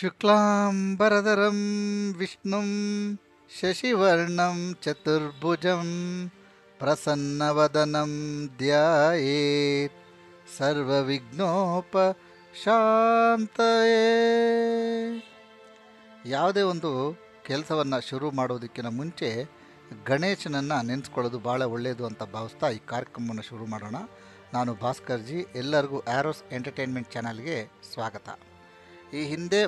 ಶುಕ್ಲಾಂಬರಧರಂ ವಿಷ್ಣುಂ ಶಶಿವರ್ಣಂ ಚತುರ್ಭುಜಂ ಪ್ರಸನ್ನವದನಂ ಧ್ಯಾಯೇತ್ ಸರ್ವವಿಘ್ನೋಪಶಾಂತಯೇ. ಯಾವುದೇ ಒಂದು ಕೆಲಸವನ್ನು ಶುರು ಮಾಡೋದಕ್ಕಿಂತ ಮುಂಚೆ ಗಣೇಶನನ್ನು ನೆನೆಸ್ಕೊಳ್ಳೋದು ಭಾಳ ಒಳ್ಳೆಯದು ಅಂತ ಭಾವಿಸ್ತಾ ಈ ಕಾರ್ಯಕ್ರಮವನ್ನು ಶುರು ಮಾಡೋಣ. ನಾನು ಭಾಸ್ಕರ್ಜಿ, ಎಲ್ಲರಿಗೂ ಆ್ಯರೋಸ್ ಎಂಟರ್ಟೈನ್ಮೆಂಟ್ ಚಾನಲ್ಗೆ ಸ್ವಾಗತ. ಈ ಹಿಂದೆ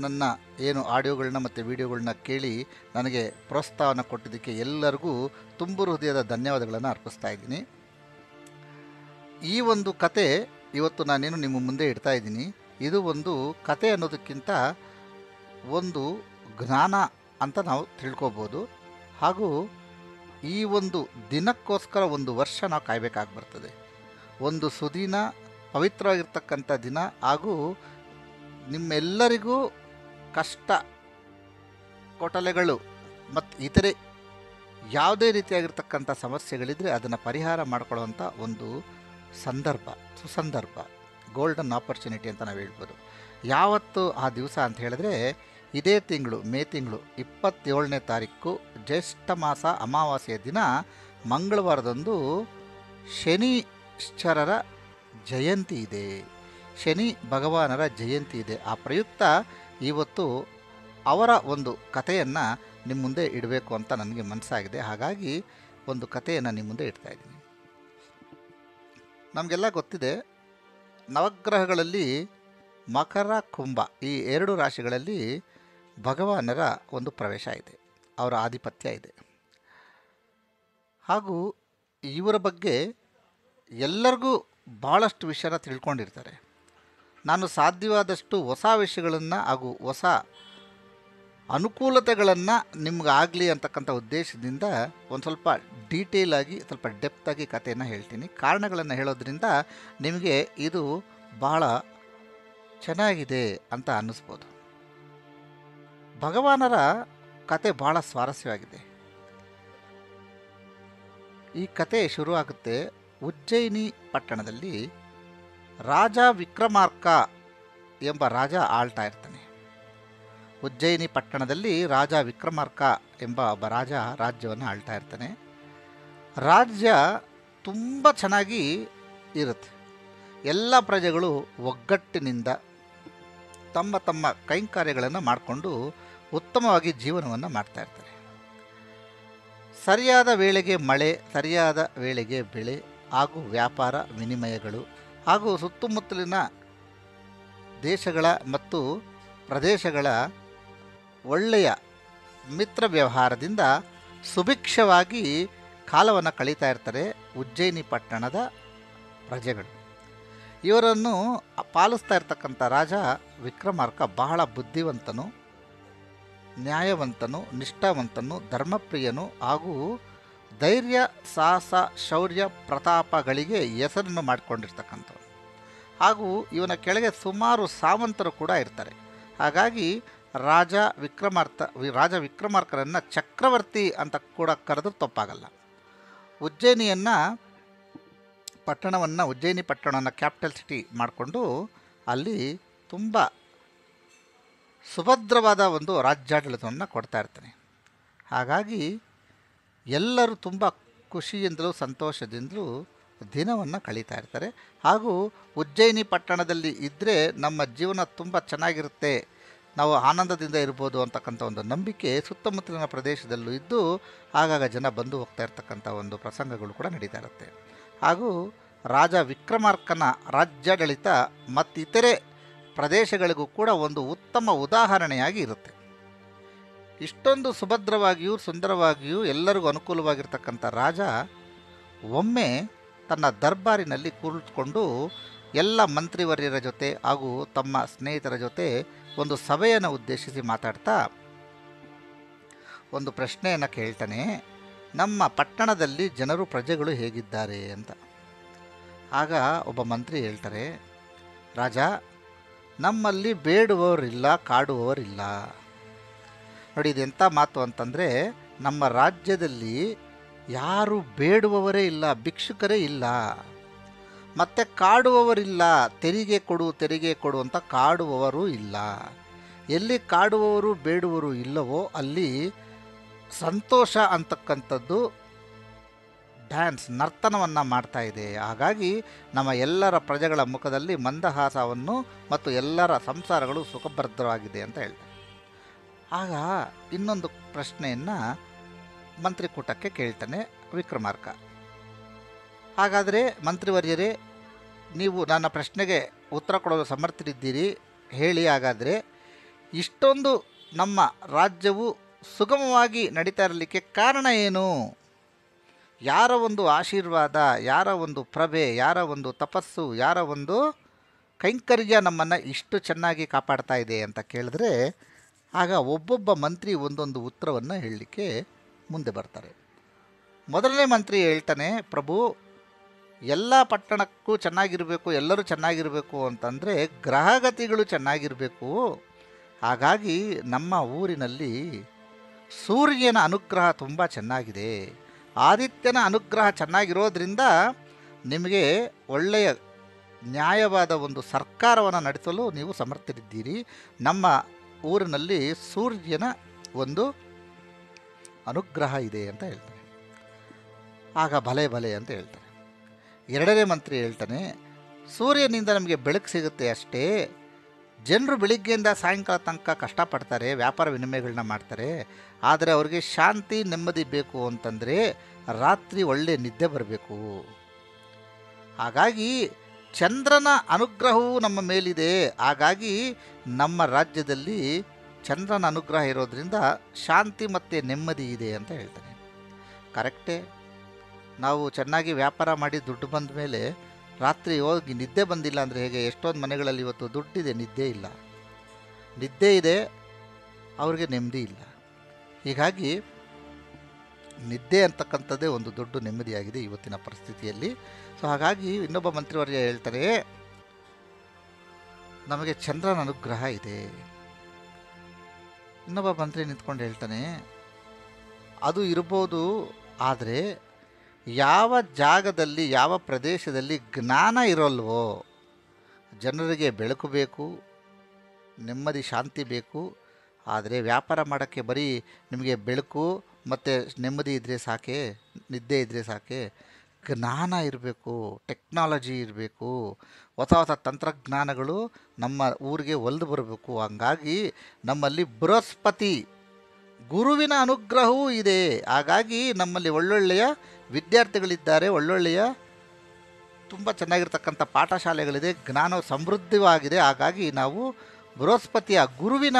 ನನ್ನ ಏನು ಆಡಿಯೋಗಳನ್ನ ಮತ್ತು ವಿಡಿಯೋಗಳನ್ನ ಕೇಳಿ ನನಗೆ ಪ್ರೋತ್ಸಾಹವನ್ನು ಕೊಟ್ಟಿದ್ದಕ್ಕೆ ಎಲ್ಲರಿಗೂ ತುಂಬು ಹೃದಯದ ಧನ್ಯವಾದಗಳನ್ನು ಅರ್ಪಿಸ್ತಾ ಇದ್ದೀನಿ. ಈ ಒಂದು ಕತೆ ಇವತ್ತು ನಾನೇನು ನಿಮ್ಮ ಮುಂದೆ ಇಡ್ತಾ ಇದ್ದೀನಿ. ಇದು ಒಂದು ಕತೆ ಅನ್ನೋದಕ್ಕಿಂತ ಒಂದು ಜ್ಞಾನ ಅಂತ ನಾವು ತಿಳ್ಕೊಬೋದು. ಹಾಗೂ ಈ ಒಂದು ದಿನಕ್ಕೋಸ್ಕರ ಒಂದು ವರ್ಷ ನಾವು ಕಾಯಬೇಕಾಗಿ ಬರ್ತದೆ. ಒಂದು ಸುದಿನ ಪವಿತ್ರವಾಗಿರ್ತಕ್ಕಂಥ ದಿನ, ಹಾಗೂ ನಿಮ್ಮೆಲ್ಲರಿಗೂ ಕಷ್ಟ ಕೊಟಲೆಗಳು ಮತ್ತು ಇತರೆ ಯಾವುದೇ ರೀತಿಯಾಗಿರ್ತಕ್ಕಂಥ ಸಮಸ್ಯೆಗಳಿದ್ದರೆ ಅದನ್ನು ಪರಿಹಾರ ಮಾಡಿಕೊಳ್ಳುವಂಥ ಒಂದು ಸುಸಂದರ್ಭ, ಗೋಲ್ಡನ್ ಆಪರ್ಚುನಿಟಿ ಅಂತ ನಾವು ಹೇಳ್ಬೋದು. ಯಾವತ್ತು ಆ ದಿವಸ ಅಂತ ಹೇಳಿದ್ರೆ, ಇದೇ ತಿಂಗಳು ಮೇ ತಿಂಗಳು 27ನೇ ತಾರೀಕು ಜ್ಯೇಷ್ಠ ಮಾಸ ಅಮಾವಾಸ್ಯೆಯ ದಿನ ಮಂಗಳವಾರದಂದು ಶನೀಶ್ವರರ ಜಯಂತಿ ಇದೆ. ಶನಿ ಭಗವಾನರ ಜಯಂತಿ ಇದೆ. ಆ ಪ್ರಯುಕ್ತ ಇವತ್ತು ಅವರ ಒಂದು ಕಥೆಯನ್ನು ನಿಮ್ಮ ಮುಂದೆ ಇಡಬೇಕು ಅಂತ ನನಗೆ ಮನಸ್ಸಾಗಿದೆ. ಹಾಗಾಗಿ ಒಂದು ಕಥೆಯನ್ನು ನಿಮ್ಮ ಮುಂದೆ ಇಡ್ತಾ ಇದ್ದೀನಿ. ನಮಗೆಲ್ಲ ಗೊತ್ತಿದೆ, ನವಗ್ರಹಗಳಲ್ಲಿ ಮಕರ ಕುಂಭ ಈ ಎರಡು ರಾಶಿಗಳಲ್ಲಿ ಭಗವಾನರ ಒಂದು ಪ್ರವೇಶ ಇದೆ, ಅವರ ಆಧಿಪತ್ಯ ಇದೆ. ಹಾಗೂ ಇವರ ಬಗ್ಗೆ ಎಲ್ಲರಿಗೂ ಭಾಳಷ್ಟು ವಿಷಯನ ತಿಳ್ಕೊಂಡಿರ್ತಾರೆ. ನಾನು ಸಾಧ್ಯವಾದಷ್ಟು ಹೊಸ ವಿಷಯಗಳನ್ನು ಹಾಗೂ ಹೊಸ ಅನುಕೂಲತೆಗಳನ್ನು ನಿಮಗಾಗಲಿ ಅಂತಕ್ಕಂಥ ಉದ್ದೇಶದಿಂದ ಒಂದು ಸ್ವಲ್ಪ ಡೀಟೇಲಾಗಿ, ಸ್ವಲ್ಪ ಡೆಪ್ತಾಗಿ ಕಥೆಯನ್ನು ಹೇಳ್ತೀನಿ. ಕಾರಣಗಳನ್ನು ಹೇಳೋದ್ರಿಂದ ನಿಮಗೆ ಇದು ಬಹಳ ಚೆನ್ನಾಗಿದೆ ಅಂತ ಅನ್ನಿಸ್ಬೋದು. ಭಗವಾನರ ಕತೆ ಭಾಳ ಸ್ವಾರಸ್ಯವಾಗಿದೆ. ಈ ಕತೆ ಶುರುವಾಗುತ್ತೆ ಉಜ್ಜಯಿನಿ ಪಟ್ಟಣದಲ್ಲಿ. ರಾಜ ವಿಕ್ರಮಾರ್ಕ ಎಂಬ ರಾಜ ಆಳ್ತಾ ಇರ್ತಾನೆ. ಉಜ್ಜಯಿನಿ ಪಟ್ಟಣದಲ್ಲಿ ರಾಜ ವಿಕ್ರಮಾರ್ಕ ಎಂಬ ಒಬ್ಬ ರಾಜ ರಾಜ್ಯವನ್ನು ಆಳ್ತಾ ಇರ್ತಾನೆ. ರಾಜ್ಯ ತುಂಬ ಚೆನ್ನಾಗಿ ಇರುತ್ತೆ. ಎಲ್ಲ ಪ್ರಜೆಗಳು ಒಗ್ಗಟ್ಟಿನಿಂದ ತಮ್ಮ ತಮ್ಮ ಕೈಂಕಾರ್ಯಗಳನ್ನು ಮಾಡಿಕೊಂಡು ಉತ್ತಮವಾಗಿ ಜೀವನವನ್ನು ಮಾಡ್ತಾ ಇರ್ತಾರೆ. ಸರಿಯಾದ ವೇಳೆಗೆ ಮಳೆ, ಸರಿಯಾದ ವೇಳೆಗೆ ಬೆಳೆ ಹಾಗೂ ವ್ಯಾಪಾರ ವಿನಿಮಯಗಳು, ಹಾಗೂ ಸುತ್ತಮುತ್ತಲಿನ ದೇಶಗಳ ಮತ್ತು ಪ್ರದೇಶಗಳ ಒಳ್ಳೆಯ ಮಿತ್ರ ವ್ಯವಹಾರದಿಂದ ಸುಭಿಕ್ಷವಾಗಿ ಕಾಲವನ್ನು ಕಳೀತಾ ಇರ್ತಾರೆ ಉಜ್ಜಯಿನಿ ಪಟ್ಟಣದ ಪ್ರಜೆಗಳು. ಇವರನ್ನು ಪಾಲಿಸ್ತಾ ಇರ್ತಕ್ಕಂಥ ರಾಜ ವಿಕ್ರಮಾರ್ಕ ಬಹಳ ಬುದ್ಧಿವಂತನು, ನ್ಯಾಯವಂತನು, ನಿಷ್ಠಾವಂತನು, ಧರ್ಮಪ್ರಿಯನು, ಹಾಗೂ ಧೈರ್ಯ, ಸಾಹಸ, ಶೌರ್ಯ, ಪ್ರತಾಪಗಳಿಗೆ ಹೆಸರನ್ನು ಮಾಡಿಕೊಂಡಿರ್ತಕ್ಕಂಥವ್ರು. ಹಾಗೂ ಇವನ ಕೆಳಗೆ ಸುಮಾರು ಸಾಮಂತರು ಕೂಡ ಇರ್ತಾರೆ. ಹಾಗಾಗಿ ರಾಜ ವಿಕ್ರಮಾರ್ಕರನ್ನು ಚಕ್ರವರ್ತಿ ಅಂತ ಕೂಡ ಕರೆದು ತಪ್ಪಾಗಲ್ಲ. ಉಜ್ಜಯಿನಿ ಪಟ್ಟಣವನ್ನು ಕ್ಯಾಪಿಟಲ್ ಸಿಟಿ ಮಾಡಿಕೊಂಡು ಅಲ್ಲಿ ತುಂಬ ಸುಭದ್ರವಾದ ಒಂದು ರಾಜ್ಯಾಡಳಿತವನ್ನು ಕೊಡ್ತಾ ಇರ್ತಾನೆ. ಹಾಗಾಗಿ ಎಲ್ಲರೂ ತುಂಬ ಖುಷಿಯಿಂದಲೂ ಸಂತೋಷದಿಂದಲೂ ದಿನವನ್ನು ಕಳೀತಾ ಇರ್ತಾರೆ. ಹಾಗೂ ಉಜ್ಜಯಿನಿ ಪಟ್ಟಣದಲ್ಲಿ ಇದ್ದರೆ ನಮ್ಮ ಜೀವನ ತುಂಬ ಚೆನ್ನಾಗಿರುತ್ತೆ, ನಾವು ಆನಂದದಿಂದ ಇರ್ಬೋದು ಅಂತಕ್ಕಂಥ ಒಂದು ನಂಬಿಕೆ ಸುತ್ತಮುತ್ತಲಿನ ಪ್ರದೇಶದಲ್ಲೂ ಇದ್ದು ಆಗಾಗ ಜನ ಬಂದು ಹೋಗ್ತಾ ಇರ್ತಕ್ಕಂಥ ಒಂದು ಪ್ರಸಂಗಗಳು ಕೂಡ ನಡೀತಾ ಇರುತ್ತೆ. ಹಾಗೂ ರಾಜ ವಿಕ್ರಮಾರ್ಕನ ರಾಜ್ಯಾಡಳಿತ ಮತ್ತಿತರೆ ಪ್ರದೇಶಗಳಿಗೂ ಕೂಡ ಒಂದು ಉತ್ತಮ ಉದಾಹರಣೆಯಾಗಿ ಇರುತ್ತೆ. ಇಷ್ಟೊಂದು ಸುಭದ್ರವಾಗಿಯೂ ಸುಂದರವಾಗಿಯೂ ಎಲ್ಲರಿಗೂ ಅನುಕೂಲವಾಗಿರ್ತಕ್ಕಂಥ ರಾಜ ಒಮ್ಮೆ ತನ್ನ ದರ್ಬಾರಿನಲ್ಲಿ ಕುಳಿತುಕೊಂಡು ಎಲ್ಲ ಮಂತ್ರಿವರ್ಯರ ಜೊತೆ ಹಾಗೂ ತಮ್ಮ ಸ್ನೇಹಿತರ ಜೊತೆ ಒಂದು ಸಭೆಯನ್ನು ಉದ್ದೇಶಿಸಿ ಮಾತಾಡ್ತಾ ಒಂದು ಪ್ರಶ್ನೆಯನ್ನು ಕೇಳ್ತಾನೆ, ನಮ್ಮ ಪಟ್ಟಣದಲ್ಲಿ ಪ್ರಜೆಗಳು ಹೇಗಿದ್ದಾರೆ ಅಂತ. ಆಗ ಒಬ್ಬ ಮಂತ್ರಿ ಹೇಳ್ತಾರೆ, ರಾಜ, ನಮ್ಮಲ್ಲಿ ಬೇಡುವವರಿಲ್ಲ, ಕಾಡುವವರಿಲ್ಲ. ನೋಡಿ, ಇದೆಂಥ ಮಾತು ಅಂತಂದರೆ, ನಮ್ಮ ರಾಜ್ಯದಲ್ಲಿ ಯಾರು ಬೇಡುವವರೇ ಇಲ್ಲ, ಭಿಕ್ಷುಕರೇ ಇಲ್ಲ, ಮತ್ತು ಕಾಡುವವರಿಲ್ಲ, ತೆರಿಗೆ ಕೊಡು ಅಂತ ಕಾಡುವವರು ಇಲ್ಲ. ಎಲ್ಲಿ ಕಾಡುವವರು ಬೇಡುವವರು ಇಲ್ಲವೋ ಅಲ್ಲಿ ಸಂತೋಷ ಅಂತಕ್ಕಂಥದ್ದು ಡ್ಯಾನ್ಸ್ ನರ್ತನವನ್ನು ಮಾಡ್ತಾ ಇದೆ. ಹಾಗಾಗಿ ನಮ್ಮ ಎಲ್ಲರ ಪ್ರಜೆಗಳ ಮುಖದಲ್ಲಿ ಮಂದಹಾಸವನ್ನು ಮತ್ತು ಎಲ್ಲರ ಸಂಸಾರಗಳು ಸುಖಭದ್ರವಾಗಿದೆ ಅಂತ ಹೇಳ್ತಾರೆ. ಆಗ ಇನ್ನೊಂದು ಪ್ರಶ್ನೆಯನ್ನು ಮಂತ್ರಿಕೂಟಕ್ಕೆ ಕೇಳ್ತಾನೆ ವಿಕ್ರಮಾರ್ಕ. ಹಾಗಾದರೆ ಮಂತ್ರಿವರ್ಯರೇ, ನೀವು ನನ್ನ ಪ್ರಶ್ನೆಗೆ ಉತ್ತರ ಕೊಡಲು ಸಮರ್ಥರಿದ್ದೀರಿ, ಹೇಳಿ ಹಾಗಾದರೆ ಇಷ್ಟೊಂದು ನಮ್ಮ ರಾಜ್ಯವು ಸುಗಮವಾಗಿ ನಡೀತಾ ಇರಲಿಕ್ಕೆ ಕಾರಣ ಏನು? ಯಾರ ಒಂದು ಆಶೀರ್ವಾದ, ಯಾರ ಒಂದು ಪ್ರಭೆ, ಯಾರ ಒಂದು ತಪಸ್ಸು, ಯಾರ ಒಂದು ಕೈಂಕರ್ಯ ನಮ್ಮನ್ನು ಇಷ್ಟು ಚೆನ್ನಾಗಿ ಕಾಪಾಡ್ತಾ ಇದೆ ಅಂತ ಕೇಳಿದ್ರೆ ಆಗ ಒಬ್ಬೊಬ್ಬ ಮಂತ್ರಿ ಒಂದೊಂದು ಉತ್ತರವನ್ನು ಹೇಳಲಿಕ್ಕೆ ಮುಂದೆ ಬರ್ತಾರೆ. ಮೊದಲನೇ ಮಂತ್ರಿ ಹೇಳ್ತಾನೆ, ಪ್ರಭು, ಎಲ್ಲ ಪಟ್ಟಣಕ್ಕೂ ಚೆನ್ನಾಗಿರಬೇಕು, ಎಲ್ಲರೂ ಚೆನ್ನಾಗಿರಬೇಕು ಅಂತಂದರೆ ಗ್ರಹಗತಿಗಳು ಚೆನ್ನಾಗಿರಬೇಕು. ಹಾಗಾಗಿ ನಮ್ಮ ಊರಿನಲ್ಲಿ ಸೂರ್ಯನ ಅನುಗ್ರಹ ತುಂಬ ಚೆನ್ನಾಗಿದೆ, ಆದಿತ್ಯನ ಅನುಗ್ರಹ ಚೆನ್ನಾಗಿರೋದ್ರಿಂದ ನಿಮಗೆ ಒಳ್ಳೆಯ ನ್ಯಾಯವಾದ ಒಂದು ಸರ್ಕಾರವನ್ನು ನಡೆಸಲು ನೀವು ಸಮರ್ಥರಿದ್ದೀರಿ. ನಮ್ಮ ಊರಿನಲ್ಲಿ ಸೂರ್ಯನ ಒಂದು ಅನುಗ್ರಹ ಇದೆ ಅಂತ ಹೇಳ್ತಾರೆ. ಆಗ ಭಲೆ ಭಲೆ ಅಂತ ಹೇಳ್ತಾರೆ. ಎರಡನೇ ಮಂತ್ರಿ ಹೇಳ್ತಾನೆ, ಸೂರ್ಯನಿಂದ ನಮಗೆ ಬೆಳಕು ಸಿಗುತ್ತೆ ಅಷ್ಟೇ, ಜನರು ಬೆಳಿಗ್ಗೆಯಿಂದ ಸಾಯಂಕಾಲ ತನಕ ಕಷ್ಟಪಡ್ತಾರೆ, ವ್ಯಾಪಾರ ವಿನಿಮಯಗಳನ್ನ ಮಾಡ್ತಾರೆ, ಆದರೆ ಅವ್ರಿಗೆ ಶಾಂತಿ ನೆಮ್ಮದಿ ಬೇಕು ಅಂತಂದರೆ ರಾತ್ರಿ ಒಳ್ಳೆ ನಿದ್ದೆ ಬರಬೇಕು. ಹಾಗಾಗಿ ಚಂದ್ರನ ಅನುಗ್ರಹವೂ ನಮ್ಮ ಮೇಲಿದೆ. ಹಾಗಾಗಿ ನಮ್ಮ ರಾಜ್ಯದಲ್ಲಿ ಚಂದ್ರನ ಅನುಗ್ರಹ ಇರೋದ್ರಿಂದ ಶಾಂತಿ ಮತ್ತು ನೆಮ್ಮದಿ ಇದೆ ಅಂತ ಹೇಳ್ತಾನೆ. ಕರೆಕ್ಟೇ. ನಾವು ಚೆನ್ನಾಗಿ ವ್ಯಾಪಾರ ಮಾಡಿ ದುಡ್ಡು ಬಂದ ಮೇಲೆ ರಾತ್ರಿ ಹೋಗಿ ನಿದ್ದೆ ಬಂದಿಲ್ಲ ಅಂದರೆ ಹೇಗೆ? ಎಷ್ಟೊಂದು ಮನೆಗಳಲ್ಲಿ ಇವತ್ತು ದುಡ್ಡಿದೆ, ನಿದ್ದೆ ಇಲ್ಲ. ನಿದ್ದೆ ಇದೆ, ಅವ್ರಿಗೆ ನೆಮ್ಮದಿ ಇಲ್ಲ. ಹೀಗಾಗಿ ನಿದ್ದೆ ಅಂತಕ್ಕಂಥದ್ದೇ ಒಂದು ದೊಡ್ಡ ನೆಮ್ಮದಿಯಾಗಿದೆ ಇವತ್ತಿನ ಪರಿಸ್ಥಿತಿಯಲ್ಲಿ. ಸೊ ಹಾಗಾಗಿ ಇನ್ನೊಬ್ಬ ಮಂತ್ರಿವರ್ಯ ಹೇಳ್ತಾರೆ, ನಮಗೆ ಚಂದ್ರನ ಅನುಗ್ರಹ ಇದೆ. ಇನ್ನೊಬ್ಬ ಮಂತ್ರಿ ನಿಂತ್ಕೊಂಡು ಹೇಳ್ತಾನೆ, ಅದು ಇರ್ಬೋದು, ಆದರೆ ಯಾವ ಜಾಗದಲ್ಲಿ ಯಾವ ಪ್ರದೇಶದಲ್ಲಿ ಜ್ಞಾನ ಇರೋಲ್ವೋ, ಜನರಿಗೆ ಬೆಳಕು ಬೇಕು, ನೆಮ್ಮದಿ ಶಾಂತಿ ಬೇಕು. ಆದರೆ ವ್ಯಾಪಾರ ಮಾಡೋಕ್ಕೆ ಬರೀ ನಿಮಗೆ ಬೆಳಕು ಮತ್ತು ನೆಮ್ಮದಿ ಇದ್ದರೆ ಸಾಕೆ, ನಿದ್ದೆ ಇದ್ದರೆ ಸಾಕೆ. ಜ್ಞಾನ ಇರಬೇಕು, ಟೆಕ್ನಾಲಜಿ ಇರಬೇಕು, ಹೊಸ ಹೊಸ ತಂತ್ರಜ್ಞಾನಗಳು ನಮ್ಮ ಊರಿಗೆ ಒಲ್ದು ಬರಬೇಕು. ಹಂಗಾಗಿ ನಮ್ಮಲ್ಲಿ ಬೃಹಸ್ಪತಿ ಗುರುವಿನ ಅನುಗ್ರಹವೂ ಇದೆ. ಹಾಗಾಗಿ ನಮ್ಮಲ್ಲಿ ಒಳ್ಳೊಳ್ಳೆಯ ವಿದ್ಯಾರ್ಥಿಗಳಿದ್ದಾರೆ, ಒಳ್ಳೊಳ್ಳೆಯ ತುಂಬ ಚೆನ್ನಾಗಿರ್ತಕ್ಕಂಥ ಪಾಠಶಾಲೆಗಳಿದೆ, ಜ್ಞಾನ ಸಮೃದ್ಧವಾಗಿದೆ. ಹಾಗಾಗಿ ನಾವು ಬೃಹಸ್ಪತಿಯ ಗುರುವಿನ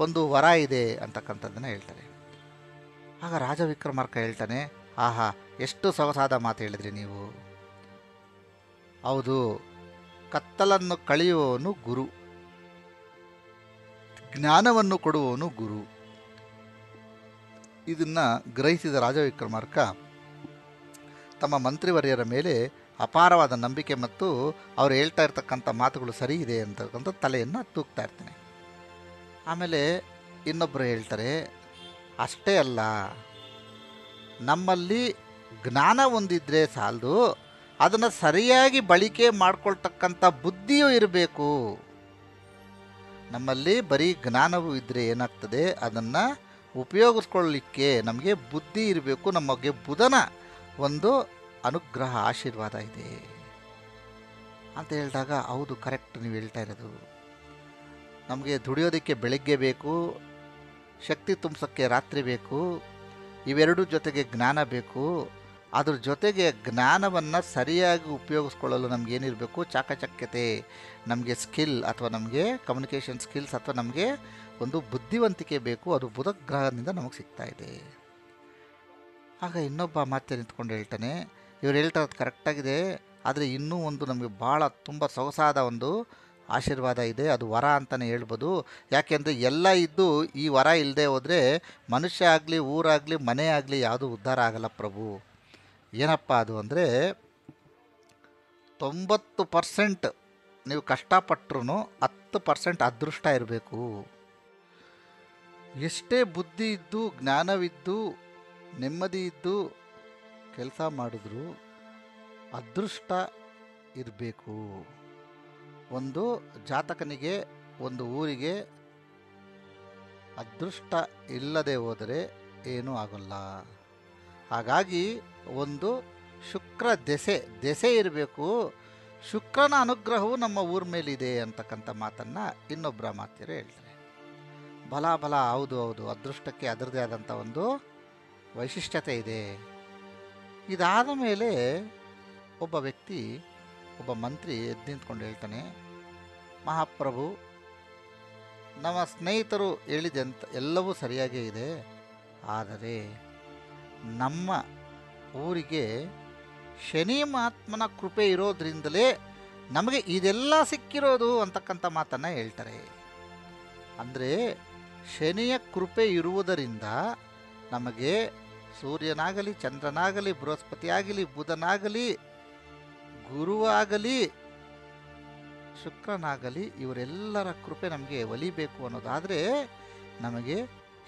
ಒಂದು ವರ ಇದೆ ಅಂತಕ್ಕಂಥದ್ದನ್ನು ಹೇಳ್ತಾರೆ. ಆಗ ರಾಜ ವಿಕ್ರಮಾರ್ಕ ಹೇಳ್ತಾನೆ, ಆಹಾ, ಎಷ್ಟು ಸೊಗಸಾದ ಮಾತು ಹೇಳಿದ್ರಿ ನೀವು. ಹೌದು, ಕತ್ತಲನ್ನು ಕಳೆಯುವವನು ಗುರು, ಜ್ಞಾನವನ್ನು ಕೊಡುವವನು ಗುರು. ಇದನ್ನು ಗ್ರಹಿಸಿದ ರಾಜ ವಿಕ್ರಮಾರ್ಕ ತಮ್ಮ ಮಂತ್ರಿವರ್ಯರ ಮೇಲೆ ಅಪಾರವಾದ ನಂಬಿಕೆ ಮತ್ತು ಅವರು ಹೇಳ್ತಾ ಇರ್ತಕ್ಕಂಥ ಮಾತುಗಳು ಸರಿ ಇದೆ ಅಂತಕ್ಕಂಥ ತಲೆಯನ್ನು ತೂಗ್ತಾ ಇರ್ತಾನೆ. ಆಮೇಲೆ ಇನ್ನೊಬ್ಬರು ಹೇಳ್ತಾರೆ, ಅಷ್ಟೇ ಅಲ್ಲ, ನಮ್ಮಲ್ಲಿ ಜ್ಞಾನ ಹೊಂದಿದ್ರೆ ಸಾಲದು, ಅದನ್ನು ಸರಿಯಾಗಿ ಬಳಕೆ ಮಾಡ್ಕೊಳ್ತಕ್ಕಂಥ ಬುದ್ಧಿಯೂ ಇರಬೇಕು. ನಮ್ಮಲ್ಲಿ ಬರೀ ಜ್ಞಾನವೂ ಇದ್ದರೆ ಏನಾಗ್ತದೆ, ಅದನ್ನು ಉಪಯೋಗಿಸ್ಕೊಳ್ಳಿಕ್ಕೆ ನಮಗೆ ಬುದ್ಧಿ ಇರಬೇಕು. ನಮಗೆ ಬುಧನ ಒಂದು ಅನುಗ್ರಹ ಆಶೀರ್ವಾದ ಇದೆ ಅಂತ ಹೇಳಿದಾಗ, ಹೌದು, ಕರೆಕ್ಟ್ ನೀವು ಹೇಳ್ತಾ ಇರೋದು. ನಮಗೆ ದುಡಿಯೋದಕ್ಕೆ ಬೆಳಗ್ಗೆ ಬೇಕು, ಶಕ್ತಿ ತುಂಬಿಸೋಕ್ಕೆ ರಾತ್ರಿ ಬೇಕು, ಇವೆರಡೂ ಜೊತೆಗೆ ಜ್ಞಾನ ಬೇಕು. ಅದ್ರ ಜೊತೆಗೆ ಜ್ಞಾನವನ್ನು ಸರಿಯಾಗಿ ಉಪಯೋಗಿಸ್ಕೊಳ್ಳಲು ನಮಗೇನಿರಬೇಕು, ಚಾಕಚಕ್ಯತೆ, ನಮಗೆ ಸ್ಕಿಲ್ ಅಥವಾ ನಮಗೆ ಕಮ್ಯುನಿಕೇಷನ್ ಸ್ಕಿಲ್ಸ್ ಅಥವಾ ನಮಗೆ ಒಂದು ಬುದ್ಧಿವಂತಿಕೆ ಬೇಕು. ಅದು ಬುಧ ಗ್ರಹದಿಂದ ನಮಗೆ ಸಿಗ್ತಾ ಇದೆ. ಆಗ ಇನ್ನೊಬ್ಬ ಮಾತೆ ನಿಂತ್ಕೊಂಡು ಹೇಳ್ತಾನೆ, ಇವ್ರು ಹೇಳ್ತಾ ಇರೋದು ಕರೆಕ್ಟಾಗಿದೆ, ಆದರೆ ಇನ್ನೂ ಒಂದು ನಮಗೆ ಭಾಳ ತುಂಬ ಸೊಗಸಾದ ಒಂದು ಆಶೀರ್ವಾದ ಇದೆ, ಅದು ವರ ಅಂತಲೇ ಹೇಳ್ಬೋದು. ಯಾಕೆಂದರೆ ಎಲ್ಲ ಇದ್ದು ಈ ವರ ಇಲ್ಲದೆ ಹೋದರೆ ಮನುಷ್ಯ ಆಗಲಿ, ಊರಾಗಲಿ, ಮನೆ ಆಗಲಿ ಯಾವುದೂ ಉದ್ಧಾರ ಆಗಲ್ಲ ಪ್ರಭು. ಏನಪ್ಪ ಅದು ಅಂದರೆ, 90% ನೀವು ಕಷ್ಟಪಟ್ಟರು 10% ಅದೃಷ್ಟ ಇರಬೇಕು. ಎಷ್ಟೇ ಬುದ್ಧಿ ಇದ್ದು, ಜ್ಞಾನವಿದ್ದು, ನೆಮ್ಮದಿ ಇದ್ದು ಕೆಲಸ ಮಾಡಿದ್ರು ಅದೃಷ್ಟ ಇರಬೇಕು. ಒಂದು ಜಾತಕನಿಗೆ, ಒಂದು ಊರಿಗೆ ಅದೃಷ್ಟ ಇಲ್ಲದೆ ಹೋದರೆ ಏನೂ ಆಗೋಲ್ಲ. ಹಾಗಾಗಿ ಒಂದು ಶುಕ್ರ ದೆಸೆ ಇರಬೇಕು. ಶುಕ್ರನ ಅನುಗ್ರಹವು ನಮ್ಮ ಊರ ಮೇಲಿದೆ ಅಂತಕ್ಕಂಥ ಮಾತನ್ನು ಇನ್ನೊಬ್ಬರ ಮಾತಿರು ಹೇಳ್ತಾರೆ. ಬಲ ಹೌದು ಅದೃಷ್ಟಕ್ಕೆ ಅದರದೇ ಆದಂಥ ಒಂದು ವೈಶಿಷ್ಟ್ಯತೆ ಇದೆ. ಇದಾದ ಮೇಲೆ ಒಬ್ಬ ಮಂತ್ರಿ ಎದ್ದು ನಿಂತ್ಕೊಂಡು ಹೇಳ್ತಾನೆ, ಮಹಾಪ್ರಭು, ನಮ್ಮ ಸ್ನೇಹಿತರು ಹೇಳಿದಂತ ಎಲ್ಲವೂ ಸರಿಯಾಗೇ ಇದೆ, ಆದರೆ ನಮ್ಮ ಊರಿಗೆ ಶನಿ ಮಹಾತ್ಮನ ಕೃಪೆ ಇರೋದ್ರಿಂದಲೇ ನಮಗೆ ಇದೆಲ್ಲ ಸಿಕ್ಕಿರೋದು ಅಂತಕ್ಕಂಥ ಮಾತನ್ನು ಹೇಳ್ತಾರೆ. ಅಂದರೆ ಶನಿಯ ಕೃಪೆ ಇರುವುದರಿಂದ ನಮಗೆ ಸೂರ್ಯನಾಗಲಿ, ಚಂದ್ರನಾಗಲಿ, ಬೃಹಸ್ಪತಿ ಆಗಲಿ, ಬುಧನಾಗಲಿ, ಗುರುವಾಗಲಿ, ಶುಕ್ರನಾಗಲಿ ಇವರೆಲ್ಲರ ಕೃಪೆ ನಮಗೆ ಒಲಿಬೇಕು ಅನ್ನೋದಾದರೆ ನಮಗೆ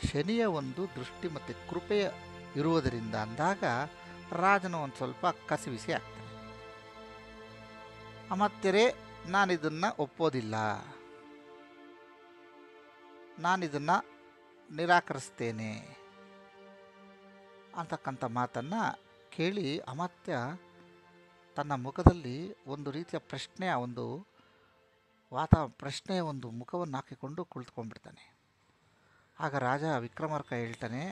ಶನಿಯ ಒಂದು ದೃಷ್ಟಿ ಮತ್ತು ಕೃಪೆಯ ಇರುವುದರಿಂದ ಅಂದಾಗ ರಾಜನು ಒಂದು ಸ್ವಲ್ಪ ಕಸಿವಿಸಿ ಆಗ್ತಾನೆ. ಅಮಾತ್ಯರೇ, ನಾನಿದನ್ನು ಒಪ್ಪೋದಿಲ್ಲ, ನಾನಿದನ್ನು ನಿರಾಕರಿಸ್ತೇನೆ ಅಂತಕ್ಕಂಥ ಮಾತನ್ನು ಕೇಳಿ ಅಮಾತ್ಯ ತನ್ನ ಮುಖದಲ್ಲಿ ಒಂದು ರೀತಿಯ ಪ್ರಶ್ನೆಯ ಒಂದು ಮುಖವನ್ನು ಹಾಕಿಕೊಂಡು ಕುಳಿತುಕೊಂಡ್ಬಿಡ್ತಾನೆ. ಆಗ ರಾಜ ವಿಕ್ರಮಾರ್ಕ ಹೇಳ್ತಾನೆ,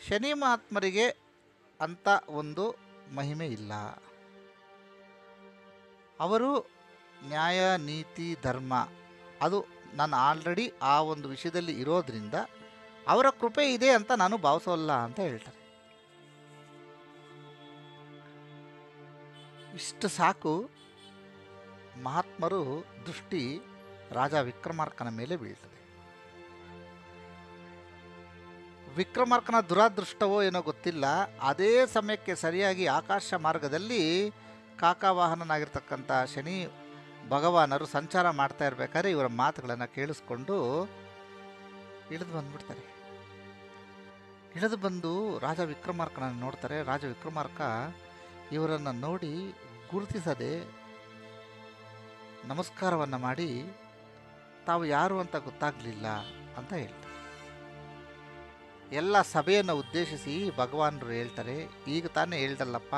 ಶನಿ ಮಹಾತ್ಮರಿಗೆ ಅಂಥ ಒಂದು ಮಹಿಮೆ ಇಲ್ಲ. ಅವರು ನ್ಯಾಯ, ನೀತಿ, ಧರ್ಮ ಅದು ನಾನು ಆಲ್ರೆಡಿ ಆ ಒಂದು ವಿಷಯದಲ್ಲಿ ಇರೋದ್ರಿಂದ ಅವರ ಕೃಪೆ ಇದೆ ಅಂತ ನಾನು ಭಾವಿಸೋಲ್ಲ ಅಂತ ಹೇಳ್ತಾರೆ. ಇಷ್ಟು ಸಾಕು. ಮಹಾತ್ಮರು ದೃಷ್ಟಿ ರಾಜ ವಿಕ್ರಮಾರ್ಕನ ಮೇಲೆ ಬೀಳ್ತದೆ. ವಿಕ್ರಮಾರ್ಕನ ದುರಾದೃಷ್ಟವೋ ಏನೋ ಗೊತ್ತಿಲ್ಲ, ಅದೇ ಸಮಯಕ್ಕೆ ಸರಿಯಾಗಿ ಆಕಾಶ ಮಾರ್ಗದಲ್ಲಿ ಕಾಕವಾಹನನಾಗಿರ್ತಕ್ಕಂಥ ಶನಿ ಭಗವಾನರು ಸಂಚಾರ ಮಾಡ್ತಾ ಇರಬೇಕಾದ್ರೆ ಇವರ ಮಾತುಗಳನ್ನು ಕೇಳಿಸ್ಕೊಂಡು ಇಳಿದು ಬಂದ್ಬಿಡ್ತಾರೆ. ಇಳಿದು ಬಂದು ರಾಜ ವಿಕ್ರಮಾರ್ಕನನ್ನು ನೋಡ್ತಾರೆ. ರಾಜ ವಿಕ್ರಮಾರ್ಕ ಇವರನ್ನು ನೋಡಿ ಗುರುತಿಸದೆ ನಮಸ್ಕಾರವನ್ನು ಮಾಡಿ ತಾವು ಯಾರು ಅಂತ ಗೊತ್ತಾಗಲಿಲ್ಲ ಅಂತ ಹೇಳ್ತಾರೆ. ಎಲ್ಲ ಸಭೆಯನ್ನು ಉದ್ದೇಶಿಸಿ ಭಗವಾನರು ಹೇಳ್ತಾರೆ, ಈಗ ತಾನೇ ಹೇಳ್ದಲ್ಲಪ್ಪ,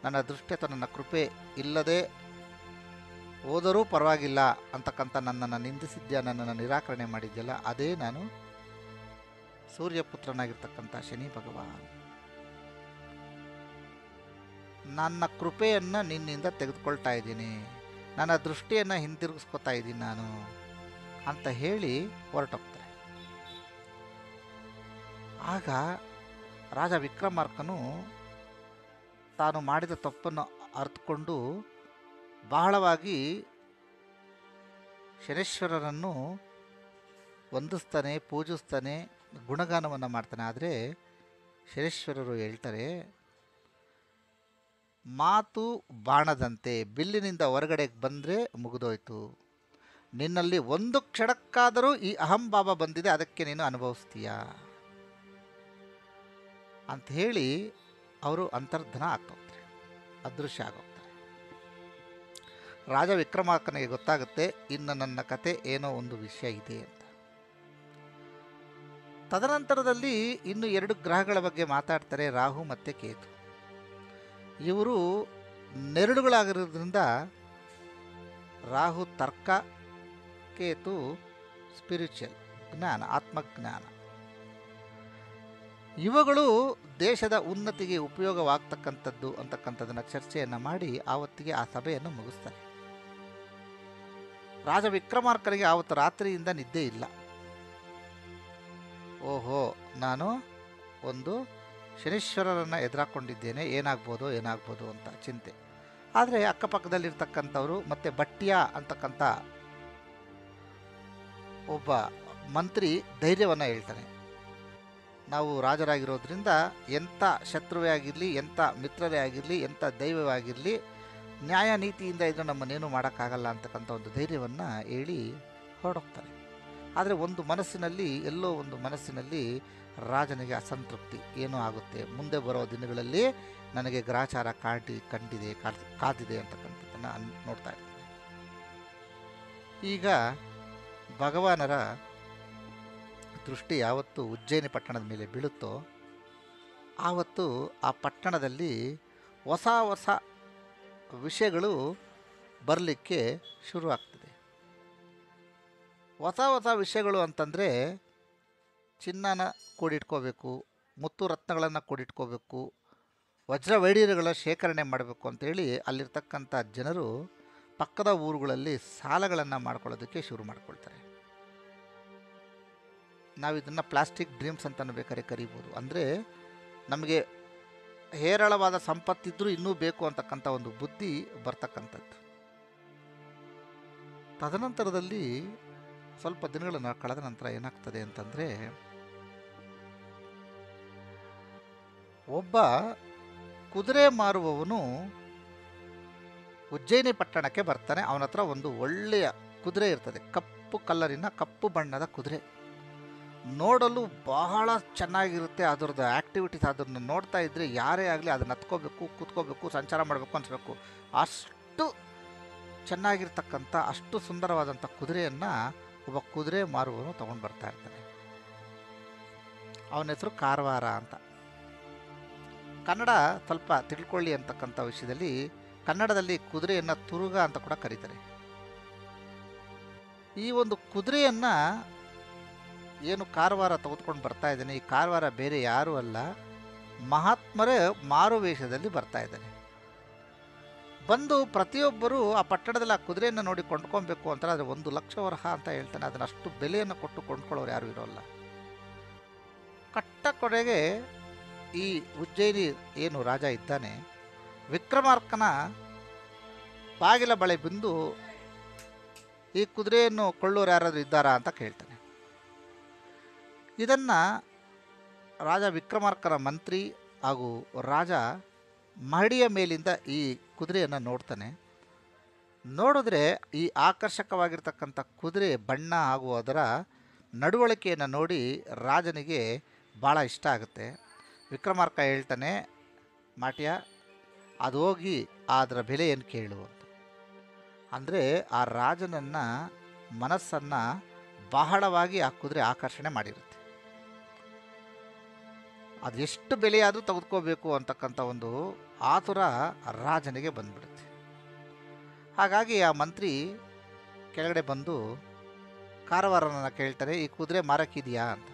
ನನ್ನ ದೃಷ್ಟಿ ಅಥವಾ ನನ್ನ ಕೃಪೆ ಇಲ್ಲದೆ ಹೋದರೂ ಪರವಾಗಿಲ್ಲ ಅಂತಕ್ಕಂಥ ನನ್ನನ್ನು ನಿಂದಿಸಿದ್ಯಾ, ನನ್ನನ್ನು ನಿರಾಕರಣೆ ಮಾಡಿದ್ಯಲ್ಲ, ಅದೇ ನಾನು ಸೂರ್ಯಪುತ್ರನಾಗಿರ್ತಕ್ಕಂಥ ಶನಿ ಭಗವಾನ್. ನನ್ನ ಕೃಪೆಯನ್ನು ನಿನ್ನಿಂದ ತೆಗೆದುಕೊಳ್ತಾ ಇದ್ದೀನಿ, ನನ್ನ ದೃಷ್ಟಿಯನ್ನು ಹಿಂತಿರುಗಿಸ್ಕೊತಾ ಇದ್ದೀನಿ ನಾನು ಅಂತ ಹೇಳಿ ಹೊರಟೋಗ್ತಾರೆ. ಆಗ ರಾಜ ವಿಕ್ರಮಾರ್ಕನು ತಾನು ಮಾಡಿದ ತಪ್ಪನ್ನು ಅರ್ಥಕೊಂಡು ಬಹಳವಾಗಿ ಶನೇಶ್ವರರನ್ನು ವಂದಿಸ್ತಾನೆ, ಪೂಜಿಸ್ತಾನೆ, ಗುಣಗಾನವನ್ನು ಮಾಡ್ತಾನೆ. ಆದರೆ ಶನೇಶ್ವರರು ಹೇಳ್ತಾರೆ, ಮಾತು ಬಾಣದಂತೆ, ಬಿಲ್ಲಿನಿಂದ ಹೊರಗಡೆ ಬಂದರೆ ಮುಗಿದೋಯ್ತು, ನಿನ್ನಲ್ಲಿ ಒಂದು ಕ್ಷಣಕ್ಕಾದರೂ ಈ ಅಹಂಭಾವ ಬಂದಿದೆ, ಅದಕ್ಕೆ ನೀನು ಅನುಭವಿಸ್ತೀಯ ಅಂತ ಹೇಳಿ ಅವರು ಅಂತರ್ಧನ ಆಗ್ತೋಗ್ತಾರೆ, ಅದೃಶ್ಯ ಆಗೋಗ್ತಾರೆ. ರಾಜ ವಿಕ್ರಮಾರ್ಕನಿಗೆ ಗೊತ್ತಾಗುತ್ತೆ, ಇನ್ನು ನನ್ನ ಕತೆ ಏನೋ ಒಂದು ವಿಷಯ ಇದೆ ಅಂತ. ತದನಂತರದಲ್ಲಿ ಇನ್ನು 2 ಗ್ರಹಗಳ ಬಗ್ಗೆ ಮಾತಾಡ್ತಾರೆ, ರಾಹು ಮತ್ತು ಕೇತು. ಇವರು ನೆರಳುಗಳಾಗಿರೋದ್ರಿಂದ ರಾಹು ತರ್ಕ, ಕೇತು ಸ್ಪಿರಿಚುವಲ್ ಜ್ಞಾನ, ಆತ್ಮಜ್ಞಾನ. ಇವುಗಳು ದೇಶದ ಉನ್ನತಿಗೆ ಉಪಯೋಗವಾಗ್ತಕ್ಕಂಥದ್ದು ಅಂತಕ್ಕಂಥದ್ದನ್ನು ಚರ್ಚೆಯನ್ನು ಮಾಡಿ ಆವತ್ತಿಗೆ ಆ ಸಭೆಯನ್ನು ಮುಗಿಸ್ತಾರೆ. ರಾಜ ವಿಕ್ರಮಾರ್ಕನಿಗೆ ಆವತ್ತು ರಾತ್ರಿಯಿಂದ ನಿದ್ದೆ ಇಲ್ಲ. ಓಹೋ, ನಾನು ಒಂದು ಶನೀಶ್ವರರನ್ನು ಎದುರಾಕೊಂಡಿದ್ದೇನೆ, ಏನಾಗ್ಬೋದು ಅಂತ ಚಿಂತೆ. ಆದರೆ ಅಕ್ಕಪಕ್ಕದಲ್ಲಿರ್ತಕ್ಕಂಥವರು ಮತ್ತು ಭಟ್ಯ ಅಂತಕ್ಕಂಥ ಒಬ್ಬ ಮಂತ್ರಿ ಧೈರ್ಯವನ್ನು ಹೇಳ್ತಾನೆ, ನಾವು ರಾಜರಾಗಿರೋದ್ರಿಂದ ಎಂಥ ಶತ್ರುವೇ ಆಗಿರಲಿ, ಎಂಥ ಮಿತ್ರರೇ ಆಗಿರಲಿ, ಎಂಥ ದೈವವೇ ಆಗಿರಲಿ, ನ್ಯಾಯ ನೀತಿಯಿಂದ ಇದ್ದರೆ ನಮ್ಮನ್ನೇನು ಮಾಡೋಕ್ಕಾಗಲ್ಲ ಅಂತಕ್ಕಂಥ ಒಂದು ಧೈರ್ಯವನ್ನು ಹೇಳಿ ಹೊರಡೋಗ್ತಾರೆ. ಆದರೆ ಎಲ್ಲೋ ಒಂದು ಮನಸ್ಸಿನಲ್ಲಿ ರಾಜನಿಗೆ ಅಸಂತೃಪ್ತಿ ಏನೋ ಆಗುತ್ತೆ, ಮುಂದೆ ಬರೋ ದಿನಗಳಲ್ಲಿ ನನಗೆ ಗ್ರಹಚಾರ ಕಾದಿದೆ ಅಂತಕ್ಕಂಥದ್ದನ್ನು ನೋಡ್ತಾ ಇರ್ತಾನೆ. ಈಗ ಭಗವಾನರ ದೃಷ್ಟಿ ಯಾವತ್ತು ಉಜ್ಜಯಿನಿ ಪಟ್ಟಣದ ಮೇಲೆ ಬೀಳುತ್ತೋ ಆವತ್ತು ಆ ಪಟ್ಟಣದಲ್ಲಿ ಹೊಸ ಹೊಸ ವಿಷಯಗಳು ಬರಲಿಕ್ಕೆ ಶುರುವಾಗ್ತದೆ. ಹೊಸ ಹೊಸ ವಿಷಯಗಳು ಅಂತಂದರೆ ಚಿನ್ನನ ಕೂಡಿಟ್ಕೋಬೇಕು, ಮುತ್ತು ರತ್ನಗಳನ್ನು ಕೂಡಿಟ್ಕೋಬೇಕು, ವಜ್ರ ವೈಢೂರ್ಯಗಳ ಶೇಖರಣೆ ಮಾಡಬೇಕು ಅಂತೇಳಿ ಅಲ್ಲಿರ್ತಕ್ಕಂಥ ಜನರು ಪಕ್ಕದ ಊರುಗಳಲ್ಲಿ ಸಾಲಗಳನ್ನು ಮಾಡ್ಕೊಳ್ಳೋದಕ್ಕೆ ಶುರು ಮಾಡ್ಕೊಳ್ತಾರೆ. ನಾವು ಇದನ್ನು ಪ್ಲಾಸ್ಟಿಕ್ ಡ್ರೀಮ್ಸ್ ಅಂತಲೂ ಬೇಕಾದ್ರೆ ಕರಿಬೋದು. ಅಂದರೆ ನಮಗೆ ಹೇರಳವಾದ ಸಂಪತ್ತಿದ್ದರೂ ಇನ್ನೂ ಬೇಕು ಅಂತಕ್ಕಂಥ ಒಂದು ಬುದ್ಧಿ ಬರ್ತಕ್ಕಂಥದ್ದು. ತದನಂತರದಲ್ಲಿ ಸ್ವಲ್ಪ ದಿನಗಳನ್ನು ಕಳೆದ ನಂತರ ಏನಾಗ್ತದೆ ಅಂತಂದರೆ, ಒಬ್ಬ ಕುದುರೆ ಮಾರುವವನು ಉಜ್ಜಯಿನಿ ಪಟ್ಟಣಕ್ಕೆ ಬರ್ತಾನೆ. ಅವನ ಹತ್ರ ಒಂದು ಒಳ್ಳೆಯ ಕುದುರೆ ಇರ್ತದೆ, ಕಪ್ಪು ಕಲ್ಲರಿನ ಕಪ್ಪು ಬಣ್ಣದ ಕುದುರೆ. ನೋಡಲು ಬಹಳ ಚೆನ್ನಾಗಿರುತ್ತೆ. ಅದರದ್ದು ಆ್ಯಕ್ಟಿವಿಟೀಸ್ ಅದನ್ನು ನೋಡ್ತಾ ಇದ್ದರೆ ಯಾರೇ ಆಗಲಿ ಅದನ್ನು ಹತ್ಕೋಬೇಕು, ಕೂತ್ಕೋಬೇಕು, ಸಂಚಾರ ಮಾಡಬೇಕು ಅನಿಸ್ಬೇಕು. ಅಷ್ಟು ಚೆನ್ನಾಗಿರ್ತಕ್ಕಂಥ ಅಷ್ಟು ಸುಂದರವಾದಂಥ ಕುದುರೆಯನ್ನು ಒಬ್ಬ ಕುದುರೆ ಮಾರುವವನು ತೊಗೊಂಡು ಬರ್ತಾ ಇರ್ತಾನೆ. ಅವನ ಹೆಸರು ಕಾರವಾರ ಅಂತ. ಕನ್ನಡ ಸ್ವಲ್ಪ ತಿಳ್ಕೊಳ್ಳಿ ಅಂತಕ್ಕಂಥ ವಿಷಯದಲ್ಲಿ ಕನ್ನಡದಲ್ಲಿ ಕುದುರೆಯನ್ನು ತುರುಗ ಅಂತ ಕೂಡ ಕರೀತಾರೆ. ಈ ಒಂದು ಕುದುರೆಯನ್ನು ಏನು ಕಾರವಾರ ತೆಗೆದುಕೊಂಡು ಬರ್ತಾ ಇದ್ದಾನೆ, ಈ ಕಾರವಾರ ಬೇರೆ ಯಾರೂ ಅಲ್ಲ, ಮಹಾತ್ಮರೇ ಮಾರುವೇಷದಲ್ಲಿ ಬರ್ತಾ ಇದ್ದಾನೆ. ಬಂದು ಪ್ರತಿಯೊಬ್ಬರು ಆ ಪಟ್ಟಣದಲ್ಲಿ ಆ ಕುದುರೆಯನ್ನು ನೋಡಿ ಕೊಂಡ್ಕೊಬೇಕು ಅಂತಾರೆ. ಆದರೆ 1,00,000 ವರಹ ಅಂತ ಹೇಳ್ತಾನೆ. ಅದನ್ನು ಅಷ್ಟು ಬೆಲೆಯನ್ನು ಕೊಟ್ಟು ಕೊಂಡ್ಕೊಳ್ಳೋರು ಯಾರೂ ಇರೋಲ್ಲ. ಕಟ್ಟ ಕೊನೆಗೆ ಈ ಉಜ್ಜಯಿನಿ ಏನು ರಾಜ ಇದ್ದಾನೆ, ವಿಕ್ರಮಾರ್ಕನ ಬಾಗಿಲ ಬಳಿ ಬಂದು ಈ ಕುದುರೆಯನ್ನು ಕೊಳ್ಳೋರು ಯಾರಾದರೂ ಇದ್ದಾರಾ ಅಂತ ಕೇಳ್ತಾನೆ. ಇದನ್ನು ರಾಜ ವಿಕ್ರಮಾರ್ಕನ ಮಂತ್ರಿ ಹಾಗೂ ರಾಜ ಮಹಡಿಯ ಮೇಲಿಂದ ಈ ಕುದುರೆಯನ್ನು ನೋಡ್ತಾನೆ. ನೋಡಿದ್ರೆ ಈ ಆಕರ್ಷಕವಾಗಿರ್ತಕ್ಕಂಥ ಕುದುರೆ ಬಣ್ಣ ಹಾಗೂ ಅದರ ನಡವಳಿಕೆಯನ್ನು ನೋಡಿ ರಾಜನಿಗೆ ಭಾಳ ಇಷ್ಟ ಆಗುತ್ತೆ. ವಿಕ್ರಮಾರ್ಕ ಹೇಳ್ತಾನೆ, ಮಾಟ್ಯ ಅದು ಹೋಗಿ ಅದರ ಬೆಲೆಯನ್ನು ಕೇಳು ಅಂತ. ಅಂದರೆ ಆ ರಾಜನನ್ನು ಮನಸ್ಸನ್ನು ಬಹಳವಾಗಿ ಆ ಕುದುರೆ ಆಕರ್ಷಣೆ ಮಾಡಿರುತ್ತೆ. ಅದೆಷ್ಟು ಬೆಲೆಯಾದರೂ ತೆಗೆದುಕೋಬೇಕು ಅಂತಕ್ಕಂಥ ಒಂದು ಆತುರ ರಾಜನಿಗೆ ಬಂದ್ಬಿಡುತ್ತೆ. ಹಾಗಾಗಿ ಆ ಮಂತ್ರಿ ಕೆಳಗಡೆ ಬಂದು ಕಾರವಾರನನ್ನು ಕೇಳ್ತಾರೆ, ಈ ಕುದುರೆ ಮಾರಕ್ಕಿದೆಯಾ ಅಂತ.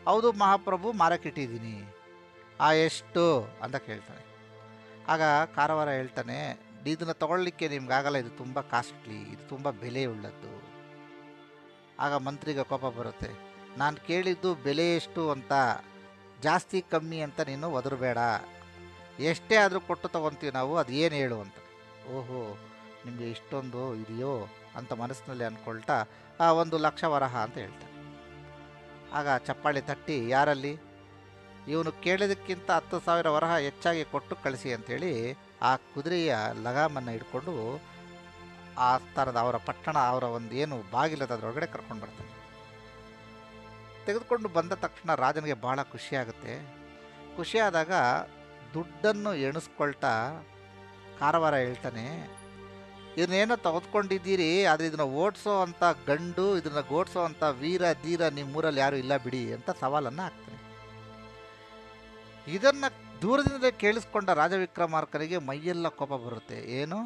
ಹೌದು ಮಹಾಪ್ರಭು, ಮಾರಕ್ಕಿಟ್ಟಿದ್ದೀನಿ. ಎಷ್ಟು ಅಂತ ಕೇಳ್ತಾನೆ. ಆಗ ಕಾರವಾರ ಹೇಳ್ತಾನೆ, ಇದನ್ನು ತಗೊಳ್ಳಿಕ್ಕೆ ನಿಮ್ಗಾಗಲ್ಲ, ಇದು ತುಂಬ ಕಾಸ್ಟ್ಲಿ, ಇದು ತುಂಬ ಬೆಲೆ ಉಳ್ಳದ್ದು. ಆಗ ಮಂತ್ರಿಗೆ ಕೋಪ ಬರುತ್ತೆ, ನಾನು ಕೇಳಿದ್ದು ಬೆಲೆ ಎಷ್ಟು ಅಂತ, ಜಾಸ್ತಿ ಕಮ್ಮಿ ಅಂತ ನೀನು ಒದರಬೇಡ, ಎಷ್ಟೇ ಆದರೂ ಕೊಟ್ಟು ತೊಗೊತೀವಿ ನಾವು, ಅದು ಏನು ಹೇಳು ಅಂತ. ಓಹೋ, ನಿಮಗೆ ಇಷ್ಟೊಂದು ಇದೆಯೋ ಅಂತ ಮನಸ್ಸಿನಲ್ಲಿ ಅಂದ್ಕೊಳ್ತಾ 1,00,000 ವರಹ ಅಂತ ಹೇಳ್ತಾನೆ. ಆಗ ಚಪ್ಪಾಳೆ ತಟ್ಟಿ, ಯಾರಲ್ಲಿ ಇವನು ಕೇಳಿದಕ್ಕಿಂತ 10,000 ವರಹ ಹೆಚ್ಚಾಗಿ ಕೊಟ್ಟು ಕಳಿಸಿ ಅಂಥೇಳಿ ಆ ಕುದುರೆಯ ಲಗಾಮನ್ನು ಹಿಡ್ಕೊಂಡು ಆ ಥರದ ಅವರ ಪಟ್ಟಣ ಅವರ ಒಂದು ಏನು ಬಾಗಿಲದ ಅದರೊಳಗಡೆ ಕರ್ಕೊಂಡು ಬರ್ತಾನೆ. ತೆಗೆದುಕೊಂಡು ಬಂದ ತಕ್ಷಣ ರಾಜನಿಗೆ ಭಾಳ ಖುಷಿಯಾಗುತ್ತೆ. ಖುಷಿಯಾದಾಗ ದುಡ್ಡನ್ನು ಎಣಿಸ್ಕೊಳ್ತಾ ಕಾರವಾರ ಹೇಳ್ತಾನೆ, ಇದನ್ನೇನೋ ತೆಗೆದುಕೊಂಡಿದ್ದೀರಿ, ಆದರೆ ಇದನ್ನು ಓಡಿಸೋ ಅಂಥ ಗಂಡು, ಇದನ್ನು ಓಡಿಸೋ ಅಂಥ ವೀರ ಧೀರ ನಿಮ್ಮೂರಲ್ಲಿ ಯಾರೂ ಇಲ್ಲ ಬಿಡಿ ಅಂತ ಸವಾಲನ್ನು ಹಾಕ್ತಾನೆ. ಇದನ್ನು ದೂರದಿಂದ ಕೇಳಿಸ್ಕೊಂಡ ರಾಜ ವಿಕ್ರಮಾರ್ಕನಿಗೆ ಮೈಯೆಲ್ಲ ಕೋಪ ಬರುತ್ತೆ. ಏನು,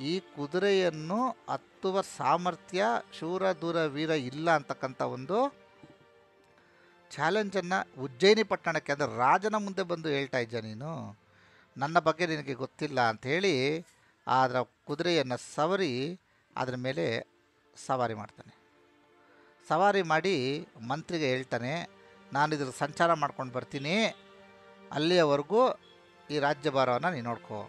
ಈ ಕುದುರೆಯನ್ನು ಹತ್ತುವ ಸಾಮರ್ಥ್ಯ ಶೂರ ದೂರ ವೀರ ಇಲ್ಲ ಅಂತಕ್ಕಂಥ ಒಂದು ಚಾಲೆಂಜನ್ನು ಉಜ್ಜಯಿನಿ ಪಟ್ಟಣಕ್ಕೆ, ಅಂದರೆ ರಾಜನ ಮುಂದೆ ಬಂದು ಹೇಳ್ತಾ ಇದ್ದ ನೀನು, ನನ್ನ ಬಗ್ಗೆ ನಿನಗೆ ಗೊತ್ತಿಲ್ಲ ಅಂಥೇಳಿ ಅದರ ಕುದುರೆಯನ್ನು ಸವರಿ ಅದರ ಮೇಲೆ ಸವಾರಿ ಮಾಡ್ತಾನೆ. ಸವಾರಿ ಮಾಡಿ ಮಂತ್ರಿಗೆ ಹೇಳ್ತಾನೆ, ನಾನು ಇದ್ರ ಸಂಚಾರ ಮಾಡ್ಕೊಂಡು ಬರ್ತೀನಿ, ಅಲ್ಲಿಯವರೆಗೂ ಈ ರಾಜ್ಯಭಾರವನ್ನು ನೀನು ನೋಡ್ಕೋ.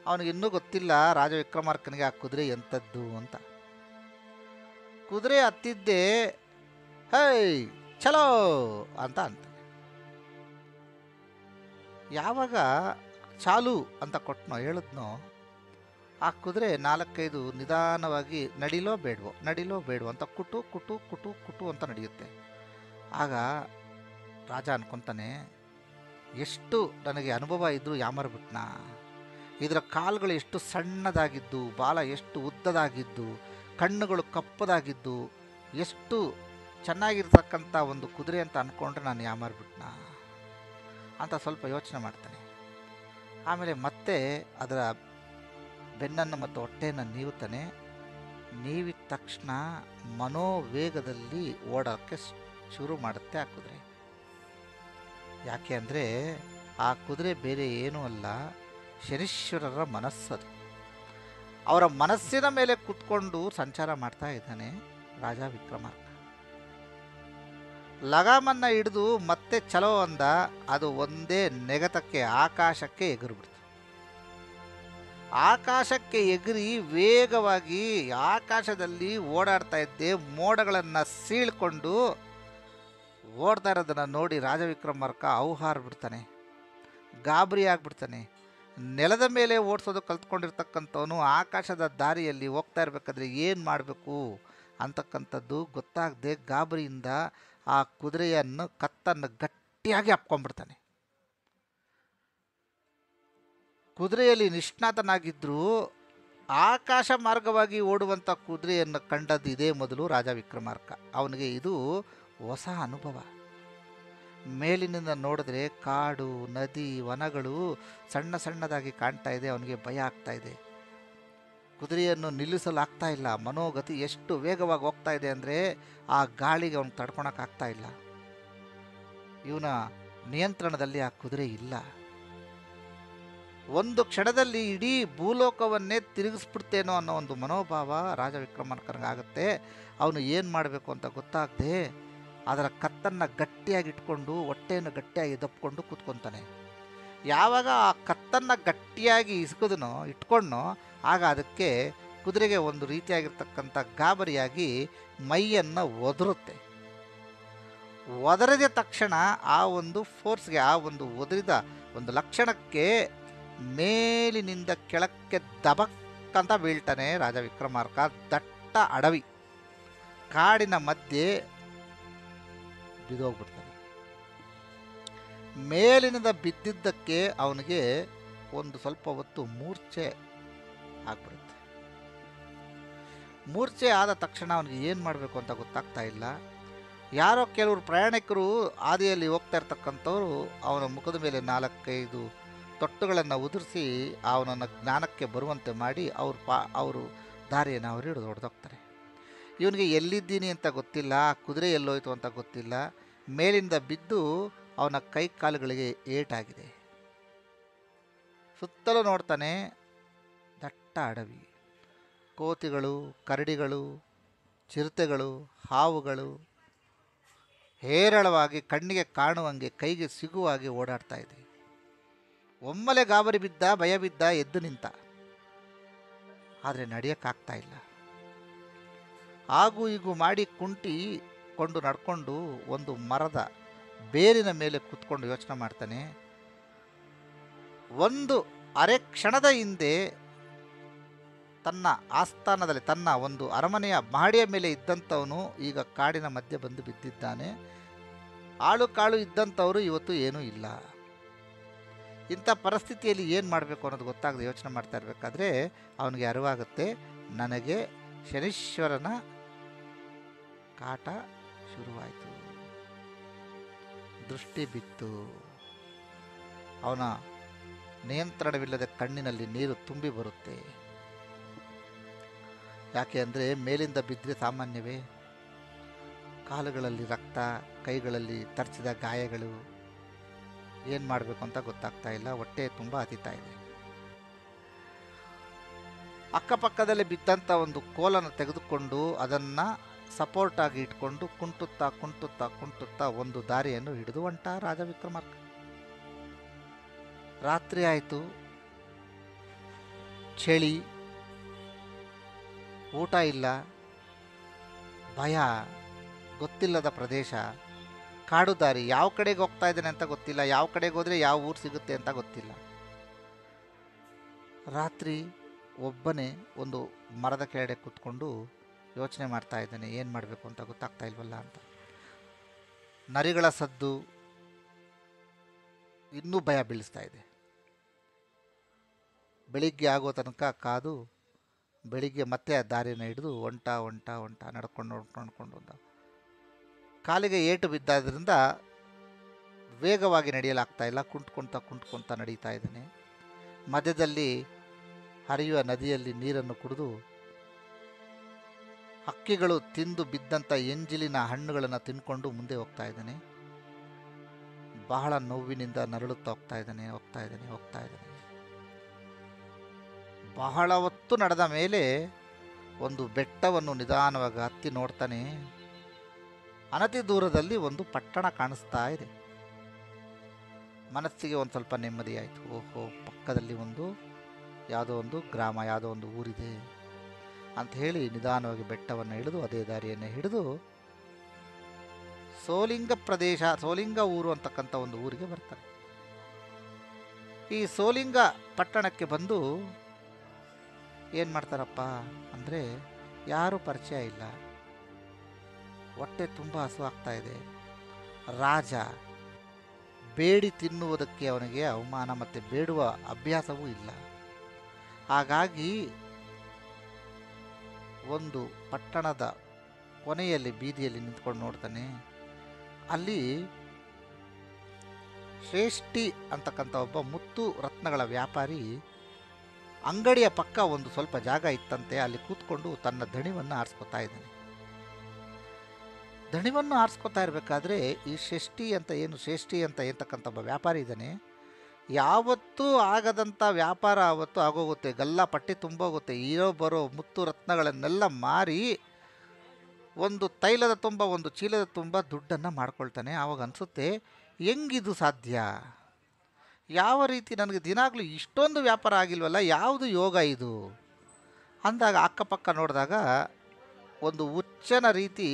ಅವನಿಗೆ ಇನ್ನೂ ಗೊತ್ತಿಲ್ಲ ರಾಜ ವಿಕ್ರಮಾರ್ಕನಿಗೆ ಆ ಕುದುರೆ ಎಂಥದ್ದು ಅಂತ. ಕುದುರೆ ಹತ್ತಿದ್ದೆ, ಹೈ ಚಲೋ ಅಂತ ಅಂತಾನೆ. ಯಾವಾಗ ಚಾಲು ಅಂತ ಕೊಟ್ಟನೋ ಹೇಳಿದ್ನೋ, ಆ ಕುದುರೆ 4-5 ನಿಧಾನವಾಗಿ ನಡಿಲೋ ಬೇಡವೋ ಅಂತ ಕುಟು ಕುಟು ಕುಟು ಕುಟು ಅಂತ ನಡೆಯುತ್ತೆ. ಆಗ ರಾಜ ಅನ್ಕೊತಾನೆ, ಎಷ್ಟು ನನಗೆ ಅನುಭವ ಇದ್ದರೂ ಯಾಮರ್ಬಿಟ್ನಾ, ಇದರ ಕಾಲುಗಳು ಎಷ್ಟು ಸಣ್ಣದಾಗಿದ್ದು, ಬಾಲ ಎಷ್ಟು ಉದ್ದದಾಗಿದ್ದು, ಕಣ್ಣುಗಳು ಕಪ್ಪದಾಗಿದ್ದು, ಎಷ್ಟು ಚೆನ್ನಾಗಿರ್ತಕ್ಕಂಥ ಒಂದು ಕುದುರೆ ಅಂತ ಅಂದ್ಕೊಂಡ್ರೆ ನಾನು ಯಾಮಾರ್ಬಿಟ್ನ ಅಂತ ಸ್ವಲ್ಪ ಯೋಚನೆ ಮಾಡ್ತಾನೆ. ಆಮೇಲೆ ಮತ್ತೆ ಅದರ ಬೆನ್ನನ್ನು ಮತ್ತು ಹೊಟ್ಟೆಯನ್ನು ನೀವುತ್ತಾನೆ. ನೀವಿದ ತಕ್ಷಣ ಮನೋವೇಗದಲ್ಲಿ ಓಡೋಕ್ಕೆ ಶುರು ಮಾಡುತ್ತೆ ಆ ಕುದುರೆ. ಯಾಕೆ ಅಂದರೆ ಆ ಕುದುರೆ ಬೇರೆ ಏನೂ ಅಲ್ಲ, ಶನೀಶ್ವರರ ಮನಸ್ಸದು. ಅವರ ಮನಸ್ಸಿನ ಮೇಲೆ ಕೂತ್ಕೊಂಡು ಸಂಚಾರ ಮಾಡ್ತಾ ಇದ್ದಾನೆ ರಾಜ ವಿಕ್ರಮಾರ್ಕ. ಲಗಾಮನ್ನ ಹಿಡಿದು ಮತ್ತೆ ಚಲೋ ಅಂದ, ಅದು ಒಂದೇ ನೆಗತಕ್ಕೆ ಆಕಾಶಕ್ಕೆ ಎಗರಿಬಿಡ್ತು. ಆಕಾಶಕ್ಕೆ ಎಗರಿ ವೇಗವಾಗಿ ಆಕಾಶದಲ್ಲಿ ಓಡಾಡ್ತಾ ಇದ್ದೆ. ಮೋಡಗಳನ್ನು ಸೀಳ್ಕೊಂಡು ಓಡ್ತಾ ಇರೋದನ್ನು ನೋಡಿ ರಾಜ ವಿಕ್ರಮಾರ್ಕ ಔಹಾರ್ಬಿಡ್ತಾನೆ, ಗಾಬರಿ ಆಗ್ಬಿಡ್ತಾನೆ. ನೆಲದ ಮೇಲೆ ಓಡಿಸೋದು ಕಲ್ತ್ಕೊಂಡಿರ್ತಕ್ಕಂಥವನು ಆಕಾಶದ ದಾರಿಯಲ್ಲಿ ಹೋಗ್ತಾ ಇರಬೇಕಾದ್ರೆ ಏನು ಮಾಡಬೇಕು ಅಂತಕ್ಕಂಥದ್ದು ಗೊತ್ತಾಗದೆ ಗಾಬರಿಯಿಂದ ಆ ಕುದುರೆಯನ್ನು ಕತ್ತನ್ನು ಗಟ್ಟಿಯಾಗಿ ಅಪ್ಕೊಂಡ್ಬಿಡ್ತಾನೆ. ಕುದುರೆಯಲ್ಲಿ ನಿಷ್ಣಾತನಾಗಿದ್ದರೂ ಆಕಾಶ ಮಾರ್ಗವಾಗಿ ಓಡುವಂಥ ಕುದುರೆಯನ್ನು ಕಂಡದ್ದು ಇದೇ ಮೊದಲು ರಾಜ ವಿಕ್ರಮಾರ್ಕ. ಅವನಿಗೆ ಇದು ಹೊಸ ಅನುಭವ. ಮೇಲಿನಿಂದ ನೋಡಿದ್ರೆ ಕಾಡು, ನದಿ, ವನಗಳು ಸಣ್ಣ ಸಣ್ಣದಾಗಿ ಕಾಣ್ತಾ ಇದೆ. ಅವನಿಗೆ ಭಯ ಆಗ್ತಾ ಇದೆ. ಕುದುರೆಯನ್ನು ನಿಲ್ಲಿಸಲಾಗ್ತಾ ಇಲ್ಲ. ಮನೋಗತಿ ಎಷ್ಟು ವೇಗವಾಗಿ ಹೋಗ್ತಾ ಇದೆ ಅಂದರೆ ಆ ಗಾಳಿಗೆ ಅವನು ತಡ್ಕೊಳಕ್ಕಾಗ್ತಾ ಇಲ್ಲ. ಇವನ ನಿಯಂತ್ರಣದಲ್ಲಿ ಆ ಕುದುರೆ ಇಲ್ಲ. ಒಂದು ಕ್ಷಣದಲ್ಲಿ ಇಡೀ ಭೂಲೋಕವನ್ನೇ ತಿರುಗಿಸ್ಬಿಡ್ತೇನೋ ಅನ್ನೋ ಒಂದು ಮನೋಭಾವ ರಾಜ ವಿಕ್ರಮಾರ್ಕನಿಗಾಗುತ್ತೆ. ಅವನು ಏನು ಮಾಡಬೇಕು ಅಂತ ಗೊತ್ತಾಗದೆ ಅದರ ಕತ್ತನ್ನು ಗಟ್ಟಿಯಾಗಿ ಇಟ್ಕೊಂಡು ಹೊಟ್ಟೆಯನ್ನು ಗಟ್ಟಿಯಾಗಿ ದಪ್ಕೊಂಡು ಕೂತ್ಕೊತಾನೆ. ಯಾವಾಗ ಆ ಕತ್ತನ್ನು ಗಟ್ಟಿಯಾಗಿ ಇಟ್ಕೊಂಡೋ ಆಗ ಅದಕ್ಕೆ ಕುದುರೆಗೆ ಒಂದು ರೀತಿಯಾಗಿರ್ತಕ್ಕಂಥ ಗಾಬರಿಯಾಗಿ ಮೈಯನ್ನು ಒದರುತ್ತೆ. ಒದರಿದ ತಕ್ಷಣ ಆ ಒಂದು ಫೋರ್ಸ್ಗೆ, ಆ ಒಂದು ಒದರಿದ ಒಂದು ಲಕ್ಷಣಕ್ಕೆ ಮೇಲಿನಿಂದ ಕೆಳಕ್ಕೆ ದಬಕ್ಕಂತ ಬೀಳ್ತಾನೆ ರಾಜ ವಿಕ್ರಮಾರ್ಕ. ದಟ್ಟ ಅಡವಿ, ಕಾಡಿನ ಮಧ್ಯೆ ಬಿದ್ದೋಗ್ಬಿಡ್ತಾನೆ. ಮೇಲಿನಿಂದ ಬಿದ್ದಿದ್ದಕ್ಕೆ ಅವನಿಗೆ ಒಂದು ಸ್ವಲ್ಪ ಹೊತ್ತು ಮೂರ್ಛೆ ಆಗ್ಬಿಡುತ್ತೆ. ಮೂರ್ಛೆ ಆದ ತಕ್ಷಣ ಅವನಿಗೆ ಏನು ಮಾಡಬೇಕು ಅಂತ ಗೊತ್ತಾಗ್ತಾ ಇಲ್ಲ. ಯಾರೋ ಕೆಲವರು ಪ್ರಯಾಣಿಕರು ಹಾದಿಯಲ್ಲಿ ಹೋಗ್ತಾ ಇರ್ತಕ್ಕಂಥವ್ರು ಅವನ ಮುಖದ ಮೇಲೆ 4-5 ತೊಟ್ಟುಗಳನ್ನು ಉದುರಿಸಿ ಅವನನ್ನು ಜ್ಞಾನಕ್ಕೆ ಬರುವಂತೆ ಮಾಡಿ ಅವರು ದಾರಿಯನ್ನು ಅವರು ಹಿಡಿದು ಹೊಡೆದೋಗ್ತಾರೆ. ಇವನಿಗೆ ಎಲ್ಲಿದ್ದೀನಿ ಅಂತ ಗೊತ್ತಿಲ್ಲ, ಕುದುರೆ ಎಲ್ಲೋಯ್ತು ಅಂತ ಗೊತ್ತಿಲ್ಲ. ಮೇಲಿಂದ ಬಿದ್ದು ಅವನ ಕೈ ಕಾಲುಗಳಿಗೆ ಏಟಾಗಿದೆ. ಸುತ್ತಲೂ ನೋಡ್ತಾನೆ, ದಟ್ಟ ಅಡವಿ, ಕೋತಿಗಳು, ಕರಡಿಗಳು, ಚಿರತೆಗಳು, ಹಾವುಗಳು ಹೇರಳವಾಗಿ ಕಣ್ಣಿಗೆ ಕಾಣುವಂಗೆ ಕೈಗೆ ಸಿಗುವಾಗಿ ಓಡಾಡ್ತಾ ಇದೆ. ಒಮ್ಮೆಲೆ ಗಾಬರಿ ಬಿದ್ದ, ಭಯ ಬಿದ್ದ, ಎದ್ದು ನಿಂತ. ಆದರೆ ನಡೆಯೋಕ್ಕಾಗ್ತಾ ಇಲ್ಲ. ಹಾಗೂ ಹೀಗೂ ಮಾಡಿ ಕುಂಟಿಕೊಂಡು ನಡ್ಕೊಂಡು ಒಂದು ಮರದ ಬೇರಿನ ಮೇಲೆ ಕೂತ್ಕೊಂಡು ಯೋಚನೆ ಮಾಡ್ತಾನೆ. ಒಂದು ಅರೆ ಕ್ಷಣದ ಹಿಂದೆ ತನ್ನ ಆಸ್ಥಾನದಲ್ಲಿ, ತನ್ನ ಒಂದು ಅರಮನೆಯ ಮಹಡಿಯ ಮೇಲೆ ಇದ್ದಂಥವನು ಈಗ ಕಾಡಿನ ಮಧ್ಯೆ ಬಂದು ಬಿದ್ದಿದ್ದಾನೆ. ಆಳು ಕಾಳು ಇದ್ದಂಥವರು ಇವತ್ತು ಏನೂ ಇಲ್ಲ. ಇಂಥ ಪರಿಸ್ಥಿತಿಯಲ್ಲಿ ಏನು ಮಾಡಬೇಕು ಅನ್ನೋದು ಗೊತ್ತಾಗದೆ ಯೋಚನೆ ಮಾಡ್ತಾ ಇರಬೇಕಾದ್ರೆ ಅವನಿಗೆ ಅರಿವಾಗುತ್ತೆ, ನನಗೆ ಶನೀಶ್ವರನ ಕಾಟ ಶುರುವಾಯಿತು. ದೃಷ್ಟಿ ಬಿತ್ತು. ಅವನ ನಿಯಂತ್ರಣವಿಲ್ಲದ ಕಣ್ಣಿನಲ್ಲಿ ನೀರು ತುಂಬಿ ಬರುತ್ತೆ. ಯಾಕೆ ಅಂದರೆ ಮೇಲಿಂದ ಬಿದ್ದರೆ ಸಾಮಾನ್ಯವೇ, ಕಾಲುಗಳಲ್ಲಿ ರಕ್ತ, ಕೈಗಳಲ್ಲಿ ತರ್ಚಿದ ಗಾಯಗಳು. ಏನು ಮಾಡಬೇಕು ಅಂತ ಗೊತ್ತಾಗ್ತಾ ಇಲ್ಲ. ಹೊಟ್ಟೆ ತುಂಬ ಹತ್ತಿತಾ ಇದೆ. ಅಕ್ಕಪಕ್ಕದಲ್ಲಿ ಬಿದ್ದಂಥ ಒಂದು ಕೋಲನ್ನು ತೆಗೆದುಕೊಂಡು ಅದನ್ನು ಸಪೋರ್ಟ್ ಆಗಿ ಇಟ್ಕೊಂಡು ಕುಂಟುತ್ತಾ ಒಂದು ದಾರಿಯನ್ನು ಹಿಡಿದು ಹೊಂಟ ರಾಜ ವಿಕ್ರಮಾರ್ಕ. ರಾತ್ರಿ ಆಯಿತು. ಚಳಿ, ಊಟ ಇಲ್ಲ, ಭಯ, ಗೊತ್ತಿಲ್ಲದ ಪ್ರದೇಶ, ಕಾಡು ದಾರಿ, ಯಾವ ಕಡೆಗೆ ಹೋಗ್ತಾ ಇದ್ದಾನೆ ಅಂತ ಗೊತ್ತಿಲ್ಲ, ಯಾವ ಕಡೆಗೆ ಹೋದರೆ ಯಾವ ಊರು ಸಿಗುತ್ತೆ ಅಂತ ಗೊತ್ತಿಲ್ಲ. ರಾತ್ರಿ ಒಬ್ಬನೇ ಒಂದು ಮರದ ಕೆಳಗಡೆ ಕೂತ್ಕೊಂಡು ಯೋಚನೆ ಮಾಡ್ತಾ ಇದ್ದಾನೆ, ಏನು ಮಾಡಬೇಕು ಅಂತ ಗೊತ್ತಾಗ್ತಾ ಇಲ್ವಲ್ಲ ಅಂತ. ನರಿಗಳ ಸದ್ದು ಇನ್ನೂ ಭಯ ಬೀಳಿಸ್ತಾ ಇದೆ. ಬೆಳಿಗ್ಗೆ ಆಗೋ ತನಕ ಕಾದು ಬೆಳಿಗ್ಗೆ ಮತ್ತೆ ಆ ದಾರಿನ ಹಿಡಿದು ಹೊಂಟ ನಡ್ಕೊಂಡು ಹೋದ. ಕಾಲಿಗೆ ಏಟು ಬಿದ್ದಾದ್ರಿಂದ ವೇಗವಾಗಿ ನಡೆಯಲಾಗ್ತಾ ಇಲ್ಲ, ಕುಂಟ್ಕೊಳ್ತಾ ನಡೀತಾ ಇದ್ದಾನೆ. ಮಧ್ಯದಲ್ಲಿ ಹರಿಯುವ ನದಿಯಲ್ಲಿ ನೀರನ್ನು ಕುಡಿದು ಹಕ್ಕಿಗಳು ತಿಂದು ಬಿದ್ದಂಥ ಎಂಜಿಲಿನ ಹಣ್ಣುಗಳನ್ನು ತಿನ್ಕೊಂಡು ಮುಂದೆ ಹೋಗ್ತಾ ಇದ್ದಾನೆ. ಬಹಳ ನೋವಿನಿಂದ ನರಳುತ್ತಾ ಹೋಗ್ತಾ ಇದ್ದಾನೆ. ಬಹಳ ಹೊತ್ತು ನಡೆದ ಮೇಲೆ ಒಂದು ಬೆಟ್ಟವನ್ನು ನಿಧಾನವಾಗಿ ಹತ್ತಿ ನೋಡ್ತಾನೆ. ಅನತಿ ದೂರದಲ್ಲಿ ಒಂದು ಪಟ್ಟಣ ಕಾಣಿಸ್ತಾ ಇದೆ. ಮನಸ್ಸಿಗೆ ಒಂದು ಸ್ವಲ್ಪ ನೆಮ್ಮದಿ ಆಯಿತು. ಓಹೋ, ಪಕ್ಕದಲ್ಲಿ ಯಾವುದೋ ಒಂದು ಗ್ರಾಮ, ಯಾವುದೋ ಒಂದು ಊರಿದೆ ಅಂತ ಹೇಳಿ ನಿಧಾನವಾಗಿ ಬೆಟ್ಟವನ್ನು ಇಳಿದು ಅದೇ ದಾರಿಯನ್ನು ಹಿಡಿದು ಸೋಲಿಂಗ ಊರು ಅಂತಕ್ಕಂಥ ಒಂದು ಊರಿಗೆ ಬರ್ತಾರೆ. ಈ ಸೋಲಿಂಗ ಪಟ್ಟಣಕ್ಕೆ ಬಂದು ಏನು ಮಾಡ್ತಾರಪ್ಪ ಅಂದರೆ, ಯಾರೂ ಪರಿಚಯ ಇಲ್ಲ, ಹೊಟ್ಟೆ ತುಂಬ ಹಸುವಾಗ್ತಾ ಇದೆ. ರಾಜ ಬೇಡಿ ತಿನ್ನುವುದಕ್ಕೆ ಅವನಿಗೆ ಅವಮಾನ ಮತ್ತು ಬೇಡುವ ಅಭ್ಯಾಸವೂ ಇಲ್ಲ. ಹಾಗಾಗಿ ಒಂದು ಪಟ್ಟಣದ ಕೊನೆಯಲ್ಲಿ ಬೀದಿಯಲ್ಲಿ ನಿಂತ್ಕೊಂಡು ನೋಡ್ತಾನೆ. ಅಲ್ಲಿ ಶ್ರೇಷ್ಠಿ ಅಂತಕ್ಕಂಥ ಒಬ್ಬ ಮುತ್ತು ರತ್ನಗಳ ವ್ಯಾಪಾರಿ ಅಂಗಡಿಯ ಪಕ್ಕ ಒಂದು ಸ್ವಲ್ಪ ಜಾಗ ಇತ್ತಂತೆ. ಅಲ್ಲಿ ಕೂತ್ಕೊಂಡು ತನ್ನ ದಣಿವನ್ನು ಆರಿಸ್ಕೊತಾ ಇದ್ದಾನೆ. ದಣಿವನ್ನು ಆರಿಸ್ಕೊತಾ ಇರಬೇಕಾದ್ರೆ ಈ ಶ್ರೇಷ್ಠಿ ಅಂತ ಏತಕ್ಕಂಥ ಒಬ್ಬ ವ್ಯಾಪಾರಿ ಇದ್ದಾನೆ. ಯಾವತ್ತೂ ಆಗದಂಥ ವ್ಯಾಪಾರ ಆವತ್ತು ಆಗೋಗುತ್ತೆ, ಗಲ್ಲ ಪಟ್ಟಿ ತುಂಬೋಗುತ್ತೆ. ಬರೋ ಮುತ್ತು ರತ್ನಗಳನ್ನೆಲ್ಲ ಮಾರಿ ಒಂದು ತೈಲದ ತುಂಬ, ಒಂದು ಚೀಲದ ತುಂಬ ದುಡ್ಡನ್ನು ಮಾಡ್ಕೊಳ್ತಾನೆ. ಆವಾಗ ಅನಿಸುತ್ತೆ, ಹೆಂಗಿದು ಸಾಧ್ಯ? ಯಾವ ರೀತಿ ನನಗೆ ದಿನಾಗಲೂ ಇಷ್ಟೊಂದು ವ್ಯಾಪಾರ ಆಗಿಲ್ವಲ್ಲ, ಯಾವುದು ಯೋಗ ಇದು ಅಂದಾಗ ಅಕ್ಕಪಕ್ಕ ನೋಡಿದಾಗ ಒಂದು ಹುಚ್ಚನ ರೀತಿ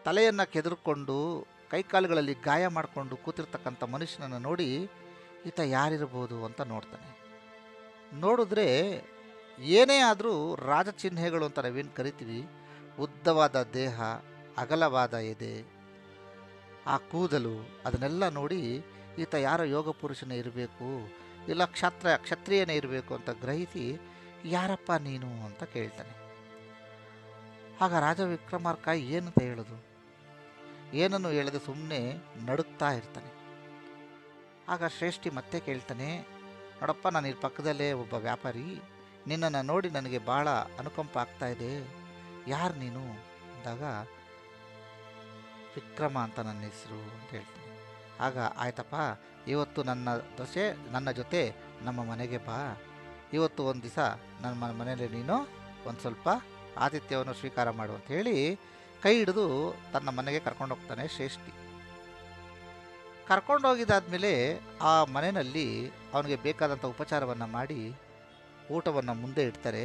ತಲೆಯನ್ನು ಕೆದರ್ಕೊಂಡು ಕೈಕಾಲುಗಳಲ್ಲಿ ಗಾಯ ಮಾಡಿಕೊಂಡು ಕೂತಿರ್ತಕ್ಕಂಥ ಮನುಷ್ಯನನ್ನು ನೋಡಿ ಈತ ಯಾರಿರ್ಬೋದು ಅಂತ ನೋಡ್ತಾನೆ. ನೋಡಿದ್ರೆ ಏನೇ ಆದರೂ ರಾಜಚಿಹ್ನೆಗಳು ಅಂತ ನಾವೇನು ಕರಿತೀವಿ, ಉದ್ದವಾದ ದೇಹ, ಅಗಲವಾದ ಎದೆ, ಆ ಕೂದಲು, ಅದನ್ನೆಲ್ಲ ನೋಡಿ ಈತ ಯಾರೋ ಯೋಗ ಪುರುಷನೇ ಇರಬೇಕು, ಇಲ್ಲ ಕ್ಷತ್ರಿಯನೇ ಇರಬೇಕು ಅಂತ ಗ್ರಹಿಸಿ, ಯಾರಪ್ಪ ನೀನು ಅಂತ ಕೇಳ್ತಾನೆ. ಆಗ ರಾಜ ವಿಕ್ರಮಾರ್ಕ ಏನಂತ ಹೇಳೋದು, ಏನನ್ನು ಹೇಳದೆ ಸುಮ್ಮನೆ ನಡುಕ್ತಾ ಇರ್ತಾನೆ. ಆಗ ಶ್ರೇಷ್ಠಿ ಮತ್ತೆ ಕೇಳ್ತಾನೆ, ನೋಡಪ್ಪ, ನಾನು ಇಲ್ಲಿ ಪಕ್ಕದಲ್ಲೇ ಒಬ್ಬ ವ್ಯಾಪಾರಿ, ನಿನ್ನನ್ನು ನೋಡಿ ನನಗೆ ಭಾಳ ಅನುಕಂಪ ಆಗ್ತಾ ಇದೆ, ಯಾರು ನೀನು ಅಂದಾಗ, ವಿಕ್ರಮ ಅಂತ ನನ್ನ ಹೆಸರು ಅಂತ ಹೇಳ್ತೀನಿ. ಆಗ ಆಯ್ತಪ್ಪ, ಇವತ್ತು ನನ್ನ ಜೊತೆ ನಮ್ಮ ಮನೆಗೆ ಬಾ, ಇವತ್ತು ಒಂದು ದಿವಸ ನನ್ನ ಮನೆಯಲ್ಲಿ ನೀನು ಒಂದು ಸ್ವಲ್ಪ ಆತಿಥ್ಯವನ್ನು ಸ್ವೀಕಾರ ಮಾಡು ಅಂತ ಹೇಳಿ ಕೈ ಹಿಡಿದು ತನ್ನ ಮನೆಗೆ ಕರ್ಕೊಂಡು ಹೋಗ್ತಾನೆ ಶ್ರೇಷ್ಠಿ. ಕರ್ಕೊಂಡೋಗಿದ್ದಾದಮೇಲೆ ಆ ಮನೆಯಲ್ಲಿ ಅವನಿಗೆ ಬೇಕಾದಂಥ ಉಪಚಾರವನ್ನು ಮಾಡಿ ಊಟವನ್ನು ಮುಂದೆ ಇಡ್ತಾರೆ.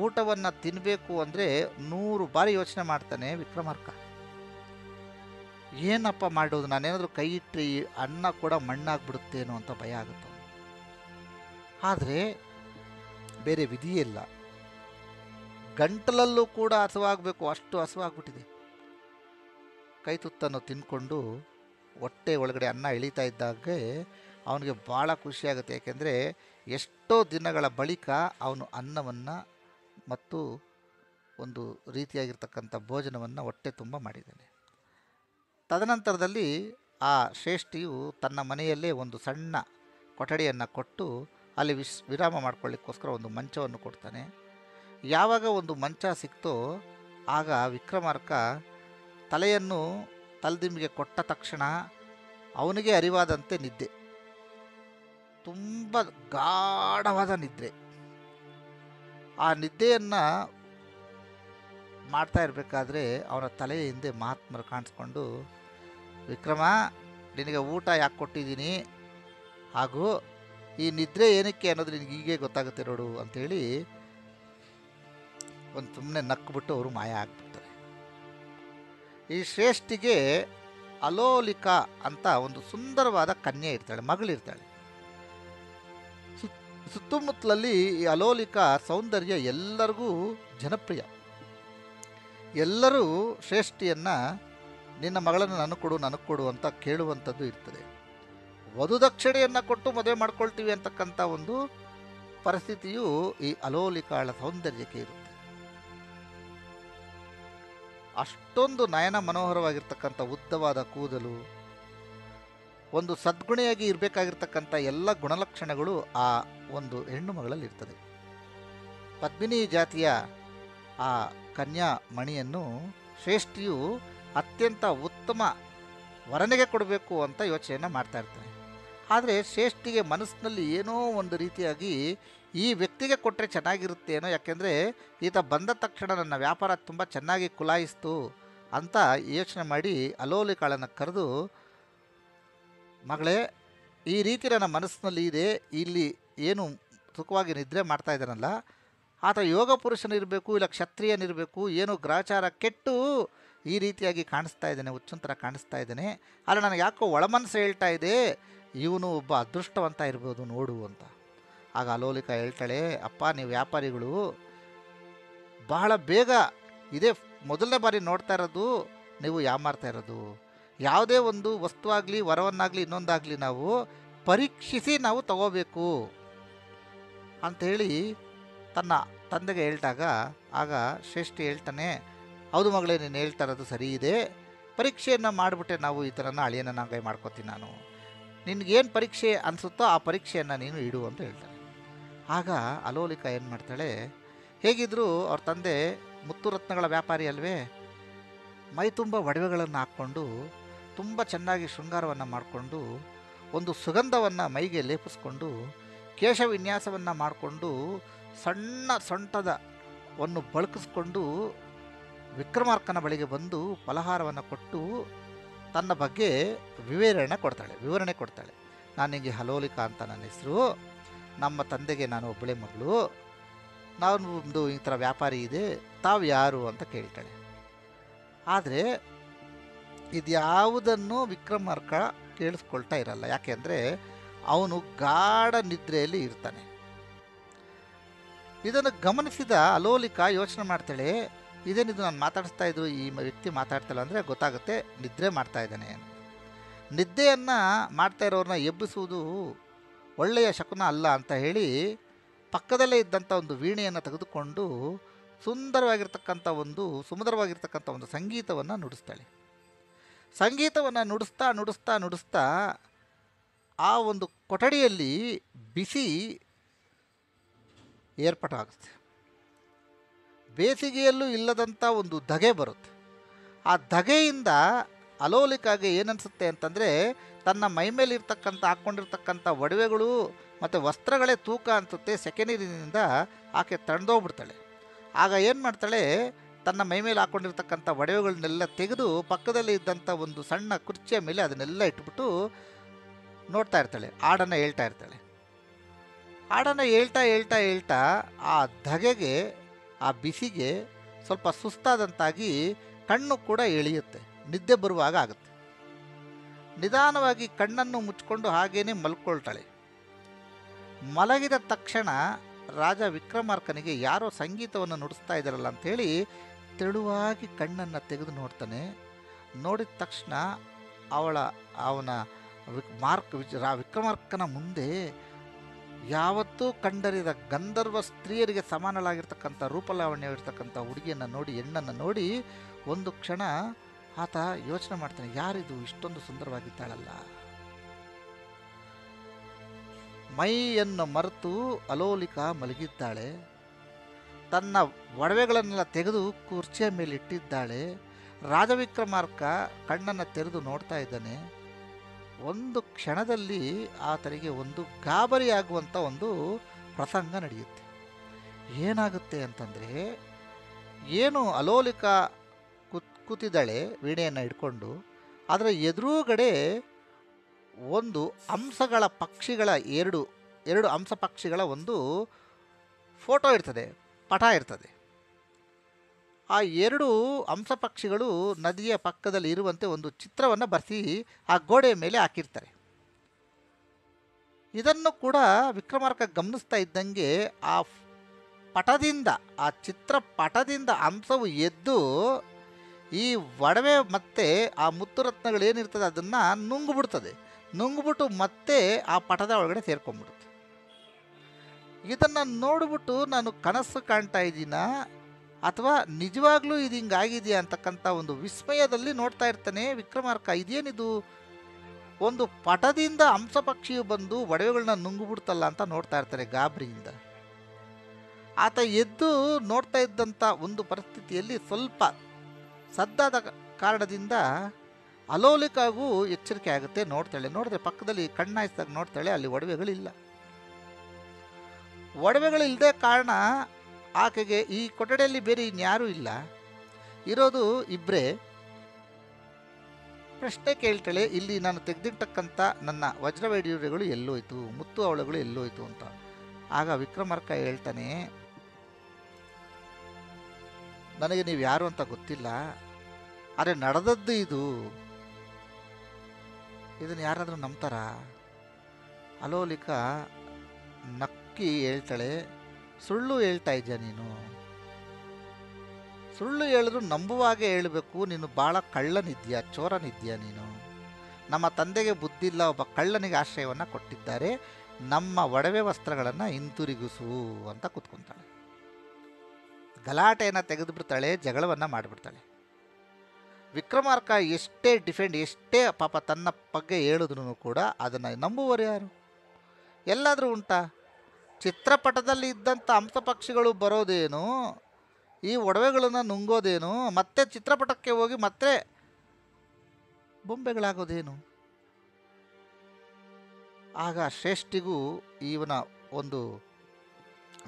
ಊಟವನ್ನು ತಿನ್ನಬೇಕು ಅಂದರೆ 100 ಬಾರಿ ಯೋಚನೆ ಮಾಡ್ತಾನೆ ವಿಕ್ರಮಾರ್ಕ. ಏನಪ್ಪ ಮಾಡೋದು, ನಾನೇನಾದರೂ ಕೈ ಇಟ್ಟರೆ ಅನ್ನ ಕೂಡ ಮಣ್ಣಾಗ್ಬಿಡುತ್ತೇನೋ ಅಂತ ಭಯ ಆಗುತ್ತೆ. ಆದರೆ ಬೇರೆ ವಿಧಿಯೇ ಇಲ್ಲ, ಗಂಟಲಲ್ಲೂ ಕೂಡ ಹಸುವಾಗಬೇಕು, ಅಷ್ಟು ಹಸುವಾಗ್ಬಿಟ್ಟಿದೆ. ಕೈ ತುತ್ತನ್ನು ತಿನ್ಕೊಂಡು ಹೊಟ್ಟೆ ಒಳಗಡೆ ಅನ್ನ ಇಳಿತಾ ಇದ್ದಾಗೆ ಅವನಿಗೆ ಭಾಳ ಖುಷಿಯಾಗುತ್ತೆ. ಏಕೆಂದರೆ ಎಷ್ಟೋ ದಿನಗಳ ಬಳಿಕ ಅವನು ಅನ್ನವನ್ನು ಮತ್ತು ಒಂದು ರೀತಿಯಾಗಿರ್ತಕ್ಕಂಥ ಭೋಜನವನ್ನು ಹೊಟ್ಟೆ ತುಂಬ ಮಾಡಿದ್ದಾನೆ. ತದನಂತರದಲ್ಲಿ ಆ ಶ್ರೇಷ್ಠಿಯು ತನ್ನ ಮನೆಯಲ್ಲೇ ಒಂದು ಸಣ್ಣ ಕೊಠಡಿಯನ್ನು ಕೊಟ್ಟು ಅಲ್ಲಿ ವಿರಾಮ ಮಾಡ್ಕೊಳ್ಳಿಕ್ಕೋಸ್ಕರ ಒಂದು ಮಂಚವನ್ನು ಕೊಡ್ತಾನೆ. ಯಾವಾಗ ಒಂದು ಮಂಚ ಸಿಕ್ತೋ ಆಗ ವಿಕ್ರಮಾರ್ಕ ತಲೆಯನ್ನು ತಲೆದಿಂಬಿಗೆ ಕೊಟ್ಟ ತಕ್ಷಣ ಅವನಿಗೆ ಅರಿವಾದಂತೆ ನಿದ್ದೆ, ತುಂಬ ಗಾಢವಾದ ನಿದ್ರೆ. ಆ ನಿದ್ದೆಯನ್ನು ಮಾಡ್ತಾ ಇರಬೇಕಾದ್ರೆ ಅವನ ತಲೆಯ ಹಿಂದೆ ಮಹಾತ್ಮರು ಕಾಣಿಸ್ಕೊಂಡು, ವಿಕ್ರಮ, ನಿನಗೆ ಊಟ ಯಾಕೆ ಕೊಟ್ಟಿದ್ದೀನಿ, ಹಾಗೂ ಈ ನಿದ್ರೆ ಏನಕ್ಕೆ ಅನ್ನೋದು ನಿನಗೆ ಹೀಗೆ ಗೊತ್ತಾಗುತ್ತೆ ನೋಡು ಅಂಥೇಳಿ ಒಂದು ಸುಮ್ಮನೆ ನಕ್ಬಿಟ್ಟು ಅವರು ಮಾಯ ಆಗ್ಬಿಡ್ತಾರೆ. ಈ ಶ್ರೇಷ್ಠಿಗೆ ಅಲೋಲಿಕಾ ಅಂತ ಒಂದು ಸುಂದರವಾದ ಕನ್ಯೆ ಇರ್ತಾಳೆ, ಮಗಳಿರ್ತಾಳೆ. ಸುತ್ತಮುತ್ತಲಲ್ಲಿ ಈ ಅಲೋಲಿಕಾ ಸೌಂದರ್ಯ ಎಲ್ಲರಿಗೂ ಜನಪ್ರಿಯ. ಎಲ್ಲರೂ ಶ್ರೇಷ್ಠಿಯನ್ನು ನಿನ್ನ ಮಗಳನ್ನು ನನಗೆ ಕೊಡು ಅಂತ ಕೇಳುವಂಥದ್ದು ಇರ್ತದೆ. ವಧುದಕ್ಷಿಣೆಯನ್ನು ಕೊಟ್ಟು ಮದುವೆ ಮಾಡ್ಕೊಳ್ತೀವಿ ಅಂತಕ್ಕಂಥ ಒಂದು ಪರಿಸ್ಥಿತಿಯು ಈ ಅಲೋಲಿಕಾಳ ಸೌಂದರ್ಯಕ್ಕೆ ಇರುತ್ತೆ. ಅಷ್ಟೊಂದು ನಯನ ಮನೋಹರವಾಗಿರ್ತಕ್ಕಂಥ ಉದ್ದವಾದ ಕೂದಲು, ಒಂದು ಸದ್ಗುಣಿಯಾಗಿ ಇರಬೇಕಾಗಿರ್ತಕ್ಕಂಥ ಎಲ್ಲ ಗುಣಲಕ್ಷಣಗಳು ಆ ಒಂದು ಹೆಣ್ಣು ಮಗಳಲ್ಲಿ ಇರ್ತದೆ. ಪದ್ಮಿನಿ ಜಾತಿಯ ಆ ಕನ್ಯಾ ಮಣಿಯನ್ನು ಶ್ರೇಷ್ಠಿಯು ಅತ್ಯಂತ ಉತ್ತಮ ವರನಿಗೆ ಕೊಡಬೇಕು ಅಂತ ಯೋಚನೆಯನ್ನು ಮಾಡ್ತಾ ಇರ್ತಾನೆ. ಆದರೆ ಶ್ರೇಷ್ಠಿಗೆ ಮನಸ್ಸಿನಲ್ಲಿ ಏನೋ ಒಂದು ರೀತಿಯಾಗಿ ಈ ವ್ಯಕ್ತಿಗೆ ಕೊಟ್ಟರೆ ಚೆನ್ನಾಗಿರುತ್ತೇನೋ, ಯಾಕೆಂದರೆ ಈತ ಬಂದ ತಕ್ಷಣ ನನ್ನ ವ್ಯಾಪಾರ ತುಂಬ ಚೆನ್ನಾಗಿ ಕುಲಾಯಿಸ್ತು ಅಂತ ಯೋಚನೆ ಮಾಡಿ ಅಲೋಲಿಕಾಳನ್ನು ಕರೆದು, ಮಗಳೇ, ಈ ರೀತಿ ನನ್ನ ಮನಸ್ಸಿನಲ್ಲಿ ಇದೆ, ಇಲ್ಲಿ ಏನು ಸುಖವಾಗಿ ನಿದ್ರೆ ಮಾಡ್ತಾ ಇದ್ದಾನಲ್ಲ ಆತ ಯೋಗ ಪುರುಷನಿರಬೇಕು, ಇಲ್ಲ ಕ್ಷತ್ರಿಯನಿರಬೇಕು, ಏನು ಗ್ರಾಚಾರ ಕೆಟ್ಟು ಈ ರೀತಿಯಾಗಿ ಕಾಣಿಸ್ತಾ ಇದ್ದಾನೆ, ಹುಚ್ಚುಂತರ ಕಾಣಿಸ್ತಾ ಇದ್ದಾನೆ. ಆದರೆ ನನಗೆ ಯಾಕೋ ಒಳಮನಸ್ಸು ಹೇಳ್ತಾ ಇದೆ ಇವನು ಒಬ್ಬ ಅದೃಷ್ಟವಂತ ಇರ್ಬೋದು ನೋಡು ಅಂತ. ಆಗ ಅಲೋಲಿಕಾ ಹೇಳ್ತಾಳೆ, ಅಪ್ಪ ನೀವು ವ್ಯಾಪಾರಿಗಳು ಬಹಳ ಬೇಗ ಇದೇ ಮೊದಲನೇ ಬಾರಿ ನೋಡ್ತಾ ಇರೋದು, ನೀವು ಯಾಮಾರ್ತಾ ಇರೋದು. ಯಾವುದೇ ಒಂದು ವಸ್ತುವಾಗಲಿ ವರವನ್ನಾಗಲಿ ಇನ್ನೊಂದಾಗಲಿ ನಾವು ಪರೀಕ್ಷಿಸಿ ನಾವು ತಗೋಬೇಕು ಅಂಥೇಳಿ ತನ್ನ ತಂದೆಗೆ ಹೇಳ್ದಾಗ, ಆಗ ಶ್ರೇಷ್ಠಿ ಹೇಳ್ತಾನೆ, ಹೌದು ಮಗಳೇ, ನೀನು ಹೇಳ್ತಾ ಇರೋದು ಸರಿ ಇದೆ, ಪರೀಕ್ಷೆಯನ್ನು ಮಾಡಿಬಿಟ್ಟೆ ನಾವು ಈ ಥರನ ಅಳಿಯನನ್ನಾಗೈ ಮಾಡ್ಕೋತೀನಿ ನಾನು, ನಿನಗೇನು ಪರೀಕ್ಷೆ ಅನಿಸುತ್ತೋ ಆ ಪರೀಕ್ಷೆಯನ್ನು ನೀನು ಇಡು ಅಂತ ಹೇಳ್ತಾನೆ. ಆಗ ಅಲೋಲಿಕಾ ಏನು ಮಾಡ್ತಾಳೆ, ಹೇಗಿದ್ದರೂ ಅವ್ರ ತಂದೆ ಮುತ್ತುರತ್ನಗಳ ವ್ಯಾಪಾರಿ ಅಲ್ವೇ, ಮೈ ತುಂಬ ಒಡವೆಗಳನ್ನು ಹಾಕ್ಕೊಂಡು ತುಂಬ ಚೆನ್ನಾಗಿ ಶೃಂಗಾರವನ್ನು ಮಾಡಿಕೊಂಡು ಒಂದು ಸುಗಂಧವನ್ನು ಮೈಗೆ ಲೇಪಿಸ್ಕೊಂಡು ಕೇಶ ವಿನ್ಯಾಸವನ್ನು ಮಾಡಿಕೊಂಡು ಸಣ್ಣ ಸೊಂಟದವನ್ನು ಬಳಕಿಸ್ಕೊಂಡು ವಿಕ್ರಮಾರ್ಕನ ಬಳಿಗೆ ಬಂದು ಫಲಹಾರವನ್ನು ಕೊಟ್ಟು ತನ್ನ ಬಗ್ಗೆ ವಿವರಣೆ ಕೊಡ್ತಾಳೆ. ನಾನು ನಿಮಗೆ ಅಲೋಲಿಕಾ ಅಂತ ನನ್ನ ಹೆಸರು, ನಮ್ಮ ತಂದೆಗೆ ನಾನು ಒಬ್ಬಳೆ ಮಗಳು, ನಾನು ಒಂದು ಈ ಥರ ವ್ಯಾಪಾರಿ ಇದೆ, ತಾವು ಯಾರು ಅಂತ ಕೇಳ್ತಾಳೆ. ಆದರೆ ಇದ್ಯಾವುದನ್ನು ವಿಕ್ರಮಾರ್ಕ ಕೇಳಿಸ್ಕೊಳ್ತಾ ಇರಲ್ಲ, ಯಾಕೆಂದರೆ ಅವನು ಗಾಢ ನಿದ್ರೆಯಲ್ಲಿ ಇರ್ತಾನೆ. ಇದನ್ನು ಗಮನಿಸಿದ ಅಲೋಲಿಕಾ ಯೋಚನೆ ಮಾಡ್ತಾಳೆ, ಇದೇನಿದು ನಾನು ಮಾತಾಡಿಸ್ತಾ ಇದ್ರು ಈ ವ್ಯಕ್ತಿ ಮಾತಾಡ್ತಾಳೆ ಅಂದರೆ ಗೊತ್ತಾಗುತ್ತೆ ನಿದ್ರೆ ಮಾಡ್ತಾ ಇದ್ದಾನೆ. ನಿದ್ದೆಯನ್ನು ಮಾಡ್ತಾ ಇರೋರನ್ನ ಎಬ್ಬಿಸುವುದು ಒಳ್ಳೆಯ ಶಕುನ ಅಲ್ಲ ಅಂತ ಹೇಳಿ ಪಕ್ಕದಲ್ಲೇ ಇದ್ದಂಥ ಒಂದು ವೀಣೆಯನ್ನು ತೆಗೆದುಕೊಂಡು ಸುಮಧುರವಾಗಿರ್ತಕ್ಕಂಥ ಒಂದು ಸಂಗೀತವನ್ನು ನುಡಿಸ್ತಾಳೆ. ಸಂಗೀತವನ್ನು ನುಡಿಸ್ತಾ ಆ ಒಂದು ಕೊಠಡಿಯಲ್ಲಿ ಬಿಸಿ ಏರ್ಪಟ್ಟಾಗುತ್ತೆ. ಬೇಸಿಗೆಯಲ್ಲೂ ಇಲ್ಲದಂಥ ಒಂದು ಧಗೆ ಬರುತ್ತೆ. ಆ ಧಗೆಯಿಂದ ಅಲೋಲಿಕಾಗೆ ಏನನ್ಸುತ್ತೆ ಅಂತಂದರೆ, ತನ್ನ ಮೈ ಮೇಲೆ ಹಾಕ್ಕೊಂಡಿರ್ತಕ್ಕಂಥ ಒಡವೆಗಳು ಮತ್ತು ವಸ್ತ್ರಗಳೇ ತೂಕ ಅನಿಸುತ್ತೆ. ಸೆಕೆಂಡಿನಿಂದ ಆಕೆ ತಣ್ಣೋಗ್ಬಿಡ್ತಾಳೆ. ಆಗ ಏನು ಮಾಡ್ತಾಳೆ, ತನ್ನ ಮೈ ಮೇಲೆ ಹಾಕ್ಕೊಂಡಿರ್ತಕ್ಕಂಥ ಒಡವೆಗಳನ್ನೆಲ್ಲ ತೆಗೆದು ಪಕ್ಕದಲ್ಲಿ ಇದ್ದಂಥ ಒಂದು ಸಣ್ಣ ಕುರ್ಚಿಯ ಮೇಲೆ ಅದನ್ನೆಲ್ಲ ಇಟ್ಬಿಟ್ಟು ನೋಡ್ತಾ ಇರ್ತಾಳೆ, ಹಾಡನ್ನು ಹೇಳ್ತಾ ಇರ್ತಾಳೆ. ಹಾಡನ್ನು ಹೇಳ್ತಾ ಆ ಧಗೆಗೆ, ಆ ಬಿಸಿಗೆ ಸ್ವಲ್ಪ ಸುಸ್ತಾದಂತಾಗಿ ಕಣ್ಣು ಕೂಡ ಎಳೆಯುತ್ತೆ, ನಿದ್ದೆ ಬರುವಾಗ ಆಗುತ್ತೆ. ನಿಧಾನವಾಗಿ ಕಣ್ಣನ್ನು ಮುಚ್ಕೊಂಡು ಹಾಗೇನೆ ಮಲ್ಕೊಳ್ತಾಳೆ. ಮಲಗಿದ ತಕ್ಷಣ ರಾಜ ವಿಕ್ರಮಾರ್ಕನಿಗೆ ಯಾರೋ ಸಂಗೀತವನ್ನು ನುಡಿಸ್ತಾ ಇದ್ದಾರಲ್ಲ ಅಂಥೇಳಿ ತೆಳುವಾಗಿ ಕಣ್ಣನ್ನು ತೆಗೆದು ನೋಡ್ತಾನೆ. ನೋಡಿದ ತಕ್ಷಣ ಅವನ ವಿಕ್ರಮಾರ್ಕನ ಮುಂದೆ ಯಾವತ್ತೂ ಕಂಡರಿದ ಗಂಧರ್ವ ಸ್ತ್ರೀಯರಿಗೆ ಸಮಾನಳಾಗಿರ್ತಕ್ಕಂಥ ರೂಪಲಾವಣ್ಯವಿರ್ತಕ್ಕಂಥ ಹೆಣ್ಣನ್ನು ನೋಡಿ ಒಂದು ಕ್ಷಣ ಆತ ಯೋಚನೆ ಮಾಡ್ತಾನೆ, ಯಾರಿದು ಇಷ್ಟೊಂದು ಸುಂದರವಾಗಿದ್ದಾಳಲ್ಲ. ಮೈಯನ್ನು ಮರೆತು ಅಲೋಲಿಕಾ ಮಲಗಿದ್ದಾಳೆ. ತನ್ನ ಒಡವೆಗಳನ್ನೆಲ್ಲ ತೆಗೆದು ಕುರ್ಚಿಯ ಮೇಲೆ ಇಟ್ಟಿದ್ದಾಳೆ. ರಾಜವಿಕ್ರಮಾರ್ಕ ಕಣ್ಣನ್ನು ತೆರೆದು ನೋಡ್ತಾ ಇದ್ದಾನೆ. ಒಂದು ಕ್ಷಣದಲ್ಲಿ ಆತನಿಗೆ ಒಂದು ಗಾಬರಿಯಾಗುವಂಥ ಒಂದು ಪ್ರಸಂಗ ನಡೆಯುತ್ತೆ. ಏನಾಗುತ್ತೆ ಅಂತಂದರೆ, ಏನು ಅಲೋಲಿಕಾ ಕೂತಿದ್ದಾಳೆ ವೀಣೆಯನ್ನು ಹಿಡ್ಕೊಂಡು, ಅದರ ಎದುರುಗಡೆ ಒಂದು ಎರಡು ಹಂಸ ಪಕ್ಷಿಗಳ ಒಂದು ಫೋಟೋ ಇರ್ತದೆ, ಪಟ ಇರ್ತದೆ. ಆ ಎರಡು ಹಂಸ ಪಕ್ಷಿಗಳು ನದಿಯ ಪಕ್ಕದಲ್ಲಿ ಇರುವಂತೆ ಒಂದು ಚಿತ್ರವನ್ನು ಬರೆಸಿ ಆ ಗೋಡೆಯ ಮೇಲೆ ಹಾಕಿರ್ತಾರೆ. ಇದನ್ನು ಕೂಡ ವಿಕ್ರಮಾರ್ಕ ಗಮನಿಸ್ತಾ ಇದ್ದಂಗೆ ಆ ಚಿತ್ರಪಟದಿಂದ ಹಂಸವು ಎದ್ದು ಈ ಒಡವೆ ಮತ್ತು ಆ ಮುತ್ತುರತ್ನಗಳೇನಿರ್ತದೆ ಅದನ್ನು ನುಂಗ್ಬಿಟ್ಟು ಮತ್ತೆ ಆ ಪಟದ ಒಳಗಡೆ ಸೇರ್ಕೊಂಡ್ಬಿಡುತ್ತೆ. ಇದನ್ನು ನೋಡಿಬಿಟ್ಟು ನಾನು ಕನಸು ಕಾಣ್ತಾ ಇದ್ದೀನ ಅಥವಾ ನಿಜವಾಗ್ಲೂ ಇದು ಹಿಂಗಾಗಿದೆಯಾ ಅಂತಕ್ಕಂಥ ಒಂದು ವಿಸ್ಮಯದಲ್ಲಿ ನೋಡ್ತಾ ಇರ್ತಾನೆ ವಿಕ್ರಮಾರ್ಕ. ಇದೇನಿದು, ಒಂದು ಪಟದಿಂದ ಹಂಸಪಕ್ಷಿಯು ಬಂದು ಒಡವೆಗಳನ್ನ ನುಂಗುಬಿಡ್ತಲ್ಲ ಅಂತ ನೋಡ್ತಾ ಇರ್ತಾನೆ ಗಾಬರಿಯಿಂದ. ಆತ ಎದ್ದು ನೋಡ್ತಾ ಇದ್ದಂಥ ಒಂದು ಪರಿಸ್ಥಿತಿಯಲ್ಲಿ ಸ್ವಲ್ಪ ಸದ್ದಾದ ಕಾರಣದಿಂದ ಅಲೋಲಿಕಾಗೂ ಎಚ್ಚರಿಕೆ ಆಗುತ್ತೆ. ನೋಡಿದ್ರೆ ಪಕ್ಕದಲ್ಲಿ ಕಣ್ಣಾಯಿಸಿದಾಗ ನೋಡ್ತಾಳೆ ಅಲ್ಲಿ ಒಡವೆಗಳಿಲ್ಲ. ಒಡವೆಗಳಿಲ್ಲದೆ ಕಾರಣ ಆಕೆಗೆ ಈ ಕೊಠಡಿಯಲ್ಲಿ ಬೇರೆ ಇನ್ಯಾರೂ ಇಲ್ಲ, ಇರೋದು ಇಬ್ಬರೇ. ಪ್ರಶ್ನೆ ಕೇಳ್ತಾಳೆ, ಇಲ್ಲಿ ನಾನು ತೆಗೆದಿಟ್ಟಕ್ಕಂಥ ನನ್ನ ವಜ್ರವೈಢೂರ್ಯಗಳು ಎಲ್ಲೋಯ್ತು, ಮುತ್ತು ಅವಳುಗಳು ಎಲ್ಲೋಯ್ತು ಅಂತ. ಆಗ ವಿಕ್ರಮಾರ್ಕ ಹೇಳ್ತಾನೆ, ನನಗೆ ನೀವು ಯಾರು ಅಂತ ಗೊತ್ತಿಲ್ಲ, ಆದರೆ ನಡೆದದ್ದು ಇದನ್ನು ಯಾರಾದರೂ ನಂಬ್ತಾರ? ಅಲೋಲಿಕಾ ನಕ್ಕಿ ಹೇಳ್ತಾಳೆ, ಸುಳ್ಳು ಹೇಳ್ತಾ ಇದ್ಯಾ ನೀನು? ಸುಳ್ಳು ಹೇಳಿದ್ರು ನಂಬುವಾಗೆ ಹೇಳಬೇಕು. ನೀನು ಭಾಳ ಕಳ್ಳನಿದ್ಯಾ, ಚೋರನಿದ್ಯಾ ನೀನು. ನಮ್ಮ ತಂದೆಗೆ ಬುದ್ಧಿ ಇಲ್ಲ, ಒಬ್ಬ ಕಳ್ಳನಿಗೆ ಆಶ್ರಯವನ್ನು ಕೊಟ್ಟಿದ್ದಾರೆ, ನಮ್ಮ ಒಡವೆ ವಸ್ತ್ರಗಳನ್ನು ಹಿಂತಿರುಗಿಸು ಅಂತ ಕೂತ್ಕೊತಾಳೆ. ಗಲಾಟೆಯನ್ನು ತೆಗೆದುಬಿಡ್ತಾಳೆ, ಜಗಳವನ್ನು ಮಾಡಿಬಿಡ್ತಾಳೆ. ವಿಕ್ರಮಾರ್ಕ ಎಷ್ಟೇ ಎಷ್ಟೇ ಪಾಪ ತನ್ನ ಬಗ್ಗೆ ಹೇಳಿದ್ರು ಕೂಡ ಅದನ್ನು ನಂಬುವವರು ಯಾರು? ಎಲ್ಲಾದರೂ ಉಂಟಾ? ಚಿತ್ರಪಟದಲ್ಲಿ ಇದ್ದಂಥ ಹಂಸಪಕ್ಷಿಗಳು ಬರೋದೇನು, ಈ ಒಡವೆಗಳನ್ನು ನುಂಗೋದೇನು, ಮತ್ತೆ ಚಿತ್ರಪಟಕ್ಕೆ ಹೋಗಿ ಮತ್ತೆ ಬೊಂಬೆಗಳಾಗೋದೇನು? ಆಗ ಶ್ರೇಷ್ಠಿಗೂ ಇವನ ಒಂದು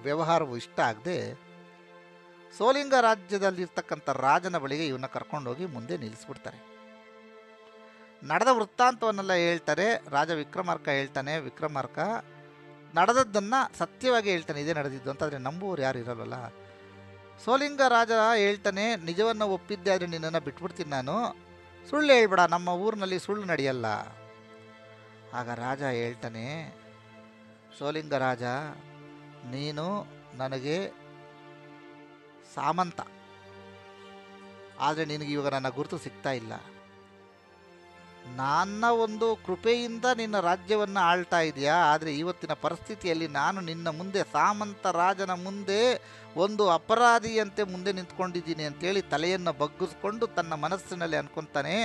ವ್ಯವಹಾರವು ಇಷ್ಟ ಆಗದೆ ಸೋಲಿಂಗ ರಾಜ್ಯದಲ್ಲಿರ್ತಕ್ಕಂಥ ರಾಜನ ಬಳಿಗೆ ಇವನ್ನ ಕರ್ಕೊಂಡೋಗಿ ಮುಂದೆ ನಿಲ್ಲಿಸ್ಬಿಡ್ತಾರೆ. ನಡೆದ ವೃತ್ತಾಂತವನ್ನೆಲ್ಲ ಹೇಳ್ತಾರೆ. ರಾಜ ವಿಕ್ರಮಾರ್ಕ ಹೇಳ್ತಾನೆ, ವಿಕ್ರಮಾರ್ಕ ನಡೆದದ್ದನ್ನು ಸತ್ಯವಾಗಿ ಹೇಳ್ತಾನೆ, ಇದೇ ನಡೆದಿದ್ದು ಅಂತ. ಆದರೆ ನಂಬುವವರು ಯಾರು ಇರಲ್ವಲ್ಲ. ಸೋಲಿಂಗ ರಾಜ ಹೇಳ್ತಾನೆ, ನಿಜವನ್ನು ಒಪ್ಪಿದ್ದೆ ಆದರೆ ನಿನ್ನನ್ನು ಬಿಟ್ಬಿಡ್ತೀನಿ ನಾನು, ಸುಳ್ಳು ಹೇಳ್ಬೇಡ, ನಮ್ಮ ಊರಿನಲ್ಲಿ ಸುಳ್ಳು ನಡೆಯಲ್ಲ. ಆಗ ರಾಜ ಹೇಳ್ತಾನೆ, ಸೋಲಿಂಗ ರಾಜ, ನೀನು ನನಗೆ ಸಾಮಂತ, ಆದರೆ ನಿನಗೆ ಇವಾಗ ನನ್ನ ಗುರುತು ಸಿಗ್ತಾ ಇಲ್ಲ. ನನ್ನ ಒಂದು ಕೃಪೆಯಿಂದ ನಿನ್ನ ರಾಜ್ಯವನ್ನು ಆಳ್ತಾ ಇದೆಯಾ, ಆದರೆ ಇವತ್ತಿನ ಪರಿಸ್ಥಿತಿಯಲ್ಲಿ ನಾನು ನಿನ್ನ ಮುಂದೆ ಸಾಮಂತ ರಾಜನ ಮುಂದೆ ಒಂದು ಅಪರಾಧಿಯಂತೆ ಮುಂದೆ ನಿಂತ್ಕೊಂಡಿದ್ದೀನಿ ಅಂತೇಳಿ ತಲೆಯನ್ನು ಬಗ್ಗಿಸ್ಕೊಂಡು ತನ್ನ ಮನಸ್ಸಿನಲ್ಲಿ ಅನ್ಕೊತಾನೆ,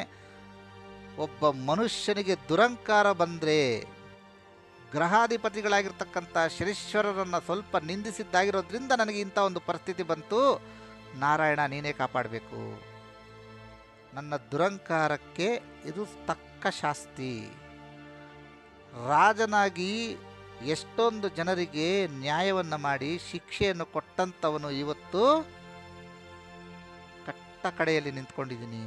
ಒಬ್ಬ ಮನುಷ್ಯನಿಗೆ ದುರಂಕಾರ ಬಂದರೆ ಗ್ರಹಾಧಿಪತಿಗಳಾಗಿರ್ತಕ್ಕಂಥ ಶರೀಶ್ವರರನ್ನು ಸ್ವಲ್ಪ ನಿಂದಿಸಿದ್ದಾಗಿರೋದ್ರಿಂದ ನನಗೆ ಇಂಥ ಒಂದು ಪರಿಸ್ಥಿತಿ ಬಂತು. ನಾರಾಯಣ ನೀನೇ ಕಾಪಾಡಬೇಕು. ನನ್ನ ದುರಂಕಾರಕ್ಕೆ ಇದು ತಕ್ಕ ಶಾಸ್ತಿ. ರಾಜನಾಗಿ ಎಷ್ಟೊಂದು ಜನರಿಗೆ ನ್ಯಾಯವನ್ನು ಮಾಡಿ ಶಿಕ್ಷೆಯನ್ನು ಕೊಟ್ಟಂಥವನು ಇವತ್ತು ಕಟ್ಟ ಕಡೆಯಲ್ಲಿ ನಿಂತ್ಕೊಂಡಿದ್ದೀನಿ,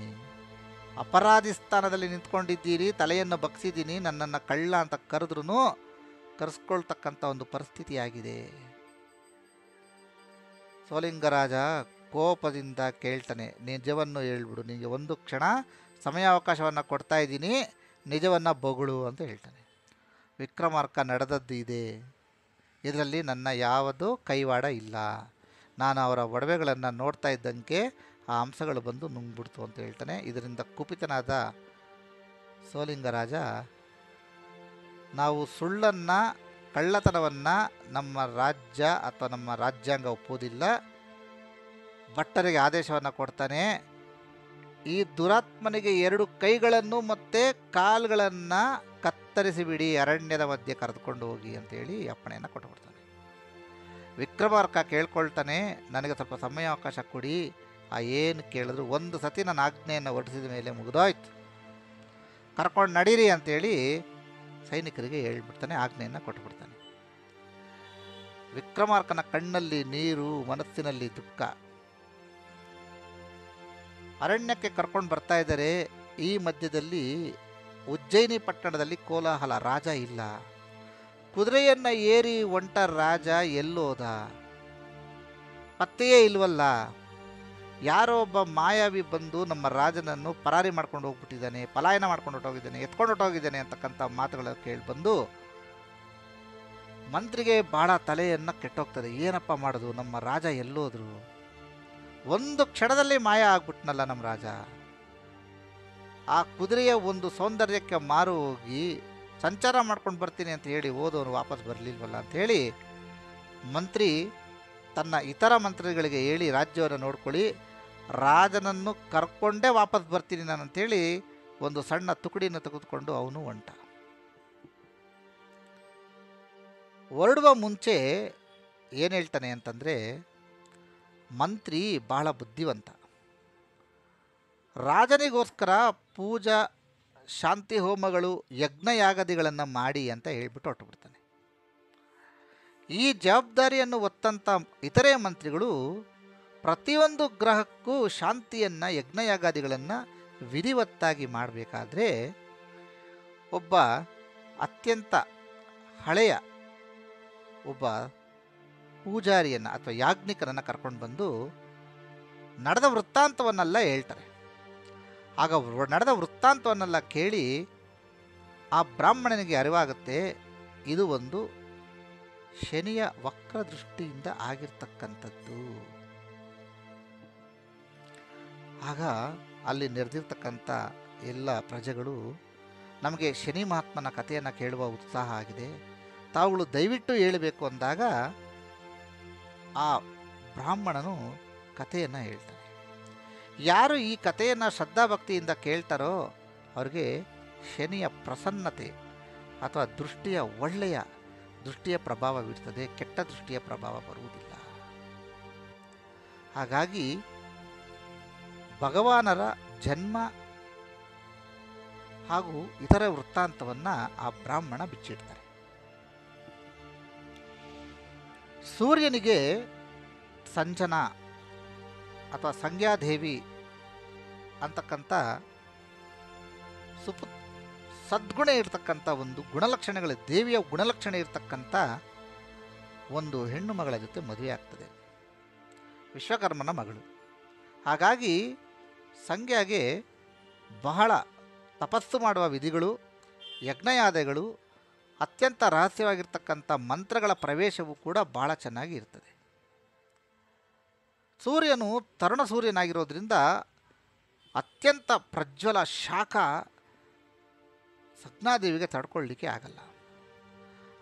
ಅಪರಾಧಿ ಸ್ಥಾನದಲ್ಲಿ ನಿಂತ್ಕೊಂಡಿದ್ದೀರಿ, ತಲೆಯನ್ನು ಬಗ್ಸಿದ್ದೀನಿ, ನನ್ನನ್ನು ಕಳ್ಳ ಅಂತ ಕರೆಸ್ಕೊಳ್ತಕ್ಕಂಥ ಒಂದು ಪರಿಸ್ಥಿತಿ ಆಗಿದೆ. ಸೋಲಿಂಗರಾಜ ಕೋಪದಿಂದ ಕೇಳ್ತಾನೆ, ನಿಜವನ್ನು ಹೇಳ್ಬಿಡು, ನಿನಗೆ ಒಂದು ಕ್ಷಣ ಸಮಯಾವಕಾಶವನ್ನು ಕೊಡ್ತಾ ಇದ್ದೀನಿ, ನಿಜವನ್ನು ಬೊಗಳು ಅಂತ ಹೇಳ್ತಾನೆ. ವಿಕ್ರಮಾರ್ಕ ನಡೆದದ್ದು ಇದೆ, ಇದರಲ್ಲಿ ನನ್ನ ಯಾವುದು ಕೈವಾಡ ಇಲ್ಲ, ನಾನು ಅವರ ಒಡವೆಗಳನ್ನು ನೋಡ್ತಾ ಇದ್ದಂಗೆ ಆ ಅಂಶಗಳು ಬಂದು ನುಂಗ್ಬಿಡ್ತು ಅಂತ ಹೇಳ್ತಾನೆ. ಇದರಿಂದ ಕುಪಿತನಾದ ಸೋಲಿಂಗರಾಜ, ನಾವು ಸುಳ್ಳನ್ನು ಕಳ್ಳತನವನ್ನು ನಮ್ಮ ರಾಜ್ಯ ಅಥವಾ ನಮ್ಮ ರಾಜ್ಯಾಂಗ ಒಪ್ಪುವುದಿಲ್ಲ, ಭಟ್ಟರಿಗೆ ಆದೇಶವನ್ನು ಕೊಡ್ತಾನೆ, ಈ ದುರಾತ್ಮನಿಗೆ 2 ಕೈಗಳನ್ನು ಮತ್ತು ಕಾಲುಗಳನ್ನು ಕತ್ತರಿಸಿಬಿಡಿ, ಅರಣ್ಯದ ಮಧ್ಯೆ ಕರೆದುಕೊಂಡು ಹೋಗಿ ಅಂತೇಳಿ ಅಪ್ಪಣೆಯನ್ನು ಕೊಟ್ಟುಬಿಡ್ತಾನೆ. ವಿಕ್ರಮಾರ್ಕ ಕೇಳ್ಕೊಳ್ತಾನೆ, ನನಗೆ ಸ್ವಲ್ಪ ಸಮಯಾವಕಾಶ ಕೊಡಿ. ಏನು ಕೇಳಿದ್ರು, ಒಂದು ಸತಿ ನನ್ನ ಆಜ್ಞೆಯನ್ನು ಹೊರಡಿಸಿದ ಮೇಲೆ ಮುಗಿದೋಯ್ತು, ಕರ್ಕೊಂಡು ನಡೀರಿ ಅಂತೇಳಿ ಸೈನಿಕರಿಗೆ ಹೇಳ್ಬಿಡ್ತಾನೆ, ಆಜ್ಞೆಯನ್ನು ಕೊಟ್ಟುಬಿಡ್ತಾನೆ. ವಿಕ್ರಮಾರ್ಕನ ಕಣ್ಣಲ್ಲಿ ನೀರು, ಮನಸ್ಸಿನಲ್ಲಿ ದುಃಖ. ಅರಣ್ಯಕ್ಕೆ ಕರ್ಕೊಂಡು ಬರ್ತಾ ಇದ್ದಾರೆ. ಈ ಮಧ್ಯದಲ್ಲಿ ಉಜ್ಜಯಿನಿ ಪಟ್ಟಣದಲ್ಲಿ ಕೋಲಾಹಲ, ರಾಜ ಇಲ್ಲ. ಕುದುರೆಯನ್ನು ಏರಿ ಹೊಂಟ ರಾಜ ಎಲ್ಲೋದ, ಪತ್ತೆಯೇ ಇಲ್ವಲ್ಲ. ಯಾರೋ ಒಬ್ಬ ಮಾಯಾವಿ ಬಂದು ನಮ್ಮ ರಾಜನನ್ನು ಪರಾರಿ ಮಾಡ್ಕೊಂಡು ಹೋಗ್ಬಿಟ್ಟಿದ್ದಾನೆ, ಪಲಾಯನ ಮಾಡ್ಕೊಂಡು ಹೊಟ್ಟೋಗಿದ್ದಾನೆ, ಎತ್ಕೊಂಡು ಹೊಟ್ಟೋಗಿದ್ದಾನೆ ಅಂತಕ್ಕಂಥ ಮಾತುಗಳು ಕೇಳಿ ಬಂದು ಮಂತ್ರಿಗೆ ಭಾಳ ತಲೆಯನ್ನು ಕೆಟ್ಟೋಗ್ತದೆ. ಏನಪ್ಪ ಮಾಡೋದು, ನಮ್ಮ ರಾಜ ಎಲ್ಲೋದ್ರು, ಒಂದು ಕ್ಷಣದಲ್ಲಿ ಮಾಯ ಆಗ್ಬಿಟ್ನಲ್ಲ ನಮ್ಮ ರಾಜ. ಆ ಕುದುರೆಯ ಒಂದು ಸೌಂದರ್ಯಕ್ಕೆ ಮಾರು ಹೋಗಿ ಸಂಚಾರ ಮಾಡ್ಕೊಂಡು ಬರ್ತೀನಿ ಅಂತ ಹೇಳಿ ಹೋದವನು ವಾಪಸ್ ಬರಲಿಲ್ವಲ್ಲ ಅಂಥೇಳಿ ಮಂತ್ರಿ ತನ್ನ ಇತರ ಮಂತ್ರಿಗಳಿಗೆ ಹೇಳಿ ರಾಜ್ಯವನ್ನು ನೋಡ್ಕೊಳ್ಳಿ, ರಾಜನನ್ನು ಕರ್ಕೊಂಡೇ ವಾಪಸ್ ಬರ್ತೀನಿ ನಾನು ಅಂತೇಳಿ ಒಂದು ಸಣ್ಣ ತುಕಡಿಯನ್ನು ತೆಗೆದುಕೊಂಡು ಅವನು ಹೊಂಟ. ಹೊರಡುವ ಮುಂಚೆ ಏನು ಹೇಳ್ತಾನೆ ಅಂತಂದರೆ, ಮಂತ್ರಿ ಬಹಳ ಬುದ್ಧಿವಂತ, ರಾಜನಿಗೋಸ್ಕರ ಪೂಜಾ ಶಾಂತಿ ಹೋಮಗಳು ಯಜ್ಞಯಾಗದಿಗಳನ್ನು ಮಾಡಿ ಅಂತ ಹೇಳ್ಬಿಟ್ಟು ಹೊರಟುಬಿಡ್ತಾನೆ. ಈ ಜವಾಬ್ದಾರಿಯನ್ನು ಹೊತ್ತಂಥ ಇತರೆ ಮಂತ್ರಿಗಳು ಪ್ರತಿಯೊಂದು ಗ್ರಹಕ್ಕೂ ಶಾಂತಿಯನ್ನು ಯಜ್ಞಯಾಗಾದಿಗಳನ್ನು ವಿಧಿವತ್ತಾಗಿ ಮಾಡಬೇಕಾದ್ರೆ ಒಬ್ಬ ಅತ್ಯಂತ ಹಳೆಯ ಒಬ್ಬ ಪೂಜಾರಿಯನ್ನು ಅಥವಾ ಯಾಜ್ಞಿಕರನ್ನು ಕರ್ಕೊಂಡು ಬಂದು ನಡೆದ ವೃತ್ತಾಂತವನ್ನೆಲ್ಲ ಹೇಳ್ತಾರೆ. ಆಗ ನಡೆದ ವೃತ್ತಾಂತವನ್ನೆಲ್ಲ ಕೇಳಿ ಆ ಬ್ರಾಹ್ಮಣನಿಗೆ ಅರಿವಾಗುತ್ತೆ, ಇದು ಒಂದು ಶನಿಯ ವಕ್ರದೃಷ್ಟಿಯಿಂದ ಆಗಿರ್ತಕ್ಕಂಥದ್ದು. ಆಗ ಅಲ್ಲಿ ನೆರೆದಿರ್ತಕ್ಕಂಥ ಎಲ್ಲ ಪ್ರಜೆಗಳು, ನಮಗೆ ಶನಿ ಮಹಾತ್ಮನ ಕಥೆಯನ್ನು ಕೇಳುವ ಉತ್ಸಾಹ ಆಗಿದೆ, ತಾವುಗಳು ದಯವಿಟ್ಟು ಹೇಳಬೇಕು ಅಂದಾಗ ಆ ಬ್ರಾಹ್ಮಣನು ಕಥೆಯನ್ನು ಹೇಳ್ತಾನೆ. ಯಾರು ಈ ಕಥೆಯನ್ನು ಶ್ರದ್ಧಾಭಕ್ತಿಯಿಂದ ಕೇಳ್ತಾರೋ ಅವ್ರಿಗೆ ಶನಿಯ ಪ್ರಸನ್ನತೆ ಅಥವಾ ಒಳ್ಳೆಯ ದೃಷ್ಟಿಯ ಪ್ರಭಾವ ಬೀರ್ತದೆ, ಕೆಟ್ಟ ದೃಷ್ಟಿಯ ಪ್ರಭಾವ ಬರುವುದಿಲ್ಲ. ಹಾಗಾಗಿ ಭಗವಾನರ ಜನ್ಮ ಹಾಗೂ ಇತರ ವೃತ್ತಾಂತವನ್ನು ಆ ಬ್ರಾಹ್ಮಣ ಬಿಚ್ಚಿಡ್ತಾರೆ. ಸೂರ್ಯನಿಗೆ ಸಂಜನಾ ಅಥವಾ ಸಂಜ್ಞಾದೇವಿ ಅಂತಕ್ಕಂಥ ಸದ್ಗುಣ ಇರತಕ್ಕಂಥ ಒಂದು ಗುಣಲಕ್ಷಣಗಳ ದೇವಿಯ ಗುಣಲಕ್ಷಣ ಇರತಕ್ಕಂಥ ಒಂದು ಹೆಣ್ಣು ಮಗಳ ಜೊತೆ ಮದುವೆ ಆಗ್ತದೆ, ವಿಶ್ವಕರ್ಮನ ಮಗಳು. ಹಾಗಾಗಿ ಸಂಜ್ಞೆಗೆ ಬಹಳ ತಪಸ್ಸು ಮಾಡುವ ವಿಧಿಗಳು, ಯಜ್ಞಯಾದಗಳು, ಅತ್ಯಂತ ರಹಸ್ಯವಾಗಿರ್ತಕ್ಕಂಥ ಮಂತ್ರಗಳ ಪ್ರವೇಶವೂ ಕೂಡ ಬಹಳ ಚೆನ್ನಾಗಿ ಇರ್ತದೆ. ಸೂರ್ಯನು ತರುಣ ಸೂರ್ಯನಾಗಿರೋದ್ರಿಂದ ಅತ್ಯಂತ ಪ್ರಜ್ವಲ ಶಾಖ ಸಂಜ್ಞಾದೇವಿಗೆ ತಡ್ಕೊಳ್ಳಿಕ್ಕೆ ಆಗಲ್ಲ.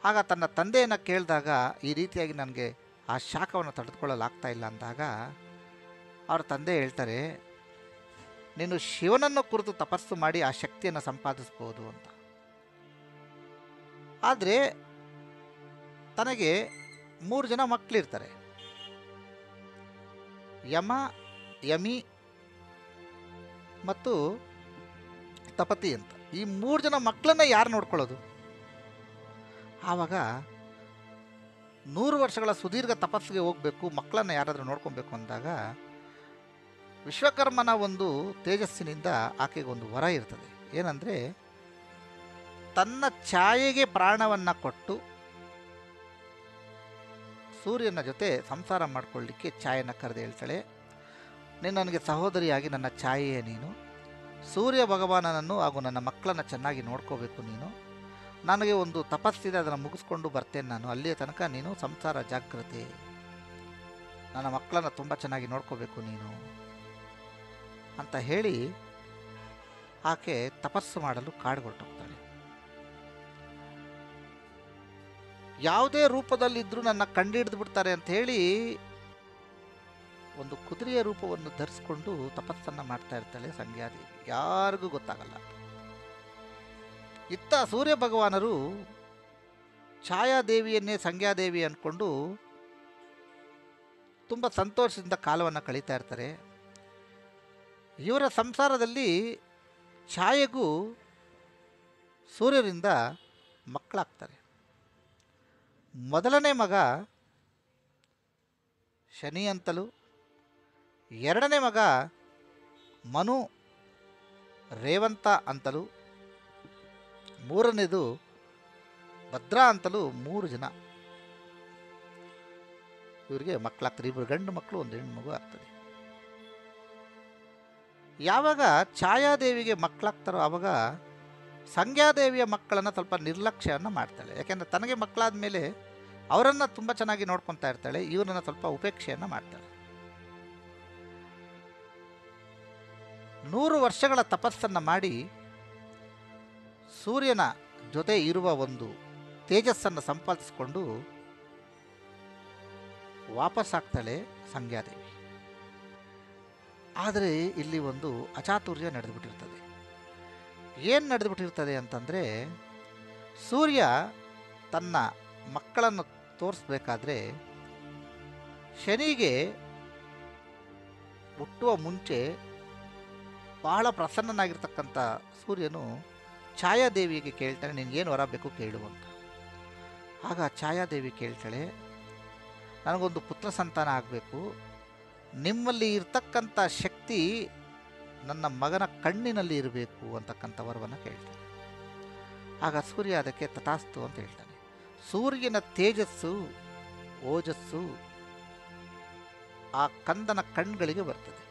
ಆಗ ತನ್ನ ತಂದೆಯನ್ನು ಕೇಳಿದಾಗ, ಈ ರೀತಿಯಾಗಿ ನನಗೆ ಆ ಶಾಖವನ್ನು ತಡೆದುಕೊಳ್ಳಲಾಗ್ತಾ ಇಲ್ಲ ಅಂದಾಗ ಅವ್ರ ತಂದೆ ಹೇಳ್ತಾರೆ, ನೀನು ಶಿವನನ್ನು ಕುರಿತು ತಪಸ್ಸು ಮಾಡಿ ಆ ಶಕ್ತಿಯನ್ನು ಸಂಪಾದಿಸ್ಬೋದು ಅಂತ. ಆದರೆ ತನಗೆ 3 ಜನ ಮಕ್ಕಳಿರ್ತಾರೆ, ಯಮ, ಯಮಿ ಮತ್ತು ತಪತಿ ಅಂತ. ಈ 3 ಜನ ಮಕ್ಕಳನ್ನ ಯಾರು ನೋಡ್ಕೊಳ್ಳೋದು? ಆವಾಗ 100 ವರ್ಷಗಳ ಸುದೀರ್ಘ ತಪಸ್ಸಿಗೆ ಹೋಗಬೇಕು, ಮಕ್ಕಳನ್ನು ಯಾರಾದರೂ ನೋಡ್ಕೊಬೇಕು ಅಂದಾಗ ವಿಶ್ವಕರ್ಮನ ಒಂದು ತೇಜಸ್ಸಿನಿಂದ ಆಕೆಗೆ ಒಂದು ವರ ಇರ್ತದೆ. ಏನಂದರೆ, ತನ್ನ ಛಾಯೆಗೆ ಪ್ರಾಣವನ್ನು ಕೊಟ್ಟು ಸೂರ್ಯನ ಜೊತೆ ಸಂಸಾರ ಮಾಡಿಕೊಳ್ಳಲಿಕ್ಕೆ ಛಾಯೆನ ಕರೆದು ಹೇಳ್ತಾಳೆ, ನೀನು ನನಗೆ ಸಹೋದರಿಯಾಗಿ ನನ್ನ ಛಾಯೆಯೇ ನೀನು, ಸೂರ್ಯ ಭಗವಾನನನ್ನು ಹಾಗೂ ನನ್ನ ಮಕ್ಕಳನ್ನು ಚೆನ್ನಾಗಿ ನೋಡ್ಕೋಬೇಕು ನೀನು, ನನಗೆ ಒಂದು ತಪಸ್ಸಿದೆ ಅದನ್ನು ಮುಗಿಸ್ಕೊಂಡು ಬರ್ತೇನೆ ನಾನು, ಅಲ್ಲಿಯ ತನಕ ನೀನು ಸಂಸಾರ ಜಾಗೃತಿ, ನನ್ನ ಮಕ್ಕಳನ್ನು ತುಂಬ ಚೆನ್ನಾಗಿ ನೋಡ್ಕೋಬೇಕು ನೀನು ಅಂತ ಹೇಳಿ ಆಕೆ ತಪಸ್ಸು ಮಾಡಲು ಕಾಡುಗೊಟ್ಟೋಗ್ತಾಳೆ. ಯಾವುದೇ ರೂಪದಲ್ಲಿದ್ದರೂ ನನ್ನ ಕಂಡುಹಿಡಿದು ಬಿಡ್ತಾರೆ ಅಂತ ಹೇಳಿ ಒಂದು ಕುದುರೆಯ ರೂಪವನ್ನು ಧರಿಸ್ಕೊಂಡು ತಪಸ್ಸನ್ನು ಮಾಡ್ತಾ ಇರ್ತಾಳೆ ಸಂಜ್ಞಾದೇವಿ, ಯಾರಿಗೂ ಗೊತ್ತಾಗಲ್ಲ. ಇತ್ತ ಸೂರ್ಯ ಭಗವಾನರು ಛಾಯಾದೇವಿಯನ್ನೇ ಸಂಜ್ಞಾದೇವಿ ಅಂದ್ಕೊಂಡು ತುಂಬ ಸಂತೋಷದಿಂದ ಕಾಲವನ್ನು ಕಳೀತಾ ಇರ್ತಾರೆ. ಇವರ ಸಂಸಾರದಲ್ಲಿ ಛಾಯೆಗೂ ಸೂರ್ಯರಿಂದ ಮಕ್ಕಳಾಗ್ತಾರೆ. ಮೊದಲನೇ ಮಗ ಶನಿ ಅಂತಲೂ, ಎರಡನೇ ಮಗ ಮನು ರೇವಂತ ಅಂತಲೂ, ಮೂರನೇದು ಭದ್ರಾ ಅಂತಲೂ 3 ಜನ ಇವರಿಗೆ ಮಕ್ಕಳಾಗ್ತಾರೆ. 2 ಗಂಡು ಮಕ್ಕಳು, 1 ಹೆಣ್ಣು ಮಗು ಆಗ್ತದೆ. ಯಾವಾಗ ಛಾಯಾದೇವಿಗೆ ಮಕ್ಕಳಾಗ್ತಾರೋ ಆವಾಗ ಸಂಜ್ಞಾದೇವಿಯ ಮಕ್ಕಳನ್ನು ಸ್ವಲ್ಪ ನಿರ್ಲಕ್ಷ್ಯವನ್ನು ಮಾಡ್ತಾಳೆ. ಯಾಕೆಂದರೆ ತನಗೆ ಮಕ್ಕಳಾದ ಮೇಲೆ ಅವರನ್ನು ತುಂಬ ಚೆನ್ನಾಗಿ ನೋಡ್ಕೊತಾ ಇರ್ತಾಳೆ, ಇವರನ್ನು ಸ್ವಲ್ಪ ಉಪೇಕ್ಷೆಯನ್ನು ಮಾಡ್ತಾಳೆ. 100 ವರ್ಷಗಳ ತಪಸ್ಸನ್ನು ಮಾಡಿ ಸೂರ್ಯನ ಜೊತೆ ಇರುವ ಒಂದು ತೇಜಸ್ಸನ್ನು ಸಂಪಾದಿಸಿಕೊಂಡು ವಾಪಸ್ ಆಗ್ತಾಳೆ ಸಂಧ್ಯಾದೇವಿ. ಆದರೆ ಇಲ್ಲಿ ಒಂದು ಅಚಾತುರ್ಯ ನಡೆದುಬಿಟ್ಟಿರ್ತದೆ. ಏನು ನಡೆದುಬಿಟ್ಟಿರ್ತದೆ ಅಂತಂದರೆ, ಸೂರ್ಯ ತನ್ನ ಮಕ್ಕಳನ್ನು ತೋರಿಸ್ಬೇಕಾದ್ರೆ ಶನಿಗೆ ಹುಟ್ಟುವ ಮುಂಚೆ ಬಹಳ ಪ್ರಸನ್ನನಾಗಿರ್ತಕ್ಕಂಥ ಸೂರ್ಯನು ಛಾಯಾದೇವಿಗೆ ಕೇಳ್ತಾನೆ, ನಿನಗೇನು ವರ ಬೇಕು ಕೇಳು ಅಂತ. ಆಗ ಛಾಯಾದೇವಿ ಕೇಳ್ತಾಳೆ, ನನಗೊಂದು ಪುತ್ರ ಸಂತಾನ ಆಗಬೇಕು, ನಿಮ್ಮಲ್ಲಿ ಇರ್ತಕ್ಕಂಥ ಶಕ್ತಿ ನನ್ನ ಮಗನ ಕಣ್ಣಿನಲ್ಲಿ ಇರಬೇಕು ಅಂತಕ್ಕಂಥ ವರವನ್ನು ಕೇಳ್ತಾನೆ. ಆಗ ಸೂರ್ಯ ಅದಕ್ಕೆ ತಥಾಸ್ತು ಅಂತ ಹೇಳ್ತಾನೆ. ಸೂರ್ಯನ ತೇಜಸ್ಸು ಓಜಸ್ಸು ಆ ಕಂದನ ಕಣ್ಗಳಿಗೆ ಬರ್ತದೆ.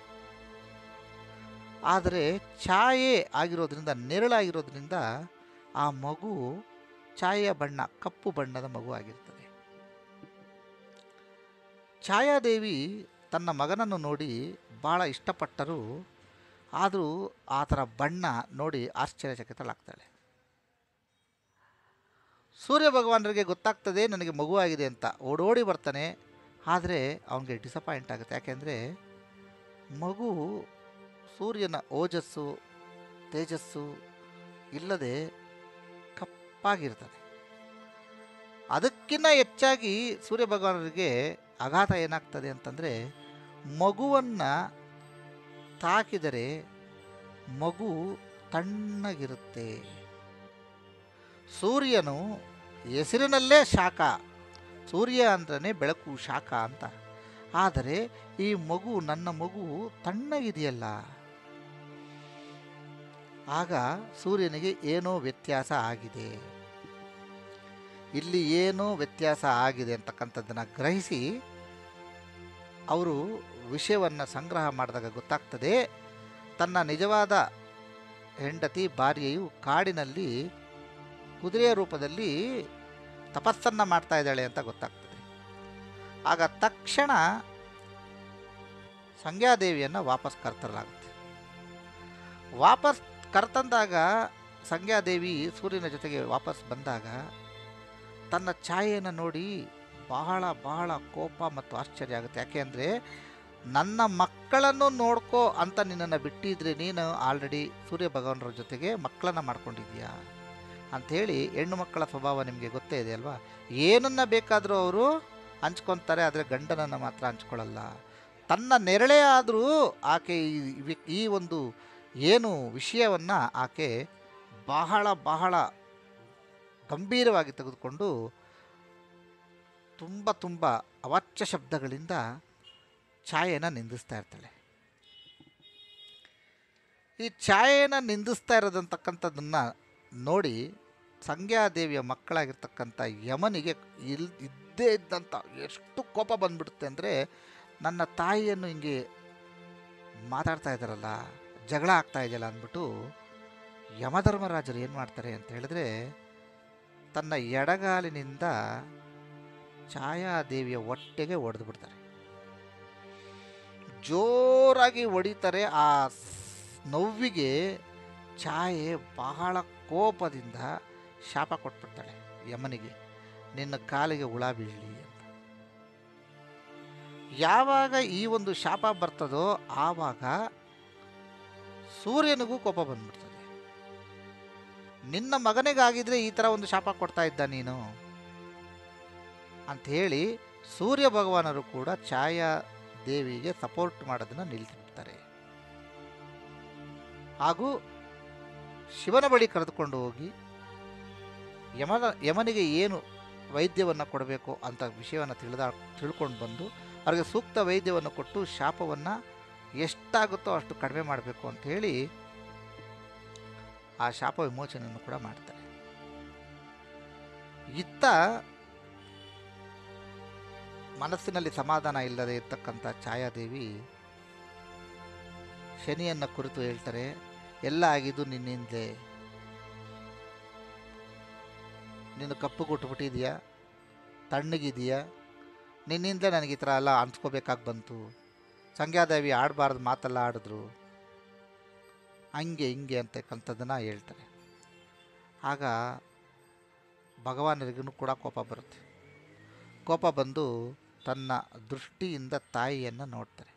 ಆದರೆ ಛಾಯೆ ಆಗಿರೋದ್ರಿಂದ, ನೆರಳಾಗಿರೋದ್ರಿಂದ ಆ ಮಗು ಛಾಯೆಯ ಬಣ್ಣ ಕಪ್ಪು ಬಣ್ಣದ ಮಗು ಆಗಿರ್ತದೆ. ಛಾಯಾದೇವಿ ತನ್ನ ಮಗನನ್ನು ನೋಡಿ ಭಾಳ ಇಷ್ಟಪಟ್ಟರು. ಆದರೂ ಆ ಥರ ಬಣ್ಣ ನೋಡಿ ಆಶ್ಚರ್ಯಚಕಿತಳಾಗ್ತಾಳೆ. ಸೂರ್ಯ ಭಗವಾನರಿಗೆ ಗೊತ್ತಾಗ್ತದೆ ನನಗೆ ಮಗು ಆಗಿದೆ ಅಂತ, ಓಡೋಡಿ ಬರ್ತಾನೆ. ಆದರೆ ಅವನಿಗೆ ಡಿಸಪಾಯಿಂಟ್ ಆಗುತ್ತೆ. ಯಾಕೆಂದರೆ ಮಗು ಸೂರ್ಯನ ಓಜಸ್ಸು ತೇಜಸ್ಸು ಇಲ್ಲದೆ ಕಪ್ಪಾಗಿರ್ತದೆ. ಅದಕ್ಕಿಂತ ಹೆಚ್ಚಾಗಿ ಸೂರ್ಯ ಭಗವಾನರಿಗೆ ಆಘಾತ ಏನಾಗ್ತದೆ ಅಂತಂದರೆ, ಮಗುವನ್ನು ತಾಕಿದರೆ ಮಗು ತಣ್ಣಗಿರುತ್ತೆ. ಸೂರ್ಯನು ಹೆಸರಿನಲ್ಲೇ ಶಾಖ, ಸೂರ್ಯ ಅಂದ್ರೆ ಬೆಳಕು ಶಾಖ ಅಂತ. ಆದರೆ ಈ ಮಗು, ನನ್ನ ಮಗು ತಣ್ಣಗಿದೆಯಲ್ಲ. ಆಗ ಸೂರ್ಯನಿಗೆ ಏನೋ ವ್ಯತ್ಯಾಸ ಆಗಿದೆ, ಇಲ್ಲಿ ಏನೋ ವ್ಯತ್ಯಾಸ ಆಗಿದೆ ಅಂತಕ್ಕಂಥದ್ದನ್ನು ಗ್ರಹಿಸಿ ಅವರು ವಿಷಯವನ್ನು ಸಂಗ್ರಹ ಮಾಡಿದಾಗ ಗೊತ್ತಾಗ್ತದೆ, ತನ್ನ ನಿಜವಾದ ಹೆಂಡತಿ ಭಾರ್ಯೆಯು ಕಾಡಿನಲ್ಲಿ ಕುದುರೆಯ ರೂಪದಲ್ಲಿ ತಪಸ್ಸನ್ನು ಮಾಡ್ತಾ ಇದ್ದಾಳೆ ಅಂತ ಗೊತ್ತಾಗ್ತದೆ. ಆಗ ತಕ್ಷಣ ಸಂಧ್ಯಾದೇವಿಯನ್ನು ವಾಪಸ್ ಕರ್ತರಲಾಗುತ್ತೆ. ವಾಪಸ್ ಕರ್ತಂದಾಗ ಸಂಧ್ಯಾದೇವಿ ಸೂರ್ಯನ ಜೊತೆಗೆ ವಾಪಸ್ ಬಂದಾಗ ತನ್ನ ಛಾಯೆಯನ್ನು ನೋಡಿ ಬಹಳ ಬಹಳ ಕೋಪ ಮತ್ತು ಆಶ್ಚರ್ಯ ಆಗುತ್ತೆ. ಯಾಕೆ ಅಂದರೆ, ನನ್ನ ಮಕ್ಕಳನ್ನು ನೋಡ್ಕೋ ಅಂತ ನಿನ್ನನ್ನು ಬಿಟ್ಟಿದ್ರೆ ನೀನು ಆಲ್ರೆಡಿ ಸೂರ್ಯ ಭಗವಾನರ ಜೊತೆಗೆ ಮಕ್ಕಳನ್ನು ಮಾಡ್ಕೊಂಡಿದ್ದೀಯಾ ಅಂಥೇಳಿ. ಹೆಣ್ಣು ಮಕ್ಕಳ ಸ್ವಭಾವ ನಿಮಗೆ ಗೊತ್ತೇ ಇದೆ ಅಲ್ವಾ, ಏನನ್ನು ಬೇಕಾದರೂ ಅವರು ಹಂಚ್ಕೊತಾರೆ, ಆದರೆ ಗಂಡನನ್ನು ಮಾತ್ರ ಹಂಚ್ಕೊಳ್ಳಲ್ಲ. ತನ್ನ ನೆರಳೇ ಆದರೂ ಆಕೆ ಈ ಒಂದು ಏನು ವಿಷಯವನ್ನು ಆಕೆ ಬಹಳ ಬಹಳ ಗಂಭೀರವಾಗಿ ತೆಗೆದುಕೊಂಡು ತುಂಬ ತುಂಬ ಅವಾಚ್ಯ ಶಬ್ದಗಳಿಂದ ಛಾಯೆಯನ್ನು ನಿಂದಿಸ್ತಾ ಇರ್ತಾಳೆ. ಈ ಛಾಯೆಯನ್ನು ನಿಂದಿಸ್ತಾ ಇರೋದಂತಕ್ಕಂಥದ್ದನ್ನು ನೋಡಿ ಸಂಧ್ಯಾದೇವಿಯ ಮಕ್ಕಳಾಗಿರ್ತಕ್ಕಂಥ ಯಮನಿಗೆ ಇದ್ದೇ ಇದ್ದಂಥ ಎಷ್ಟು ಕೋಪ ಬಂದ್ಬಿಡುತ್ತೆ ಅಂದರೆ, ನನ್ನ ತಾಯಿಯನ್ನು ಹಿಂಗೆ ಮಾತಾಡ್ತಾ ಇದ್ದಾರಲ್ಲ, ಜಗಳ ಆಗ್ತಾ ಇದೆಯಲ್ಲ ಅಂದ್ಬಿಟ್ಟು ಯಮಧರ್ಮರಾಜರು ಏನು ಮಾಡ್ತಾರೆ ಅಂತ ಹೇಳಿದ್ರೆ, ತನ್ನ ಎಡಗಾಲಿನಿಂದ ಛಾಯಾದೇವಿಯ ಹೊಟ್ಟೆಗೆ ಹೊಡೆದು ಬಿಡ್ತಾರೆ. ಜೋರಾಗಿ ಹೊಡಿತಾರೆ. ಆ ನೋವಿಗೆ ಛಾಯೆ ಬಹಳ ಕೋಪದಿಂದ ಶಾಪ ಕೊಟ್ಬಿಡ್ತಾಳೆ ಯಮನಿಗೆ, ನಿನ್ನ ಕಾಲಿಗೆ ಹುಳ ಬೀಳಲಿ ಅಂತ. ಯಾವಾಗ ಈ ಒಂದು ಶಾಪ ಬರ್ತದೋ ಆವಾಗ ಸೂರ್ಯನಿಗೂ ಕೋಪ ಬಂದ್ಬಿಡ್ತದೆ. ನಿನ್ನ ಮಗನಿಗಾಗಿದ್ರೆ ಈ ಥರ ಒಂದು ಶಾಪ ಕೊಡ್ತಾ ಇದ್ದ ನೀನು ಅಂಥೇಳಿ ಸೂರ್ಯ ಭಗವಾನರು ಕೂಡ ಛಾಯಾದೇವಿಗೆ ಸಪೋರ್ಟ್ ಮಾಡೋದನ್ನು ನಿಲ್ಲಿಸ್ಬಿಡ್ತಾರೆ. ಹಾಗೂ ಶಿವನ ಬಳಿ ಕರೆದುಕೊಂಡು ಹೋಗಿ ಯಮನಿಗೆ ಏನು ವೈದ್ಯವನ್ನು ಕೊಡಬೇಕು ಅಂತ ವಿಷಯವನ್ನು ತಿಳ್ಕೊಂಡು ಬಂದು ಅವ್ರಿಗೆ ಸೂಕ್ತ ವೈದ್ಯವನ್ನು ಕೊಟ್ಟು ಶಾಪವನ್ನು ಎಷ್ಟಾಗುತ್ತೋ ಅಷ್ಟು ಕಡಿಮೆ ಮಾಡಬೇಕು ಅಂಥೇಳಿ ಆ ಶಾಪ ವಿಮೋಚನೆಯನ್ನು ಕೂಡ ಮಾಡ್ತಾರೆ. ಇತ್ತ ಮನಸ್ಸಿನಲ್ಲಿ ಸಮಾಧಾನ ಇಲ್ಲದೆ ಇರ್ತಕ್ಕಂಥ ಛಾಯಾದೇವಿ ಶನಿಯನ್ನು ಕುರಿತು ಹೇಳ್ತಾರೆ, ಎಲ್ಲ ಆಗಿದ್ದು ನಿನ್ನಿಂದಲೇ, ನೀನು ಕಪ್ಪು ಕೊಟ್ಟುಬಿಟ್ಟಿದೆಯಾ, ತಣ್ಣಗಿದೆಯಾ, ನಿನ್ನಿಂದಲೇ ನನಗೆ ಈ ಥರ ಎಲ್ಲ ಅನ್ಸ್ಕೋಬೇಕಾಗಿ ಬಂತು, ಸಂಧ್ಯಾದೇವಿ ಆಡಬಾರ್ದು ಮಾತೆಲ್ಲ ಆಡಿದ್ರು, ಹಂಗೆ ಹಿಂಗೆ ಅಂತಕ್ಕಂಥದ್ದನ್ನು ಹೇಳ್ತಾರೆ. ಆಗ ಭಗವಾನರಿಗೂ ಕೂಡ ಕೋಪ ಬರುತ್ತೆ. ಕೋಪ ಬಂದು ತನ್ನ ದೃಷ್ಟಿಯಿಂದ ತಾಯಿಯನ್ನು ನೋಡ್ತಾರೆ.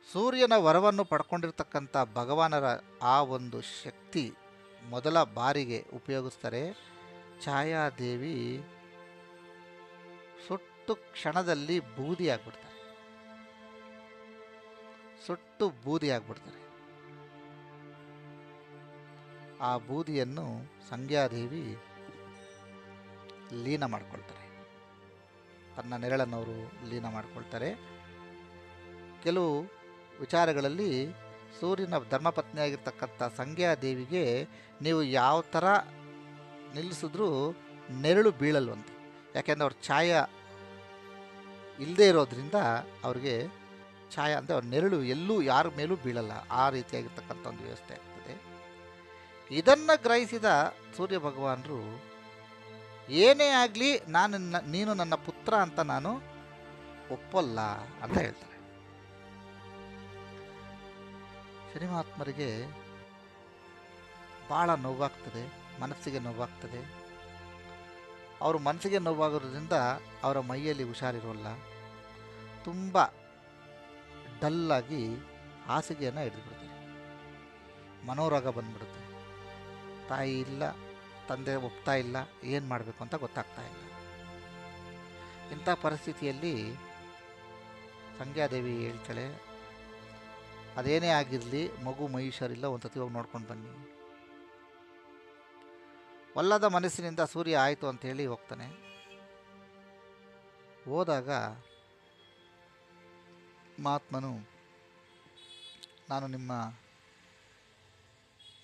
ಸೂರ್ಯನ ವರವನ್ನು ಪಡ್ಕೊಂಡಿರ್ತಕ್ಕಂಥ ಭಗವಾನರ ಆ ಒಂದು ಶಕ್ತಿ ಮೊದಲ ಬಾರಿಗೆ ಉಪಯೋಗಿಸ್ತಾರೆ. ಛಾಯಾದೇವಿ ಸುಟ್ಟು ಕ್ಷಣದಲ್ಲಿ ಬೂದಿ ಆಗ್ಬಿಡ್ತಾರೆ. ಸುಟ್ಟು ಬೂದಿ ಆಗ್ಬಿಡ್ತಾರೆ. ಆ ಬೂದಿಯನ್ನು ಸಂಧ್ಯಾದೇವಿ ಲೀನ ಮಾಡ್ಕೊಳ್ತಾರೆ. ತನ್ನ ನೆರಳನ್ನು ಅವರು ಲೀನ ಮಾಡ್ಕೊಳ್ತಾರೆ. ಕೆಲವು ವಿಚಾರಗಳಲ್ಲಿ ಸೂರ್ಯನ ಧರ್ಮಪತ್ನಿಯಾಗಿರ್ತಕ್ಕಂಥ ಸಂಧ್ಯಾದೇವಿಗೆ ನೀವು ಯಾವ ಥರ ನಿಲ್ಲಿಸಿದ್ರೂ ನೆರಳು ಬೀಳಲ್ವಂತೆ. ಯಾಕೆಂದರೆ ಅವ್ರ ಛಾಯ ಇಲ್ಲದೆ ಇರೋದ್ರಿಂದ ಅವ್ರಿಗೆ ಛಾಯ ಅಂದರೆ ಅವ್ರ ನೆರಳು ಎಲ್ಲೂ ಯಾರ ಮೇಲೂ ಬೀಳಲ್ಲ. ಆ ರೀತಿಯಾಗಿರ್ತಕ್ಕಂಥ ಒಂದು ವ್ಯವಸ್ಥೆ ಆಗ್ತದೆ. ಇದನ್ನು ಗ್ರಹಿಸಿದ ಸೂರ್ಯ ಭಗವಾನರು ಏನೇ ಆಗಲಿ ನೀನು ನನ್ನ ಪುತ್ರ ಅಂತ ನಾನು ಒಪ್ಪಲ್ಲ ಅಂತ ಹೇಳ್ತಾರೆ. ಶನಿಮಹಾತ್ಮರಿಗೆ ಭಾಳ ನೋವಾಗ್ತದೆ, ಮನಸ್ಸಿಗೆ ನೋವಾಗ್ತದೆ. ಅವರು ಮನಸ್ಸಿಗೆ ನೋವಾಗೋದ್ರಿಂದ ಅವರ ಮೈಯಲ್ಲಿ ಹುಷಾರಿರೋಲ್ಲ. ತುಂಬ ಡಲ್ಲಾಗಿ ಹಾಸಿಗೆಯನ್ನು ಹಿಡಿದುಬಿಡ್ತಾರೆ. ಮನೋರೋಗ ಬಂದ್ಬಿಡುತ್ತೆ. ತಾಯಿ ಇಲ್ಲ, ತಂದೆ ಒಪ್ತಾ ಇಲ್ಲ, ಏನು ಮಾಡಬೇಕು ಅಂತ ಗೊತ್ತಾಗ್ತಾ ಇಲ್ಲ. ಇಂಥ ಪರಿಸ್ಥಿತಿಯಲ್ಲಿ ಸಂಧ್ಯಾದೇವಿ ಹೇಳ್ತಾಳೆ, ಅದೇನೇ ಆಗಿರಲಿ ಮಗು ಮೈ ಹುಷಾರಿಲ್ಲ, ಒಂದು ಸತಿ ಹೋಗಿ ನೋಡ್ಕೊಂಡು ಬನ್ನಿ. ಒಲ್ಲದ ಮನಸ್ಸಿನಿಂದ ಸೂರ್ಯ ಆಯಿತು ಅಂಥೇಳಿ ಹೋಗ್ತಾನೆ. ಹೋದಾಗ ಮಹಾತ್ಮನು ನಾನು ನಿಮ್ಮ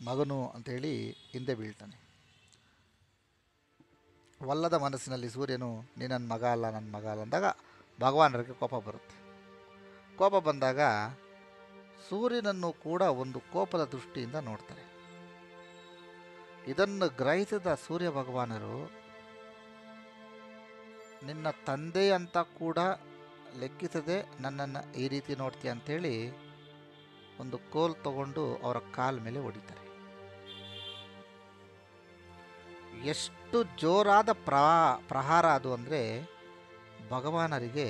ಮಗನು ಅಂಥೇಳಿ ಹಿಂದೆ ಬೀಳ್ತಾನೆ. ಒಲ್ಲದ ಮನಸ್ಸಿನಲ್ಲಿ ಸೂರ್ಯನು ನೀನು ನನ್ನ ಮಗ ಅಲ್ಲ, ನನ್ನ ಮಗ ಅಲ್ಲ ಅಂದಾಗ ಭಗವಾನರಿಗೆ ಕೋಪ ಬರುತ್ತೆ. ಕೋಪ ಬಂದಾಗ ಸೂರ್ಯನನ್ನು ಕೂಡ ಒಂದು ಕೋಪದ ದೃಷ್ಟಿಯಿಂದ ನೋಡ್ತಾರೆ. ಇದನ್ನು ಗ್ರಹಿಸಿದ ಸೂರ್ಯ ಭಗವಾನರು ನಿನ್ನ ತಂದೆ ಅಂತ ಕೂಡ ಲೆಕ್ಕಿಸದೆ ನನ್ನನ್ನು ಈ ರೀತಿ ನೋಡ್ತೀಯ ಅಂಥೇಳಿ ಒಂದು ಕೋಲ್ ತಗೊಂಡು ಅವರ ಕಾಲ ಮೇಲೆ ಹೊಡಿತಾರೆ. ಎಷ್ಟು ಜೋರಾದ ಪ್ರಹಾರ ಅದು ಅಂದರೆ ಭಗವಾನರಿಗೆ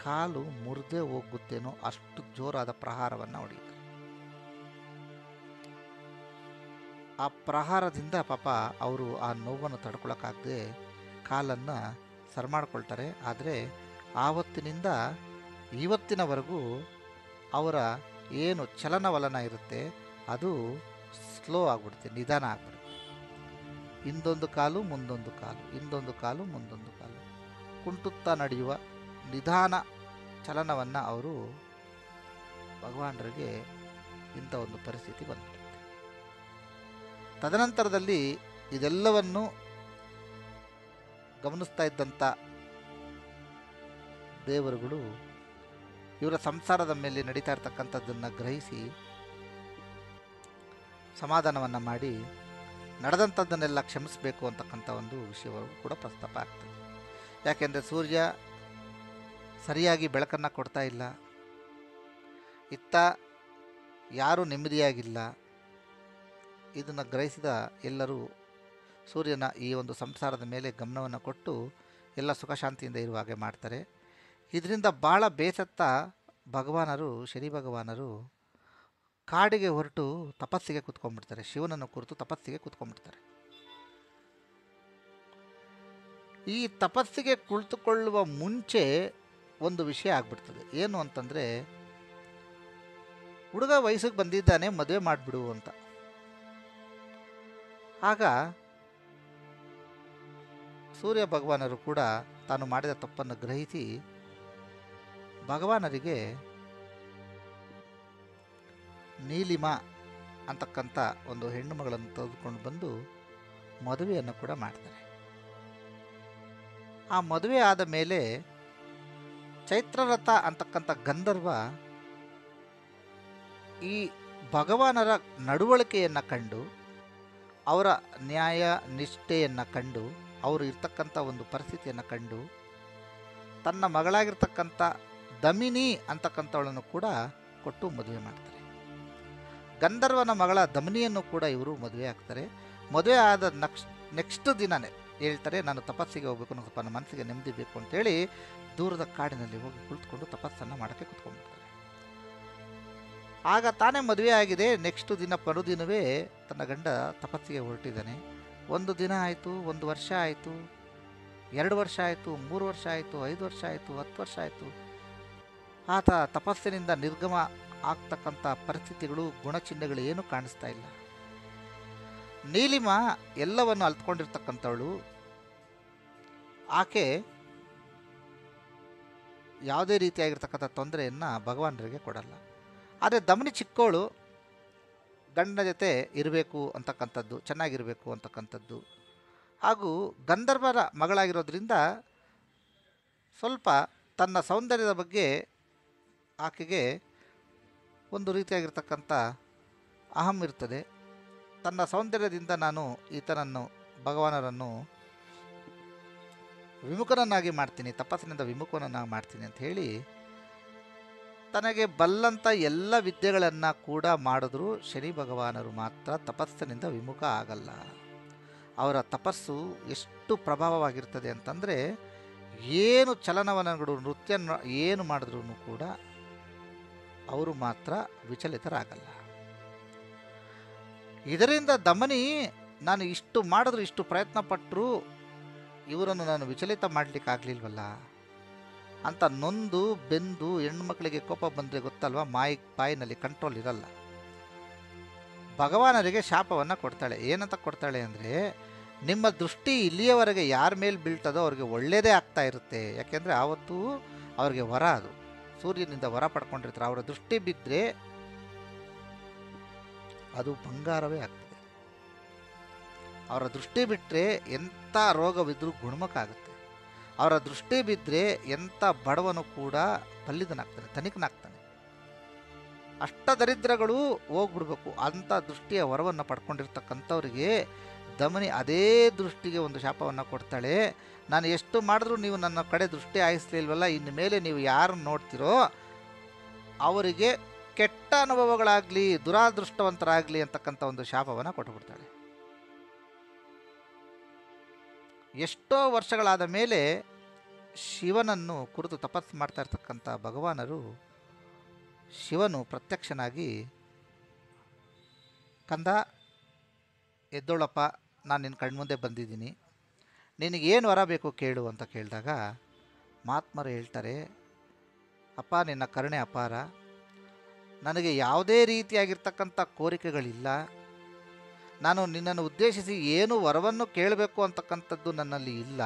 ಕಾಲು ಮುರಿದೇ ಹೋಗುತ್ತೇನೋ ಅಷ್ಟು ಜೋರಾದ ಪ್ರಹಾರವನ್ನು ಹೊಡೆಯುತ್ತಾರೆ. ಆ ಪ್ರಹಾರದಿಂದ ಪಾಪ ಅವರು ಆ ನೋವನ್ನು ತಡ್ಕೊಳಕ್ಕಾಗದೆ ಕಾಲನ್ನು ಸರಿ ಮಾಡ್ಕೊಳ್ತಾರೆ. ಆದರೆ ಆವತ್ತಿನಿಂದ ಇವತ್ತಿನವರೆಗೂ ಅವರ ಏನು ಚಲನವಲನ ಇರುತ್ತೆ ಅದು ಸ್ಲೋ ಆಗಿಬಿಡುತ್ತೆ, ನಿಧಾನ ಆಗಿಬಿಡುತ್ತೆ. ಹಿಂದೊಂದು ಕಾಲು ಮುಂದೊಂದು ಕಾಲು, ಹಿಂದೊಂದು ಕಾಲು ಮುಂದೊಂದು ಕಾಲು, ಕುಂಟುತ್ತಾ ನಡೆಯುವ ನಿಧಾನ ಚಲನವನ್ನು ಅವರು ಭಗವಾನರಿಗೆ ಇಂಥ ಒಂದು ಪರಿಸ್ಥಿತಿ ಬಂದ್ಬಿಡುತ್ತೆ. ತದನಂತರದಲ್ಲಿ ಇದೆಲ್ಲವನ್ನು ಗಮನಿಸ್ತಾ ಇದ್ದಂಥ ದೇವರುಗಳು ಇವರ ಸಂಸಾರದ ಮೇಲೆ ನಡೀತಾ ಇರ್ತಕ್ಕಂಥದ್ದನ್ನು ಗ್ರಹಿಸಿ ಸಮಾಧಾನವನ್ನು ಮಾಡಿ ನಡೆದಂಥದ್ದನ್ನೆಲ್ಲ ಕ್ಷಮಿಸಬೇಕು ಅಂತಕ್ಕಂಥ ಒಂದು ವಿಷಯವು ಕೂಡ ಪ್ರಸ್ತಾಪ ಆಗ್ತದೆ. ಯಾಕೆಂದರೆ ಸೂರ್ಯ ಸರಿಯಾಗಿ ಬೆಳಕನ್ನು ಕೊಡ್ತಾ ಇಲ್ಲ, ಇತ್ತ ಯಾರೂ ನೆಮ್ಮದಿಯಾಗಿಲ್ಲ. ಇದನ್ನು ಗ್ರಹಿಸಿದ ಎಲ್ಲರೂ ಸೂರ್ಯನ ಈ ಒಂದು ಸಂಸಾರದ ಮೇಲೆ ಗಮನವನ್ನು ಕೊಟ್ಟು ಎಲ್ಲ ಸುಖ ಶಾಂತಿಯಿಂದ ಇರುವ ಹಾಗೆ ಮಾಡ್ತಾರೆ. ಇದರಿಂದ ಭಾಳ ಬೇಸತ್ತ ಭಗವಾನರು, ಶನಿ ಭಗವಾನರು ಕಾಡಿಗೆ ಹೊರಟು ತಪಸ್ಸಿಗೆ ಕೂತ್ಕೊಂಡ್ಬಿಡ್ತಾರೆ. ಶಿವನನ್ನು ಕುರಿತು ತಪಸ್ಸಿಗೆ ಕೂತ್ಕೊಂಡ್ಬಿಡ್ತಾರೆ. ಈ ತಪಸ್ಸಿಗೆ ಕುಳಿತುಕೊಳ್ಳುವ ಮುಂಚೆ ಒಂದು ವಿಷಯ ಆಗ್ಬಿಡ್ತದೆ. ಏನು ಅಂತಂದರೆ, ಹುಡುಗ ವಯಸ್ಸಿಗೆ ಬಂದಿದ್ದಾನೆ, ಮದುವೆ ಮಾಡಿಬಿಡು ಅಂತ. ಆಗ ಸೂರ್ಯ ಭಗವಾನರು ಕೂಡ ತಾನು ಮಾಡಿದ ತಪ್ಪನ್ನು ಗ್ರಹಿಸಿ ಭಗವಾನರಿಗೆ ನೀಲಿಮಾ ಅಂತಕ್ಕಂಥ ಒಂದು ಹೆಣ್ಣು ಮಗಳನ್ನು ತೆಗೆದುಕೊಂಡು ಬಂದು ಮದುವೆಯನ್ನು ಕೂಡ ಮಾಡ್ತಾರೆ. ಆ ಮದುವೆ ಆದ ಮೇಲೆ ಚೈತ್ರರಥ ಅಂತಕ್ಕಂಥ ಗಂಧರ್ವ ಈ ಭಗವಾನರ ನಡವಳಿಕೆಯನ್ನು ಕಂಡು, ಅವರ ನ್ಯಾಯ ನಿಷ್ಠೆಯನ್ನು ಕಂಡು, ಅವರು ಇರ್ತಕ್ಕಂಥ ಒಂದು ಪರಿಸ್ಥಿತಿಯನ್ನು ಕಂಡು ತನ್ನ ಮಗಳಾಗಿರ್ತಕ್ಕಂಥ ದಮಿನಿ ಅಂತಕ್ಕಂಥವಳನ್ನು ಕೂಡ ಕೊಟ್ಟು ಮದುವೆ ಮಾಡ್ತಾರೆ. ಗಂಧರ್ವನ ಮಗಳ ದಮಿನಿಯನ್ನು ಕೂಡ ಇವರು ಮದುವೆ ಆಗ್ತಾರೆ. ಮದುವೆ ಆದ ನೆಕ್ಸ್ಟ್ ದಿನವೇ ಹೇಳ್ತಾರೆ, ನಾನು ತಪಸ್ಸಿಗೆ ಹೋಗಬೇಕು, ನನಗೆ ಸ್ವಲ್ಪ ನನ್ನ ಮನಸ್ಸಿಗೆ ನೆಮ್ಮದಿ ಬೇಕು ಅಂತೇಳಿ ದೂರದ ಕಾಡಿನಲ್ಲಿ ಹೋಗಿ ಕುಳಿತುಕೊಂಡು ತಪಸ್ಸನ್ನು ಮಾಡೋಕ್ಕೆ ಕುತ್ಕೊಂಡ್ಬಿಡ್ತಾರೆ. ಆಗ ತಾನೇ ಮದುವೆ ಆಗಿದೆ. ನೆಕ್ಸ್ಟ್ ದಿನ ಮರುದಿನವೇ ತನ್ನ ಗಂಡ ತಪಸ್ಸಿಗೆ ಹೊರಟಿದ್ದಾನೆ. 1 ದಿನ ಆಯಿತು, 1 ವರ್ಷ ಆಯಿತು, 2 ವರ್ಷ ಆಯಿತು, 3 ವರ್ಷ ಆಯಿತು, 5 ವರ್ಷ ಆಯಿತು, 10 ವರ್ಷ ಆಯಿತು. ಆತ ತಪಸ್ಸಿನಿಂದ ನಿರ್ಗಮ ಆಗ್ತಕ್ಕಂಥ ಪರಿಸ್ಥಿತಿಗಳು, ಗುಣಚಿಹ್ನೆಗಳು ಏನೂ ಕಾಣಿಸ್ತಾ ಇಲ್ಲ. ನೀಲಿಮ ಎಲ್ಲವನ್ನು ಅಲ್ತ್ಕೊಂಡಿರ್ತಕ್ಕಂಥವಳು. ಆಕೆ ಯಾವುದೇ ರೀತಿಯಾಗಿರ್ತಕ್ಕಂಥ ತೊಂದರೆಯನ್ನು ಭಗವಾನರಿಗೆ ಕೊಡಲ್ಲ. ಆದರೆ ದಮನಿ ಚಿಕ್ಕವಳು, ಗಂಡನ ಜೊತೆ ಇರಬೇಕು ಅಂತಕ್ಕಂಥದ್ದು, ಚೆನ್ನಾಗಿರಬೇಕು ಅಂತಕ್ಕಂಥದ್ದು, ಹಾಗೂ ಗಂಧರ್ವರ ಮಗಳಾಗಿರೋದ್ರಿಂದ ಸ್ವಲ್ಪ ತನ್ನ ಸೌಂದರ್ಯದ ಬಗ್ಗೆ ಆಕೆಗೆ ಒಂದು ರೀತಿಯಾಗಿರ್ತಕ್ಕಂಥ ಅಹಂ ಇರ್ತದೆ. ತನ್ನ ಸೌಂದರ್ಯದಿಂದ ನಾನು ಈತನನ್ನು, ಭಗವಾನರನ್ನು ವಿಮುಖನನ್ನಾಗಿ ಮಾಡ್ತೀನಿ, ತಪಸ್ಸಿನಿಂದ ವಿಮುಖನನ್ನಾಗಿ ಮಾಡ್ತೀನಿ ಅಂತ ಹೇಳಿ ತನಗೆ ಬಲ್ಲಂಥ ಎಲ್ಲ ವಿದ್ಯೆಗಳನ್ನು ಕೂಡ ಮಾಡಿದ್ರು ಶನಿ ಭಗವಾನರು ಮಾತ್ರ ತಪಸ್ಸಿನಿಂದ ವಿಮುಖ ಆಗಲ್ಲ. ಅವರ ತಪಸ್ಸು ಎಷ್ಟು ಪ್ರಭಾವವಾಗಿರ್ತದೆ ಅಂತಂದರೆ, ಏನು ಚಲನವಲನಗಳು, ನೃತ್ಯ ಏನು ಮಾಡಿದ್ರೂ ಕೂಡ ಅವರು ಮಾತ್ರ ವಿಚಲಿತರಾಗಲ್ಲ. ಇದರಿಂದ ದಮನಿ, ನಾನು ಇಷ್ಟು ಮಾಡಿದ್ರು, ಇಷ್ಟು ಪ್ರಯತ್ನ ಪಟ್ಟರು ಇವರನ್ನು ನಾನು ವಿಚಲಿತ ಮಾಡಲಿಕ್ಕಾಗಲಿಲ್ವಲ್ಲ ಅಂತ ನೊಂದು ಬೆಂದು, ಹೆಣ್ಮಕ್ಳಿಗೆ ಕೋಪ ಬಂದರೆ ಗೊತ್ತಲ್ವ, ಬಾಯಿನಲ್ಲಿ ಕಂಟ್ರೋಲ್ ಇರಲ್ಲ. ಭಗವಾನರಿಗೆ ಶಾಪವನ್ನು ಕೊಡ್ತಾಳೆ. ಏನಂತ ಕೊಡ್ತಾಳೆ ಅಂದರೆ, ನಿಮ್ಮ ದೃಷ್ಟಿ ಇಲ್ಲಿಯವರೆಗೆ ಯಾರ ಮೇಲೆ ಬೀಳ್ತದೋ ಅವ್ರಿಗೆ ಒಳ್ಳೆಯದೇ ಆಗ್ತಾ ಇರುತ್ತೆ. ಯಾಕೆಂದರೆ ಆವತ್ತು ಅವ್ರಿಗೆ ವರ, ಅದು ಸೂರ್ಯನಿಂದ ವರ ಪಡ್ಕೊಂಡಿರ್ತಾರೆ. ಅವರ ದೃಷ್ಟಿ ಬಿದ್ದರೆ ಅದು ಬಂಗಾರವೇ ಆಗ್ತದೆ. ಅವರ ದೃಷ್ಟಿ ಬಿಟ್ಟರೆ ಎಂಥ ರೋಗವಿದ್ರೂ ಗುಣಮುಖ ಆಗುತ್ತೆ. ಅವರ ದೃಷ್ಟಿ ಬಿದ್ದರೆ ಎಂಥ ಬಡವನು ಕೂಡ ಬಲ್ಲಿದನಾಗ್ತಾನೆ, ಧನಿಕನಾಗ್ತಾನೆ. ಅಷ್ಟದರಿದ್ರಗಳು ಹೋಗ್ಬಿಡ್ಬೇಕು. ಅಂಥ ದೃಷ್ಟಿಯ ವರವನ್ನು ಪಡ್ಕೊಂಡಿರ್ತಕ್ಕಂಥವ್ರಿಗೆ ದಮನಿ ಅದೇ ದೃಷ್ಟಿಗೆ ಒಂದು ಶಾಪವನ್ನು ಕೊಡ್ತಾಳೆ. ನಾನು ಎಷ್ಟು ಮಾಡಿದ್ರೂ ನೀವು ನನ್ನ ಕಡೆ ದೃಷ್ಟಿ ಹಾಯಿಸ್ಲಿಲ್ವಲ್ಲ, ಇನ್ನು ಮೇಲೆ ನೀವು ಯಾರನ್ನು ನೋಡ್ತಿರೋ ಅವರಿಗೆ ಕೆಟ್ಟ ಅನುಭವಗಳಾಗಲಿ, ದುರಾದೃಷ್ಟವಂತರಾಗಲಿ ಅಂತಕ್ಕಂಥ ಒಂದು ಶಾಪವನ್ನು ಕೊಟ್ಟುಬಿಡ್ತಾಳೆ. ಎಷ್ಟೋ ವರ್ಷಗಳಾದ ಮೇಲೆ ಶಿವನನ್ನು ಕುರಿತು ತಪಸ್ಸು ಮಾಡ್ತಾ ಇರ್ತಕ್ಕಂಥ ಭಗವಾನರು, ಶಿವನು ಪ್ರತ್ಯಕ್ಷನಾಗಿ, ಕಂದ ಎದ್ದೋಳಪ್ಪ, ನಾನು ನಿನ್ನ ಕಣ್ಮುಂದೆ ಬಂದಿದ್ದೀನಿ, ನಿನಗೇನು ವರ ಬೇಕು ಕೇಳು ಅಂತ ಕೇಳಿದಾಗ ಮಹಾತ್ಮರು ಹೇಳ್ತಾರೆ, ಅಪ್ಪ ನಿನ್ನ ಕರುಣೆ ಅಪಾರ, ನನಗೆ ಯಾವುದೇ ರೀತಿಯಾಗಿರ್ತಕ್ಕಂಥ ಕೋರಿಕೆಗಳಿಲ್ಲ, ನಾನು ನಿನ್ನನ್ನು ಉದ್ದೇಶಿಸಿ ಏನು ವರವನ್ನು ಕೇಳಬೇಕು ಅಂತಕ್ಕಂಥದ್ದು ನನ್ನಲ್ಲಿ ಇಲ್ಲ.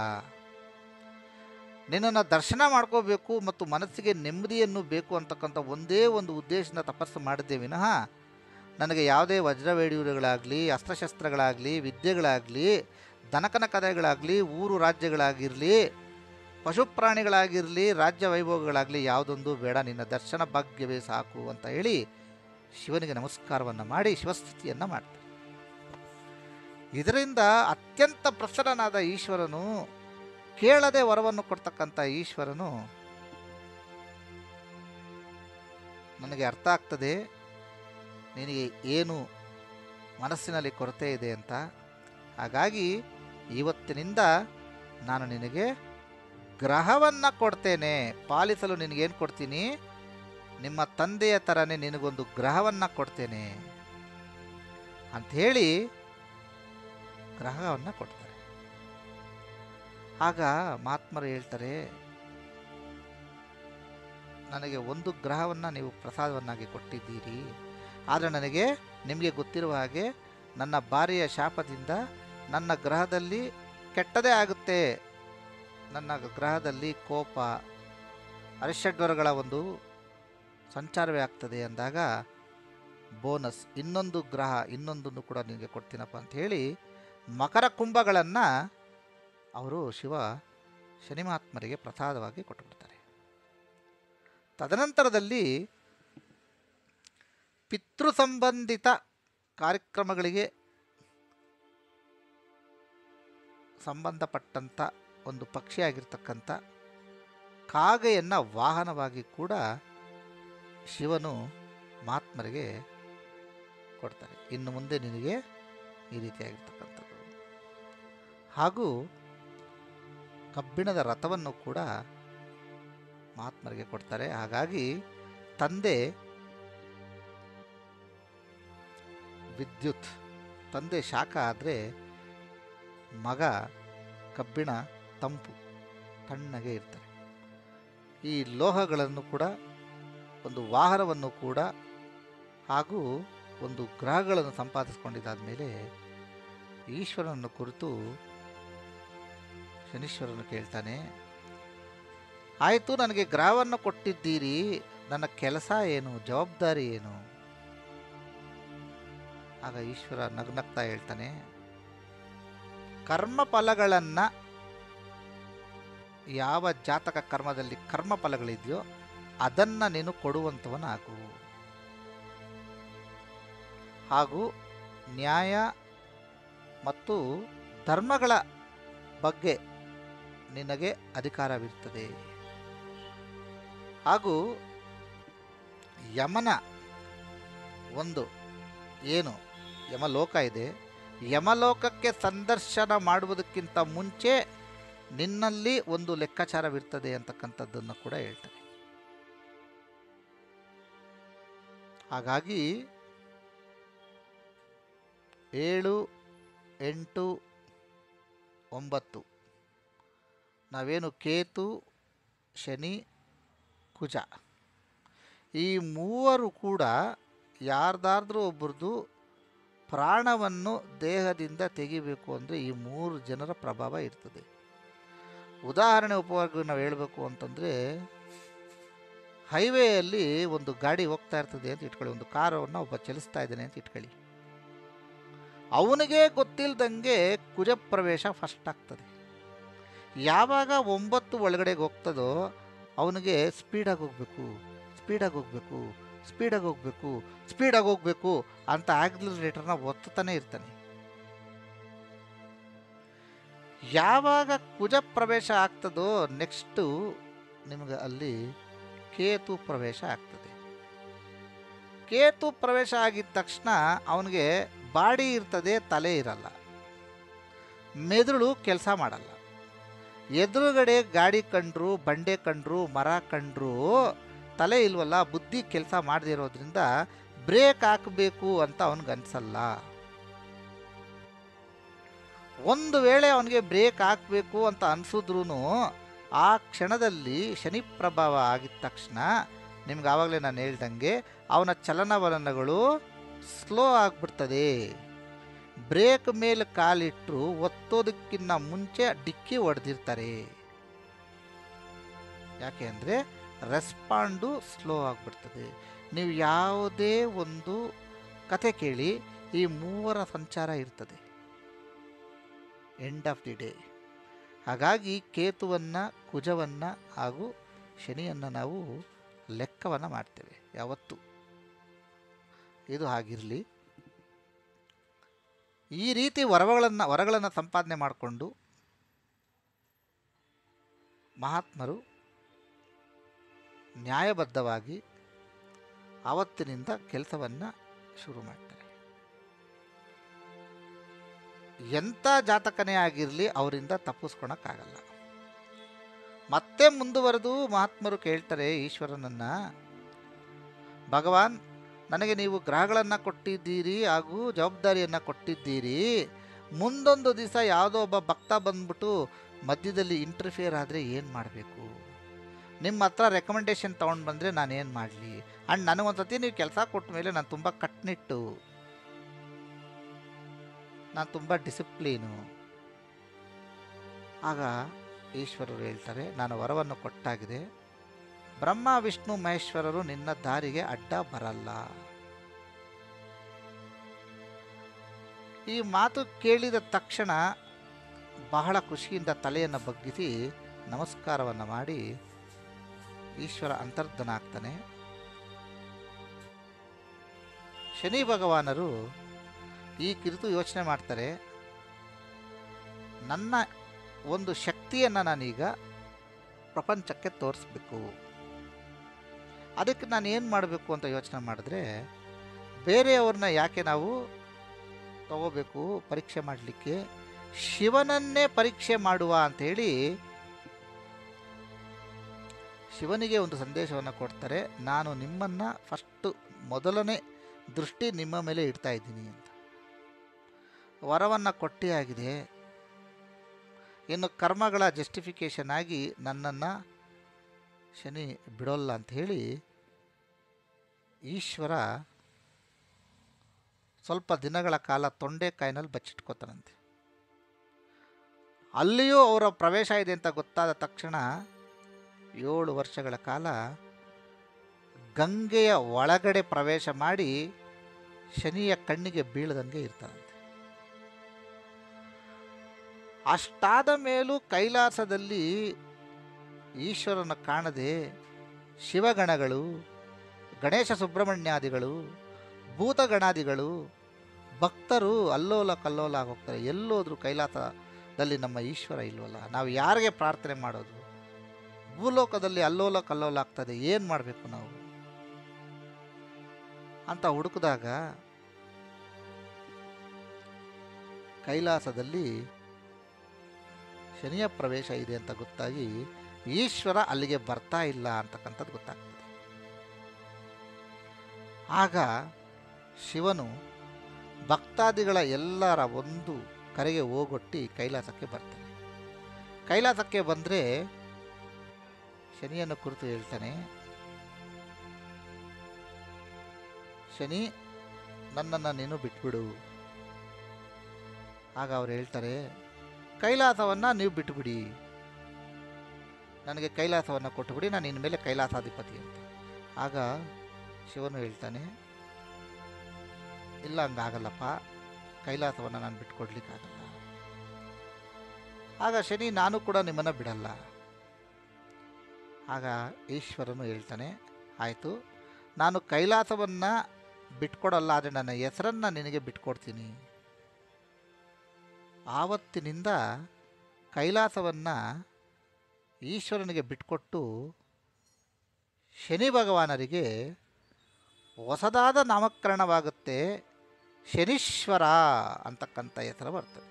ನಿನ್ನನ್ನು ದರ್ಶನ ಮಾಡ್ಕೋಬೇಕು ಮತ್ತು ಮನಸ್ಸಿಗೆ ನೆಮ್ಮದಿಯನ್ನು ಬೇಕು ಅಂತಕ್ಕಂಥ ಒಂದೇ ಒಂದು ಉದ್ದೇಶನ ತಪಸ್ಸು ಮಾಡಿದ್ದೆ ವಿನಃ ನನಗೆ ಯಾವುದೇ ವಜ್ರವೈಡೂರ್ಯಗಳಾಗಲಿ, ಅಸ್ತ್ರಶಸ್ತ್ರಗಳಾಗಲಿ, ವಿದ್ಯೆಗಳಾಗಲಿ, ದನಕನ ಕಥೆಗಳಾಗಲಿ, ಊರು ರಾಜ್ಯಗಳಾಗಿರಲಿ, ಪಶುಪ್ರಾಣಿಗಳಾಗಿರಲಿ, ರಾಜ್ಯ ವೈಭವಗಳಾಗಲಿ ಯಾವುದೊಂದು ಬೇಡ, ನಿನ್ನ ದರ್ಶನ ಭಾಗ್ಯವೇ ಸಾಕು ಅಂತ ಹೇಳಿ ಶಿವನಿಗೆ ನಮಸ್ಕಾರವನ್ನು ಮಾಡಿ ಶಿವಸ್ತುತಿಯನ್ನು ಮಾಡ್ತಾರೆ. ಇದರಿಂದ ಅತ್ಯಂತ ಪ್ರಸನ್ನನಾದ ಈಶ್ವರನು, ಕೇಳದೆ ವರವನ್ನು ಕೊಡ್ತಕ್ಕಂಥ ಈಶ್ವರನು, ನನಗೆ ಅರ್ಥ ಆಗ್ತದೆ ನಿನಗೆ ಏನು ಮನಸ್ಸಿನಲ್ಲಿ ಕೊರತೆ ಇದೆ ಅಂತ. ಹಾಗಾಗಿ ಇವತ್ತಿನಿಂದ ನಾನು ನಿನಗೆ ಗ್ರಹವನ್ನು ಕೊಡ್ತೇನೆ, ಪಾಲಿಸಲು ನಿನಗೇನು ಕೊಡ್ತೀನಿ, ನಿಮ್ಮ ತಂದೆಯ ಥರನೇ ನಿನಗೊಂದು ಗ್ರಹವನ್ನು ಕೊಡ್ತೇನೆ ಅಂಥೇಳಿ ಗ್ರಹವನ್ನು ಕೊಡ್ತಾರೆ. ಆಗ ಮಹಾತ್ಮರು ಹೇಳ್ತಾರೆ, ನನಗೆ ಒಂದು ಗ್ರಹವನ್ನು ನೀವು ಪ್ರಸಾದವನ್ನಾಗಿ ಕೊಟ್ಟಿದ್ದೀರಿ, ಆದರೆ ನಿಮಗೆ ಗೊತ್ತಿರುವ ಹಾಗೆ ನನ್ನ ಭಾರ್ಯೆಯ ಶಾಪದಿಂದ ನನ್ನ ಗ್ರಹದಲ್ಲಿ ಕೆಟ್ಟದೇ ಆಗುತ್ತೆ. ನನ್ನ ಗ್ರಹದಲ್ಲಿ ಕೋಪ, ಅರಿಷಡ್ವರಗಳ ಒಂದು ಸಂಚಾರವೇ ಆಗ್ತದೆ ಅಂದಾಗ ಬೋನಸ್ ಇನ್ನೊಂದು ಗ್ರಹ, ಇನ್ನೊಂದನ್ನು ಕೂಡ ನಿಮಗೆ ಕೊಡ್ತೀನಪ್ಪ ಅಂಥೇಳಿ ಮಕರ ಕುಂಭಗಳನ್ನು ಅವರು ಶನಿ ಮಹಾತ್ಮರಿಗೆ ಪ್ರಸಾದವಾಗಿ ಕೊಟ್ಟುಬಿಡ್ತಾರೆ. ತದನಂತರದಲ್ಲಿ ಪಿತೃ ಸಂಬಂಧಿತ ಕಾರ್ಯಕ್ರಮಗಳಿಗೆ ಸಂಬಂಧಪಟ್ಟಂಥ ಒಂದು ಪಕ್ಷಿಯಾಗಿರ್ತಕ್ಕಂಥ ಕಾಗೆಯನ್ನು ವಾಹನವಾಗಿ ಕೂಡ ಶಿವನು ಮಹಾತ್ಮರಿಗೆ ಕೊಡ್ತಾರೆ. ಇನ್ನು ಮುಂದೆ ನಿನಗೆ ಈ ರೀತಿಯಾಗಿರ್ತಕ್ಕಂಥದ್ದು. ಹಾಗೂ ಕಬ್ಬಿಣದ ರಥವನ್ನು ಕೂಡ ಮಹಾತ್ಮರಿಗೆ ಕೊಡ್ತಾರೆ. ಹಾಗಾಗಿ ತಂದೆ ವಿದ್ಯುತ್, ತಂದೆ ಶಾಖ ಆದರೆ ಮಗ ಕಬ್ಬಿಣ ತಂಪು, ತಣ್ಣಗೆ ಇರ್ತಾರೆ. ಈ ಲೋಹಗಳನ್ನು ಕೂಡ, ಒಂದು ವಾಹನವನ್ನು ಕೂಡ ಹಾಗೂ ಒಂದು ಗ್ರಹಗಳನ್ನು ಸಂಪಾದಿಸಿಕೊಂಡಿದ್ದಾದ ಮೇಲೆ ಈಶ್ವರನನ್ನು ಕುರಿತು ಶನೀಶ್ವರನು ಕೇಳ್ತಾನೆ, ಆಯಿತು, ನನಗೆ ಗ್ರಹವನ್ನು ಕೊಟ್ಟಿದ್ದೀರಿ, ನನ್ನ ಕೆಲಸ ಏನು, ಜವಾಬ್ದಾರಿ ಏನು? ಆಗ ಈಶ್ವರ ನಗ್ನಗ್ತಾ ಹೇಳ್ತಾನೆ, ಕರ್ಮ ಫಲಗಳನ್ನು, ಯಾವ ಜಾತಕ ಕರ್ಮದಲ್ಲಿ ಕರ್ಮ ಫಲಗಳಿದೆಯೋ ಅದನ್ನು ನೀನು ಕೊಡುವಂಥವನಾಗು, ಹಾಗೂ ನ್ಯಾಯ ಮತ್ತು ಧರ್ಮಗಳ ಬಗ್ಗೆ ನಿನಗೆ ಅಧಿಕಾರವಿರ್ತದೆ. ಹಾಗೂ ಯಮನ ಒಂದು ಏನು ಯಮಲೋಕ ಇದೆ, ಯಮಲೋಕಕ್ಕೆ ಸಂದರ್ಶನ ಮಾಡುವುದಕ್ಕಿಂತ ಮುಂಚೆ ನಿನ್ನಲ್ಲಿ ಒಂದು ಲೆಕ್ಕಾಚಾರವಿರ್ತದೆ ಅಂತಕ್ಕಂಥದ್ದನ್ನು ಕೂಡ ಹೇಳ್ತಾರೆ. ಹಾಗಾಗಿ 7, 8, 9 ನಾವೇನು ಕೇತು, ಶನಿ, ಕುಜ ಈ ಮೂವರು ಕೂಡ ಯಾರ್ದಾದ್ರೂ ಒಬ್ಬರದು ಪ್ರಾಣವನ್ನು ದೇಹದಿಂದ ತೆಗಿಬೇಕು ಅಂದರೆ ಈ 3 ಜನರ ಪ್ರಭಾವ ಇರ್ತದೆ. ಉದಾಹರಣೆ ಉಪವಾಗಿ ನಾವು ಹೇಳಬೇಕು ಅಂತಂದರೆ, ಹೈವೇಯಲ್ಲಿ ಒಂದು ಗಾಡಿ ಹೋಗ್ತಾ ಇರ್ತದೆ ಅಂತ ಇಟ್ಕೊಳ್ಳಿ, ಒಂದು ಕಾರನ್ನು ಒಬ್ಬ ಚಲಿಸ್ತಾ ಇದ್ದಾನೆ ಅಂತ ಇಟ್ಕೊಳ್ಳಿ. ಅವನಿಗೆ ಗೊತ್ತಿಲ್ಲದಂಗೆ ಕುಜ ಪ್ರವೇಶ ಫಸ್ಟ್ ಆಗ್ತದೆ. ಯಾವಾಗ 9 ಒಳಗಡೆಗೆ ಹೋಗ್ತದೋ ಅವನಿಗೆ ಸ್ಪೀಡಾಗಿ ಹೋಗಬೇಕು, ಸ್ಪೀಡಾಗಿ ಹೋಗಬೇಕು, ಸ್ಪೀಡಾಗಿ ಹೋಗಬೇಕು, ಸ್ಪೀಡಾಗಿ ಹೋಗಬೇಕು ಅಂತ ಆಕ್ಸಿಲರೇಟರ್ನ ಒತ್ತುತ್ತಾನೆ ಇರ್ತಾನೆ. ಯಾವಾಗ ಕುಜ ಪ್ರವೇಶ ಆಗ್ತದೋ ನೆಕ್ಸ್ಟು ನಿಮಗೆ ಅಲ್ಲಿ ಕೇತು ಪ್ರವೇಶ ಆಗ್ತದೆ. ಕೇತು ಪ್ರವೇಶ ಆಗಿದ ತಕ್ಷಣ ಅವನಿಗೆ ಬಾಡಿ ಇರ್ತದೆ, ತಲೆ ಇರಲ್ಲ, ಮೆದುಳು ಕೆಲಸ ಮಾಡಲ್ಲ. ಎದುರುಗಡೆ ಗಾಡಿ ಕಂಡ್ರು, ಬಂಡೆ ಕಂಡ್ರು, ಮರ ಕಂಡ್ರು ತಲೆ ಇಲ್ವಲ್ಲ, ಬುದ್ಧಿ ಕೆಲಸ ಮಾಡದೇ ಇರೋದ್ರಿಂದ ಬ್ರೇಕ್ ಹಾಕಬೇಕು ಅಂತ ಅವನಿಗನ್ಸಲ್ಲ. ಒಂದು ವೇಳೆ ಅವನಿಗೆ ಬ್ರೇಕ್ ಹಾಕಬೇಕು ಅಂತ ಅನಿಸಿದ್ರೂ ಆ ಕ್ಷಣದಲ್ಲಿ ಶನಿ ಪ್ರಭಾವ ಆಗಿದ ತಕ್ಷಣ ನಿಮ್ಗೆ ಆವಾಗಲೇ ನಾನು ಹೇಳ್ದಂಗೆ ಅವನ ಚಲನವಲನಗಳು ಸ್ಲೋ ಆಗಿಬಿಡ್ತದೆ. ಬ್ರೇಕ್ ಮೇಲೆ ಕಾಲಿಟ್ಟರು ಒತ್ತೋದಕ್ಕಿಂತ ಮುಂಚೆ ಡಿಕ್ಕಿ ಹೊಡೆದಿರ್ತಾರೆ. ಯಾಕೆ ಅಂದರೆ ರೆಸ್ಪಾಂಡು ಸ್ಲೋ ಆಗಿಬಿಡ್ತದೆ. ನೀವು ಯಾವುದೇ ಒಂದು ಕತೆ ಕೇಳಿ, ಈ ಮೂವರ ಸಂಚಾರ ಇರ್ತದೆ ಎಂಡ್ ಆಫ್ ದಿ ಡೇ. ಹಾಗಾಗಿ ಕೇತುವನ್ನು, ಕುಜವನ್ನು ಹಾಗೂ ಶನಿಯನ್ನು ನಾವು ಲೆಕ್ಕವನ್ನು ಮಾಡ್ತೇವೆ ಯಾವತ್ತು. ಇದು ಹಾಗಿರಲಿ. ಈ ರೀತಿ ವರಗಳನ್ನು ಸಂಪಾದನೆ ಮಾಡಿಕೊಂಡು ಮಹಾತ್ಮರು ನ್ಯಾಯಬದ್ಧವಾಗಿ ಆವತ್ತಿನಿಂದ ಕೆಲಸವನ್ನು ಶುರು ಮಾಡ್ತಾರೆ. ಎಂಥ ಜಾತಕನೇ ಆಗಿರಲಿ ಅವರಿಂದ ತಪ್ಪಿಸ್ಕೊಳಕ್ಕಾಗಲ್ಲ. ಮತ್ತೆ ಮುಂದುವರೆದು ಮಹಾತ್ಮರು ಕೇಳ್ತಾರೆ ಈಶ್ವರನನ್ನು, ಭಗವಾನ್, ನನಗೆ ನೀವು ಗ್ರಹಗಳನ್ನು ಕೊಟ್ಟಿದ್ದೀರಿ ಹಾಗೂ ಜವಾಬ್ದಾರಿಯನ್ನು ಕೊಟ್ಟಿದ್ದೀರಿ. ಮುಂದೊಂದು ದಿವಸ ಯಾವುದೋ ಒಬ್ಬ ಭಕ್ತ ಬಂದ್ಬಿಟ್ಟು ಮಧ್ಯದಲ್ಲಿ ಇಂಟರ್ಫಿಯರ್ ಆದರೆ ಏನು ಮಾಡಬೇಕು? ನಿಮ್ಮ ಹತ್ರ ರೆಕಮೆಂಡೇಶನ್ ತೊಗೊಂಡು ಬಂದರೆ ನಾನೇನು ಮಾಡಲಿ? ಆ್ಯಂಡ್ ನನಗೊಂದು ಸತಿ ನೀವು ಕೆಲಸ ಕೊಟ್ಟ ಮೇಲೆ ನಾನು ತುಂಬ ಕಟ್ನಿಟ್ಟು, ನಾನು ತುಂಬ ಡಿಸಿಪ್ಲೀನು. ಆಗ ಈಶ್ವರರು ಹೇಳ್ತಾರೆ, ನಾನು ವರವನ್ನು ಕೊಟ್ಟಾಗಿದೆ, ಬ್ರಹ್ಮ ವಿಷ್ಣು ಮಹೇಶ್ವರರು ನಿನ್ನ ದಾರಿಗೆ ಅಡ್ಡ ಬರಲ್ಲ. ಈ ಮಾತು ಕೇಳಿದ ತಕ್ಷಣ ಬಹಳ ಖುಷಿಯಿಂದ ತಲೆಯನ್ನು ಬಗ್ಗಿಸಿ ನಮಸ್ಕಾರವನ್ನು ಮಾಡಿ ಈಶ್ವರ ಅಂತರ್ಧನ ಆಗ್ತಾನೆ. ಶನಿ ಭಗವಾನರು ಈ ಕುರಿತು ಯೋಚನೆ ಮಾಡ್ತಾರೆ, ನನ್ನ ಒಂದು ಶಕ್ತಿಯನ್ನು ನಾನೀಗ ಪ್ರಪಂಚಕ್ಕೆ ತೋರಿಸ್ಬೇಕು. ಅದಕ್ಕೆ ನಾನು ಏನು ಮಾಡಬೇಕು ಅಂತ ಯೋಚನೆ ಮಾಡಿದ್ರೆ, ಬೇರೆಯವ್ರನ್ನ ಯಾಕೆ ನಾವು ತಗೋಬೇಕು ಪರೀಕ್ಷೆ ಮಾಡಲಿಕ್ಕೆ, ಶಿವನನ್ನೇ ಪರೀಕ್ಷೆ ಮಾಡುವ ಅಂಥೇಳಿ ಶಿವನಿಗೆ ಒಂದು ಸಂದೇಶವನ್ನು ಕೊಡ್ತಾರೆ, ನಾನು ನಿಮ್ಮನ್ನು ಫಸ್ಟು ಮೊದಲನೇ ದೃಷ್ಟಿ ನಿಮ್ಮ ಮೇಲೆ ಇಡ್ತಾ ಇದ್ದೀನಿ ಅಂತ. ವರವನ್ನು ಕೊಟ್ಟೇ ಆಗಿದೆ, ಇನ್ನು ಕರ್ಮಗಳ ಜಸ್ಟಿಫಿಕೇಷನ್ ಆಗಿ ನನ್ನನ್ನು ಶನಿ ಬಿಡೋಲ್ಲ ಅಂತ ಹೇಳಿ ಈಶ್ವರ ಸ್ವಲ್ಪ ದಿನಗಳ ಕಾಲ ತೊಂಡೆಕಾಯಿನಲ್ಲಿ ಬಚ್ಚಿಟ್ಕೋತಾನಂತೆ. ಅಲ್ಲಿಯೂ ಅವರ ಪ್ರವೇಶ ಇದೆ ಅಂತ ಗೊತ್ತಾದ ತಕ್ಷಣ 7 ವರ್ಷಗಳ ಕಾಲ ಗಂಗೆಯ ಒಳಗಡೆ ಪ್ರವೇಶ ಮಾಡಿ ಶನಿಯ ಕಣ್ಣಿಗೆ ಬೀಳದಂಗೆ ಇರ್ತಾನಂತೆ. ಅಷ್ಟಾದ ಮೇಲೂ ಕೈಲಾಸದಲ್ಲಿ ಈಶ್ವರನ ಕಾಣದೆ ಶಿವಗಣಗಳು, ಗಣೇಶ ಸುಬ್ರಹ್ಮಣ್ಯಾದಿಗಳು, ಭೂತಗಣಾದಿಗಳು, ಭಕ್ತರು ಅಲ್ಲೋಲ ಕಲ್ಲೋಲ ಹೋಗ್ತಾರೆ. ಎಲ್ಲೋದ್ರೂ ಕೈಲಾಸದಲ್ಲಿ ನಮ್ಮ ಈಶ್ವರ ಇಲ್ವಲ್ಲ, ನಾವು ಯಾರಿಗೆ ಪ್ರಾರ್ಥನೆ ಮಾಡೋದು? ಭೂಲೋಕದಲ್ಲಿ ಅಲ್ಲೋಲ ಕಲ್ಲೋಲ ಆಗ್ತದೆ, ಏನು ಮಾಡಬೇಕು ನಾವು ಅಂತ ಹುಡುಕಿದಾಗ ಕೈಲಾಸದಲ್ಲಿ ಶನಿಯ ಪ್ರವೇಶ ಇದೆ ಅಂತ ಗೊತ್ತಾಗಿ ಈಶ್ವರ ಅಲ್ಲಿಗೆ ಬರ್ತಾ ಇಲ್ಲ ಅಂತಕ್ಕಂಥದ್ದು ಗೊತ್ತಾಗ್ತದೆ. ಆಗ ಶಿವನು ಭಕ್ತಾದಿಗಳ ಎಲ್ಲರ ಒಂದು ಕರೆಗೆ ಹೋಗೊಟ್ಟಿ ಕೈಲಾಸಕ್ಕೆ ಬರ್ತಾನೆ. ಕೈಲಾಸಕ್ಕೆ ಬಂದರೆ ಶನಿಯನ್ನು ಕುರಿತು ಹೇಳ್ತಾನೆ, ಶನಿ, ನನ್ನನ್ನು ನೀನು ಬಿಟ್ಬಿಡು. ಆಗ ಅವ್ರು ಹೇಳ್ತಾರೆ, ಕೈಲಾಸವನ್ನು ನೀವು ಬಿಟ್ಟುಬಿಡಿ, ನನಗೆ ಕೈಲಾಸವನ್ನು ಕೊಟ್ಟುಬಿಡಿ, ನಾನು ಇನ್ನು ಮೇಲೆ ಕೈಲಾಸಾಧಿಪತಿ ಅಂತ. ಆಗ ಶಿವನು ಹೇಳ್ತಾನೆ, ಇಲ್ಲ, ಹಂಗಾಗಲ್ಲಪ್ಪ, ಕೈಲಾಸವನ್ನು ನಾನು ಬಿಟ್ಕೊಡ್ಲಿಕ್ಕಾಗಲ್ಲ. ಆಗ ಶನಿ, ನಾನು ಕೂಡ ನಿಮ್ಮನ್ನು ಬಿಡಲ್ಲ. ಆಗ ಈಶ್ವರನು ಹೇಳ್ತಾನೆ, ಆಯಿತು, ನಾನು ಕೈಲಾಸವನ್ನು ಬಿಟ್ಕೊಡಲ್ಲ, ಆದರೆ ನನ್ನ ಹೆಸರನ್ನು ನಿನಗೆ ಬಿಟ್ಕೊಡ್ತೀನಿ. ಆವತ್ತಿನಿಂದ ಕೈಲಾಸವನ್ನು ಈಶ್ವರನಿಗೆ ಬಿಟ್ಕೊಟ್ಟು ಶನಿ ಭಗವಾನರಿಗೆ ಹೊಸದಾದ ನಾಮಕರಣವಾಗುತ್ತೆ, ಶನೀಶ್ವರ ಅಂತಕ್ಕಂಥ ಹೆಸರು ಬರ್ತದೆ.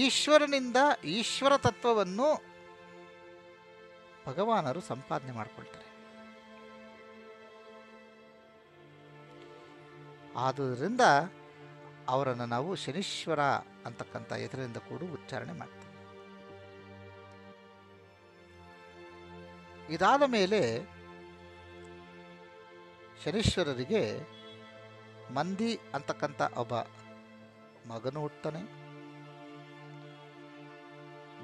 ಈಶ್ವರನಿಂದ ಈಶ್ವರ ತತ್ವವನ್ನು ಭಗವಾನರು ಸಂಪಾದನೆ ಮಾಡಿಕೊಳ್ತಾರೆ. ಆದುದರಿಂದ ಅವರನ್ನು ನಾವು ಶನೀಶ್ವರ ಅಂತಕ್ಕಂಥ ಹೆಸರಿನಿಂದ ಕೂಡ ಉಚ್ಚಾರಣೆ ಮಾಡ್ತೇವೆ. ಇದಾದ ಮೇಲೆ ಶನೀಶ್ವರರಿಗೆ ಮಂದಿ ಅಂತಕ್ಕಂಥ ಒಬ್ಬ ಮಗನು ಹುಟ್ಟುತ್ತಾನೆ,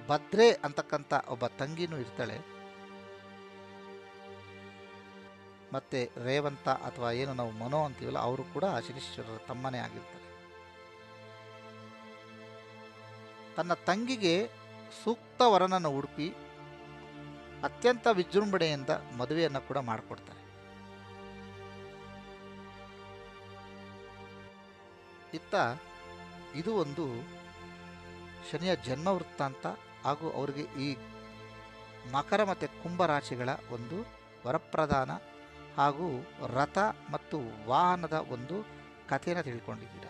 ಭದ್ರೆ ಅಂತಕ್ಕಂಥ ಒಬ್ಬ ತಂಗಿನೂ ಇರ್ತಾಳೆ, ಮತ್ತು ರೇವಂತ ಅಥವಾ ಏನು ನಾವು ಮನೋ ಅಂತೀವಲ್ಲ ಅವರು ಕೂಡ ಶನೀಶ್ವರರ ತಮ್ಮನೇ ಆಗಿರ್ತಾರೆ. ತನ್ನ ತಂಗಿಗೆ ಸೂಕ್ತ ವರನನ್ನು ಹುಡುಕಿ ಅತ್ಯಂತ ವಿಜೃಂಭಣೆಯಿಂದ ಮದುವೆಯನ್ನು ಕೂಡ ಮಾಡಿಕೊಡ್ತಾರೆ. ಇತ್ತ ಇದು ಒಂದು ಶನಿಯ ಜನ್ಮ ವೃತ್ತಾಂತ ಹಾಗೂ ಅವರಿಗೆ ಈ ಮಕರ ಮತ್ತು ಕುಂಭ ರಾಶಿಗಳ ಒಂದು ವರಪ್ರದಾನ ಹಾಗೂ ರಥ ಮತ್ತು ವಾಹನದ ಒಂದು ಕಥೆಯನ್ನು ತಿಳ್ಕೊಂಡಿದ್ದೀರ.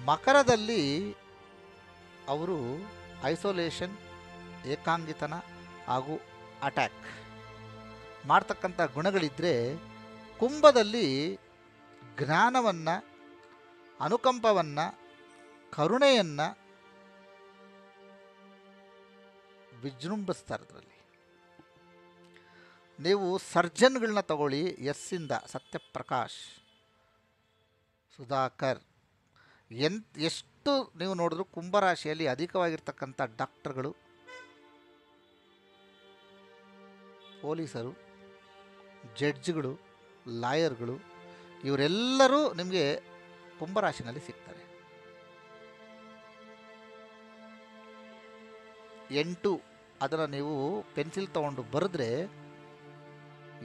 ಮಕರದಲ್ಲಿ ಅವರು ಐಸೋಲೇಷನ್, ಏಕಾಂಗಿತನ ಹಾಗೂ ಅಟ್ಯಾಕ್ ಮಾಡ್ತಕ್ಕಂಥ ಗುಣಗಳಿದ್ದರೆ, ಕುಂಭದಲ್ಲಿ ಜ್ಞಾನವನ್ನು, ಅನುಕಂಪವನ್ನು, ಕರುಣೆಯನ್ನು ವಿಜೃಂಭಿಸ್ತಾರೆ. ಅದರಲ್ಲಿ ನೀವು ಸರ್ಜನ್ಗಳನ್ನ ತಗೊಳ್ಳಿ, ಎಸ್ಸಿಂದ ಸತ್ಯಪ್ರಕಾಶ್, ಸುಧಾಕರ್, ಎಷ್ಟು ನೀವು ನೋಡಿದ್ರು ಕುಂಭರಾಶಿಯಲ್ಲಿ ಅಧಿಕವಾಗಿರ್ತಕ್ಕಂಥ ಡಾಕ್ಟರ್ಗಳು, ಪೊಲೀಸರು, ಜಡ್ಜ್ಗಳು, ಲಾಯರ್ಗಳು, ಇವರೆಲ್ಲರೂ ನಿಮಗೆ ಕುಂಭರಾಶಿನಲ್ಲಿ ಸಿಗ್ತಾರೆ. 8 ಅದನ್ನು ನೀವು ಪೆನ್ಸಿಲ್ ತೊಗೊಂಡು ಬರೆದ್ರೆ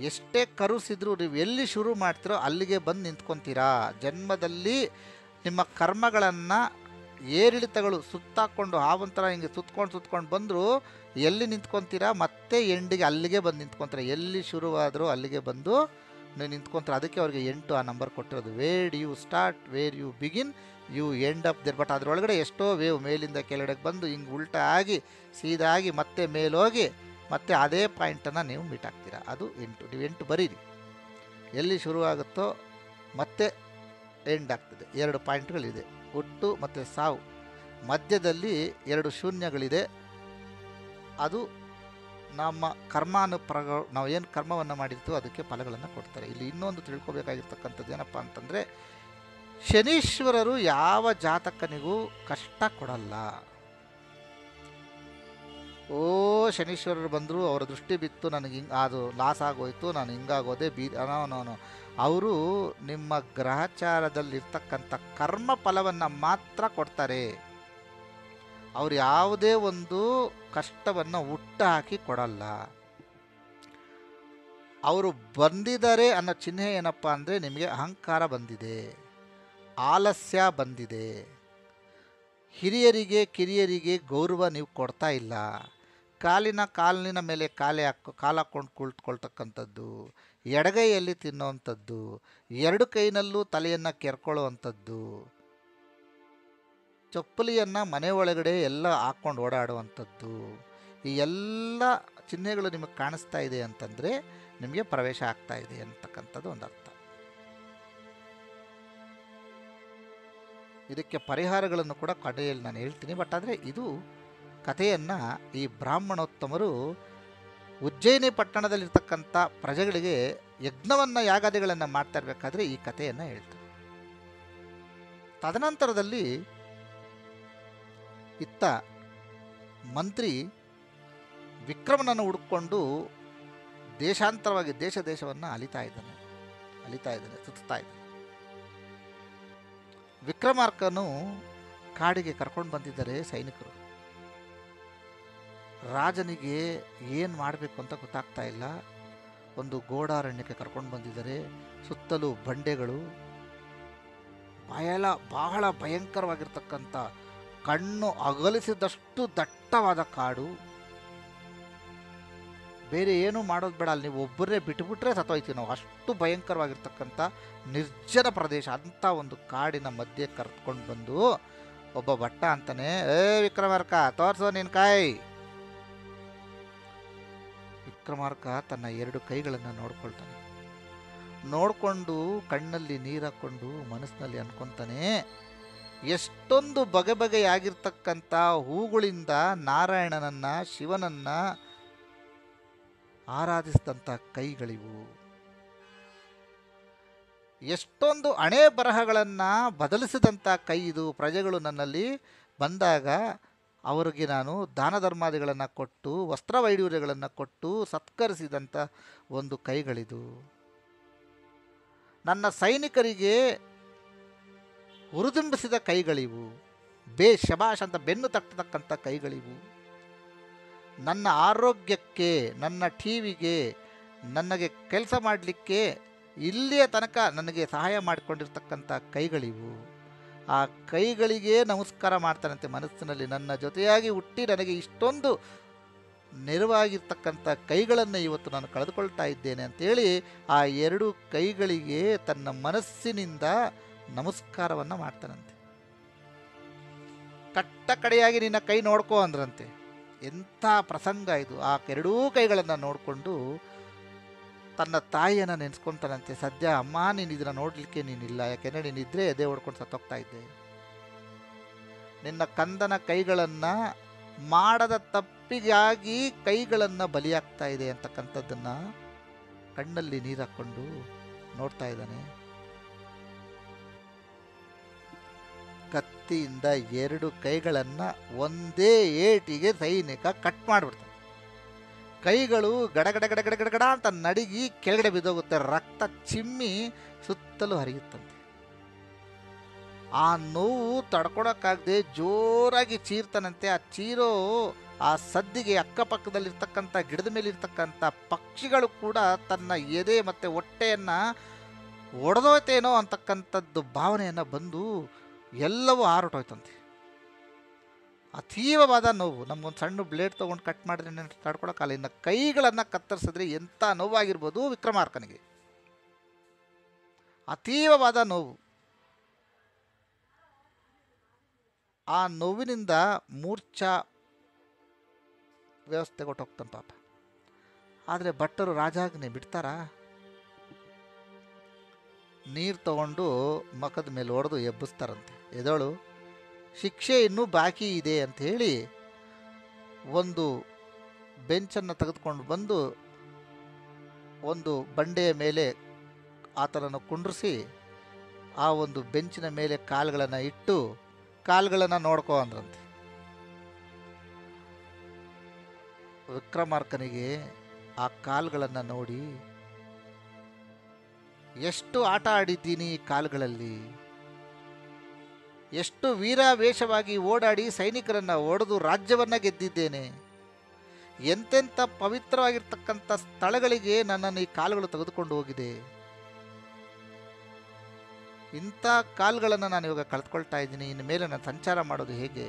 ಎಷ್ಟೇ ಕರುಸಿದ್ರೂ ನೀವು ಎಲ್ಲಿ ಶುರು ಮಾಡ್ತೀರೋ ಅಲ್ಲಿಗೆ ಬಂದು ನಿಂತ್ಕೊತೀರಾ. ಜನ್ಮದಲ್ಲಿ ನಿಮ್ಮ ಕರ್ಮಗಳನ್ನು ಏರಿಳಿತಗಳು ಸುತ್ತಾಕೊಂಡು ಹಾವಂತರ ಹಿಂಗೆ ಸುತ್ಕೊಂಡು ಬಂದರೂ ಎಲ್ಲಿ ನಿಂತ್ಕೊತೀರಾ, ಮತ್ತೆ ಎಂಡಿಗೆ ಅಲ್ಲಿಗೆ ಬಂದು ನಿಂತ್ಕೊತೀರಾ. ಎಲ್ಲಿ ಶುರುವಾದರೂ ಅಲ್ಲಿಗೆ ಬಂದು ನೀವು ನಿಂತ್ಕೊಂತಾರೆ. ಅದಕ್ಕೆ ಅವ್ರಿಗೆ 8 ಆ ನಂಬರ್ ಕೊಟ್ಟಿರೋದು. Where you start, where you begin, you end up there. But ಅದರೊಳಗಡೆ ಎಷ್ಟೋ ವೇವ್ ಮೇಲಿಂದ ಕೆಳಗಡೆಗೆ ಬಂದು ಹಿಂಗೆ ಉಲ್ಟಾ ಆಗಿ ಸೀದಾಗಿ ಮತ್ತೆ ಮೇಲೋಗಿ ಮತ್ತೆ ಅದೇ ಪಾಯಿಂಟನ್ನು ನೀವು ಮೀಟ್ ಆಗ್ತೀರಾ. ಅದು 8. ನೀವು 8 ಬರೀರಿ. ಎಲ್ಲಿ ಶುರುವಾಗುತ್ತೋ ಮತ್ತೆ ಎಂಡ್ ಆಗ್ತದೆ. 2 ಪಾಯಿಂಟ್ಗಳಿದೆ, ಹುಟ್ಟು ಮತ್ತು ಸಾವು. ಮಧ್ಯದಲ್ಲಿ 2 ಶೂನ್ಯಗಳಿದೆ. ಅದು ನಮ್ಮ ಕರ್ಮಾನುಪ್ರಗಳು, ನಾವು ಏನು ಕರ್ಮವನ್ನು ಮಾಡಿರ್ತೀವೋ ಅದಕ್ಕೆ ಫಲಗಳನ್ನು ಕೊಡ್ತಾರೆ. ಇಲ್ಲಿ ಇನ್ನೊಂದು ತಿಳ್ಕೊಬೇಕಾಗಿರ್ತಕ್ಕಂಥದ್ದು ಏನಪ್ಪ ಅಂತಂದರೆ, ಶನೀಶ್ವರರು ಯಾವ ಜಾತಕನಿಗೂ ಕಷ್ಟ ಕೊಡಲ್ಲ. ಓ ಶನೀಶ್ವರರು ಬಂದರು, ಅವರ ದೃಷ್ಟಿ ಬಿತ್ತು, ನನಗೆ ಅದು ಲಾಸ್ ಆಗೋಯ್ತು, ನಾನು ಹಿಂಗಾಗೋದೆ ನೋ. ಅವರು ನಿಮ್ಮ ಗ್ರಹಚಾರದಲ್ಲಿರ್ತಕ್ಕಂಥ ಕರ್ಮ ಫಲವನ್ನು ಮಾತ್ರ ಕೊಡ್ತಾರೆ. ಅವರು ಯಾವುದೇ ಒಂದು ಕಷ್ಟವನ್ನು ಹುಟ್ಟು ಹಾಕಿ ಕೊಡಲ್ಲ. ಅವರು ಬಂದಿದ್ದಾರೆ ಅನ್ನೋ ಚಿಹ್ನೆ ಏನಪ್ಪ ಅಂದರೆ, ನಿಮಗೆ ಅಹಂಕಾರ ಬಂದಿದೆ, ಆಲಸ್ಯ ಬಂದಿದೆ, ಹಿರಿಯರಿಗೆ ಕಿರಿಯರಿಗೆ ಗೌರವ ನೀವು ಕೊಡ್ತಾ ಇಲ್ಲ, ಕಾಲಿನ ಮೇಲೆ ಕಾಲು ಹಾಕ್ಕೊಂಡು ಕುಳಿತುಕೊಳ್ತಕ್ಕಂಥದ್ದು, ಎಡಗೈಯಲ್ಲಿ ತಿನ್ನೋವಂಥದ್ದು, 2 ಕೈನಲ್ಲೂ ತಲೆಯನ್ನು ಕೆರ್ಕೊಳ್ಳುವಂಥದ್ದು, ಚಪ್ಪಲಿಯನ್ನು ಮನೆ ಒಳಗಡೆ ಎಲ್ಲ ಹಾಕ್ಕೊಂಡು ಓಡಾಡುವಂಥದ್ದು, ಈ ಎಲ್ಲ ಚಿಹ್ನೆಗಳು ನಿಮಗೆ ಕಾಣಿಸ್ತಾ ಇದೆ ಅಂತಂದರೆ ನಿಮಗೆ ಪ್ರವೇಶ ಆಗ್ತಾ ಇದೆ ಅಂತಕ್ಕಂಥದ್ದು ಒಂದು ಅರ್ಥ. ಇದಕ್ಕೆ ಪರಿಹಾರಗಳನ್ನು ಕೂಡ ಕಡೆಯಲ್ಲಿ ನಾನು ಹೇಳ್ತೀನಿ. ಬಟ್ ಆದರೆ ಇದು ಕಥೆಯನ್ನು ಈ ಬ್ರಾಹ್ಮಣೋತ್ತಮರು ಉಜ್ಜಯಿನಿ ಪಟ್ಟಣದಲ್ಲಿರ್ತಕ್ಕಂಥ ಪ್ರಜೆಗಳಿಗೆ ಯಜ್ಞವನ್ನು ಯಾಗಾದಿಗಳನ್ನು ಮಾಡ್ತಾ ಇರಬೇಕಾದ್ರೆ ಈ ಕಥೆಯನ್ನು ಹೇಳ್ತಾರೆ. ತದನಂತರದಲ್ಲಿ ಇತ್ತ ಮಂತ್ರಿ ವಿಕ್ರಮನನ್ನು ಹುಡುಕೊಂಡು ದೇಶಾಂತರವಾಗಿ ದೇಶವನ್ನು ಅಲಿತಾ ಇದ್ದಾನೆ, ಸುತ್ತಾ ಇದ್ದಾನೆ. ವಿಕ್ರಮಾರ್ಕನು ಕಾಡಿಗೆ ಕರ್ಕೊಂಡು ಬಂದಿದ್ದಾರೆ ಸೈನಿಕರು. ರಾಜನಿಗೆ ಏನು ಮಾಡಬೇಕು ಅಂತ ಗೊತ್ತಾಗ್ತಾ ಇಲ್ಲ. ಒಂದು ಗೋಡಾರಣ್ಯಕ್ಕೆ ಕರ್ಕೊಂಡು ಬಂದಿದ್ದಾರೆ. ಸುತ್ತಲೂ ಬಂಡೆಗಳು, ಬಹಳ ಭಯಂಕರವಾಗಿರ್ತಕ್ಕಂಥ, ಕಣ್ಣು ಅಗಲಿಸಿದಷ್ಟು ದಟ್ಟವಾದ ಕಾಡು. ಬೇರೆ ಏನೂ ಮಾಡೋದು ಬೇಡ, ಅಲ್ಲಿ ನೀವು ಒಬ್ಬರೇ ಬಿಟ್ಟುಬಿಟ್ರೆ ಸತ್ತೋಯ್ತೀವಿ ನಾವು. ಅಷ್ಟು ಭಯಂಕರವಾಗಿರ್ತಕ್ಕಂಥ ನಿರ್ಜನ ಪ್ರದೇಶ. ಅಂಥ ಒಂದು ಕಾಡಿನ ಮಧ್ಯೆ ಕರ್ಕೊಂಡು ಬಂದು ಒಬ್ಬ ಭಟ್ಟ ಅಂತಾನೆ, ವಿಕ್ರಮಾರ್ಕ ತೋರ್ಸೋ ನಿನ್ನ ಕಾಯಿ. ವಿಕ್ರಮಾರ್ಕ ತನ್ನ 2 ಕೈಗಳನ್ನು ನೋಡ್ಕೊಳ್ತಾನೆ. ನೋಡಿಕೊಂಡು ಕಣ್ಣಲ್ಲಿ ನೀರು ಹಾಕ್ಕೊಂಡು ಮನಸ್ಸಿನಲ್ಲಿ ಅನ್ಕೊತಾನೆ, ಎಷ್ಟೊಂದು ಬಗೆಬಗೆಯಾಗಿರ್ತಕ್ಕಂಥ ಹೂಗಳಿಂದ ನಾರಾಯಣನನ್ನ, ಶಿವನನ್ನ ಆರಾಧಿಸಿದಂಥ ಕೈಗಳಿವು. ಎಷ್ಟೊಂದು ಹಣೆ ಬರಹಗಳನ್ನು ಬದಲಿಸಿದಂಥ ಕೈ ಇದು. ಪ್ರಜೆಗಳು ನನ್ನಲ್ಲಿ ಬಂದಾಗ ಅವರಿಗೆ ನಾನು ದಾನ ಧರ್ಮಾದಿಗಳನ್ನು ಕೊಟ್ಟು, ವಸ್ತ್ರವೈಡೂರ್ಯಗಳನ್ನು ಕೊಟ್ಟು ಸತ್ಕರಿಸಿದಂಥ ಒಂದು ಕೈಗಳಿದು. ನನ್ನ ಸೈನಿಕರಿಗೆ ಹುರಿದುಂಬಿಸಿದ ಕೈಗಳಿವು. ಶಬಾಷ್ ಅಂತ ಬೆನ್ನು ತಟ್ಟತಕ್ಕಂಥ ಕೈಗಳಿವು. ನನ್ನ ಆರೋಗ್ಯಕ್ಕೆ, ನನ್ನ ಟಿವಿಗೆ, ನನಗೆ ಕೆಲಸ ಮಾಡಲಿಕ್ಕೆ ಇಲ್ಲಿಯ ತನಕ ನನಗೆ ಸಹಾಯ ಮಾಡಿಕೊಂಡಿರ್ತಕ್ಕಂಥ ಕೈಗಳಿವು. ಆ ಕೈಗಳಿಗೆ ನಮಸ್ಕಾರ ಮಾಡ್ತಾನಂತೆ ಮನಸ್ಸಿನಲ್ಲಿ. ನನ್ನ ಜೊತೆಯಾಗಿ ಹುಟ್ಟಿ ನನಗೆ ಇಷ್ಟೊಂದು ನೆರವಾಗಿರ್ತಕ್ಕಂಥ ಕೈಗಳನ್ನು ಇವತ್ತು ನಾನು ಕಳೆದುಕೊಳ್ತಾ ಇದ್ದೇನೆ ಅಂತೇಳಿ ಆ 2 ಕೈಗಳಿಗೆ ತನ್ನ ಮನಸ್ಸಿನಿಂದ ನಮಸ್ಕಾರವನ್ನು ಮಾಡ್ತಾನಂತೆ. ಕಟ್ಟ ಕಡೆಯಾಗಿ ನಿನ್ನ ಕೈ ನೋಡ್ಕೋ ಅಂದ್ರಂತೆ. ಎಂಥ ಪ್ರಸಂಗ ಇದು. ಆ 2 ಕೈಗಳನ್ನು ನೋಡಿಕೊಂಡು ತನ್ನ ತಾಯಿಯನ್ನು ನೆನೆಸ್ಕೊತಾನಂತೆ. ಸದ್ಯ ಅಮ್ಮ ನೀನು ಇದನ್ನು ನೋಡಲಿಕ್ಕೆ ನೀನಿಲ್ಲ, ಯಾಕೆಂದರೆ ನೀನಿದ್ರೆ ಎದೆ ಹೊಡ್ಕೊಂಡು ಸತ್ತೋಗ್ತಾ ಇದ್ದೆ. ನಿನ್ನ ಕಂದನ ಕೈಗಳನ್ನು ಮಾಡದ ತಪ್ಪಿಗಾಗಿ ಕೈಗಳನ್ನು ಬಲಿಯಾಗ್ತಾ ಇದೆ ಅಂತಕ್ಕಂಥದ್ದನ್ನು ಕಣ್ಣಲ್ಲಿ ನೀರು ಹಾಕ್ಕೊಂಡು ನೋಡ್ತಾ ಇದ್ದಾನೆ. ಕತ್ತಿಯಿಂದ 2 ಕೈಗಳನ್ನು ಒಂದೇ ಏಟಿಗೆ ಸೈನಿಕ ಕಟ್ ಮಾಡಿಬಿಡ್ತಾನೆ. ಕೈಗಳು ಗಡಗಡ ಅಂತ ನಡುಗಿ ಕೆಳಗಡೆ ಬಿದ್ದೋಗುತ್ತೆ. ರಕ್ತ ಚಿಮ್ಮಿ ಸುತ್ತಲೂ ಹರಿಯುತ್ತಂತೆ. ಆ ನೋವು ತಡ್ಕೊಳಕ್ಕಾಗದೆ ಜೋರಾಗಿ ಚೀರ್ತಾನಂತೆ. ಆ ಚೀರೋ ಆ ಸದ್ದಿಗೆ ಅಕ್ಕಪಕ್ಕದಲ್ಲಿರ್ತಕ್ಕಂಥ ಗಿಡದ ಮೇಲಿರ್ತಕ್ಕಂಥ ಪಕ್ಷಿಗಳು ಕೂಡ ತನ್ನ ಎದೆ ಮತ್ತು ಹೊಟ್ಟೆಯನ್ನು ಒಡೆದೋಯ್ತೇನೋ ಅಂತಕ್ಕಂಥದ್ದು ಭಾವನೆಯನ್ನು ಬಂದು ಎಲ್ಲವೂ ಹಾರೊಟ್ಟೋಯ್ತಂತೆ. ಅತೀವವಾದ ನೋವು. ನಮಗೊಂದು ಸಣ್ಣ ಬ್ಲೇಡ್ ತೊಗೊಂಡು ಕಟ್ ಮಾಡಿದ್ರೆ ತಡ್ಕೊಳಕ್ಕಾಗಲ್ಲ. ಇನ್ನು ಕೈಗಳನ್ನು ಕತ್ತರಿಸಿದ್ರೆ ಎಂಥ ನೋವಾಗಿರ್ಬೋದು ವಿಕ್ರಮಾರ್ಕನಿಗೆ. ಅತೀವವಾದ ನೋವು. ಆ ನೋವಿನಿಂದ ಮೂರ್ಛಾ ವ್ಯವಸ್ಥೆ ಕೊಟ್ಟೋಗ್ತಾನೆ ಪಾಪ. ಆದರೆ ಭಟ್ಟರು ರಾಜಾಜ್ಞೆ ಬಿಡ್ತಾರಾ? ನೀರು ತಗೊಂಡು ಮಖದ ಮೇಲೆ ಹೊಡೆದು ಎಬ್ಬಿಸ್ತಾರಂತೆ. ಎದಳು, ಶಿಕ್ಷೆ ಇನ್ನೂ ಬಾಕಿ ಇದೆ ಅಂತ ಹೇಳಿ ಒಂದು ಬೆಂಚನ್ನು ತೆಗೆದುಕೊಂಡು ಬಂದು ಒಂದು ಬಂಡೆಯ ಮೇಲೆ ಆತನನ್ನು ಕುಂಡ್ರಿಸಿ ಆ ಒಂದು ಬೆಂಚಿನ ಮೇಲೆ ಕಾಲುಗಳನ್ನು ಇಟ್ಟು ಕಾಲುಗಳನ್ನು ನೋಡ್ಕೋ ಅಂದ್ರಂತೆ. ವಿಕ್ರಮಾರ್ಕನಿಗೆ ಆ ಕಾಲುಗಳನ್ನು ನೋಡಿ, ಎಷ್ಟು ಆಟ ಆಡಿದ್ದೀನಿ ಈ ಕಾಲುಗಳಲ್ಲಿ, ಎಷ್ಟು ವೀರಾವೇಶವಾಗಿ ಓಡಾಡಿ ಸೈನಿಕರನ್ನು ಹೊಡೆದು ರಾಜ್ಯವನ್ನು ಗೆದ್ದಿದ್ದೇನೆ, ಎಂತೆಂಥ ಪವಿತ್ರವಾಗಿರ್ತಕ್ಕಂಥ ಸ್ಥಳಗಳಿಗೆ ನನ್ನನ್ನು ಈ ಕಾಲುಗಳು ತೆಗೆದುಕೊಂಡು ಹೋಗಿದೆ, ಇಂಥ ಕಾಲುಗಳನ್ನು ನಾನು ಇವಾಗ ಕಳೆದುಕೊಳ್ತಾ ಇದ್ದೀನಿ, ಇನ್ನು ಮೇಲೆ ನಾನು ಸಂಚಾರ ಮಾಡೋದು ಹೇಗೆ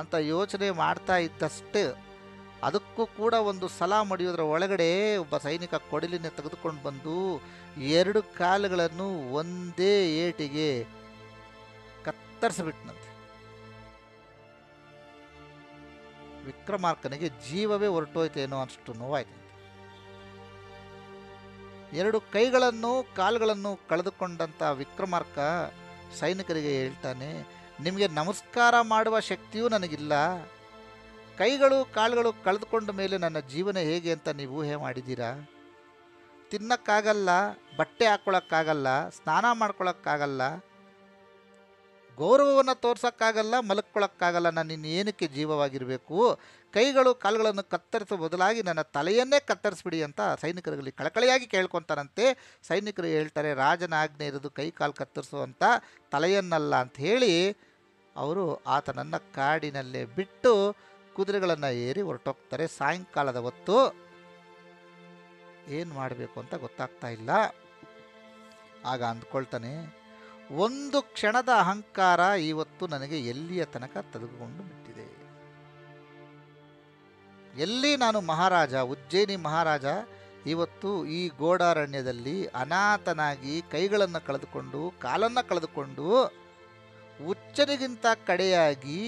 ಅಂತ ಯೋಚನೆ ಮಾಡ್ತಾ ಇದ್ದಷ್ಟೇ ಅದಕ್ಕೂ ಕೂಡ ಒಂದು ಸಲ ಮಡಿಯೋದ್ರ ಒಳಗಡೆ ಒಬ್ಬ ಸೈನಿಕ ಕೊಡಲಿನ ತೆಗೆದುಕೊಂಡು ಬಂದು 2 ಕಾಲುಗಳನ್ನು ಒಂದೇ ಏಟಿಗೆ ಕತ್ತರಿಸಿಬಿಟ್ನಂತೆ. ವಿಕ್ರಮಾರ್ಕನಿಗೆ ಜೀವವೇ ಹೊರಟೋಯ್ತೇನೋ ಅಷ್ಟು ನೋವಾಯ್ತು. 2 ಕೈಗಳನ್ನು ಕಾಲುಗಳನ್ನು ಕಳೆದುಕೊಂಡಂಥ ವಿಕ್ರಮಾರ್ಕ ಸೈನಿಕರಿಗೆ ಹೇಳ್ತಾನೆ, ನಿಮಗೆ ನಮಸ್ಕಾರ ಮಾಡುವ ಶಕ್ತಿಯೂ ನನಗಿಲ್ಲ, ಕೈಗಳು ಕಾಲುಗಳು ಕಳೆದುಕೊಂಡ ಮೇಲೆ ನನ್ನ ಜೀವನ ಹೇಗೆ ಅಂತ ನೀವು ಊಹೆ ಮಾಡಿದ್ದೀರಾ? ತಿನ್ನಕ್ಕಾಗಲ್ಲ, ಬಟ್ಟೆ ಹಾಕ್ಕೊಳಕ್ಕಾಗಲ್ಲ, ಸ್ನಾನ ಮಾಡ್ಕೊಳಕ್ಕಾಗಲ್ಲ, ಗೌರವವನ್ನು ತೋರ್ಸೋಕ್ಕಾಗಲ್ಲ, ಮಲಕ್ಕೊಳಕ್ಕಾಗಲ್ಲ, ನಾನು ಇನ್ನೇನಕ್ಕೆ ಜೀವವಾಗಿರಬೇಕು? ಕೈಗಳು ಕಾಲುಗಳನ್ನು ಕತ್ತರಿಸುವ ಬದಲಾಗಿ ನನ್ನ ತಲೆಯನ್ನೇ ಕತ್ತರಿಸ್ಬಿಡಿ ಅಂತ ಸೈನಿಕರಲ್ಲಿ ಕಳಕಳಿಯಾಗಿ ಕೇಳ್ಕೊತಾರಂತೆ. ಸೈನಿಕರು ಹೇಳ್ತಾರೆ, ರಾಜನ ಆಜ್ಞೆ ಇರೋದು ಕೈ ಕಾಲು ಕತ್ತರಿಸುವಂಥ ತಲೆಯನ್ನಲ್ಲ ಅಂತ ಹೇಳಿ ಅವರು ಆತನನ್ನು ಕಾಡಿನಲ್ಲೇ ಬಿಟ್ಟು ಕುದುರೆಗಳನ್ನು ಏರಿ ಹೊರಟೋಗ್ತಾರೆ. ಸಾಯಂಕಾಲದ ಹೊತ್ತು ಏನು ಮಾಡಬೇಕು ಅಂತ ಗೊತ್ತಾಗ್ತಾ ಇಲ್ಲ. ಆಗ ಅಂದ್ಕೊಳ್ತಾನೆ, ಒಂದು ಕ್ಷಣದ ಅಹಂಕಾರ ಇವತ್ತು ನನಗೆ ಎಲ್ಲಿಯ ತನಕ ತೆಗೆದುಕೊಂಡು ಬಿಟ್ಟಿದೆ. ಎಲ್ಲಿ ನಾನು ಮಹಾರಾಜ, ಉಜ್ಜಯಿನಿ ಮಹಾರಾಜ, ಇವತ್ತು ಈ ಗೋಡಾರಣ್ಯದಲ್ಲಿ ಅನಾಥನಾಗಿ ಕೈಗಳನ್ನು ಕಳೆದುಕೊಂಡು ಕಾಲನ್ನು ಕಳೆದುಕೊಂಡು ಹುಚ್ಚನಿಗಿಂತ ಕಡೆಯಾಗಿ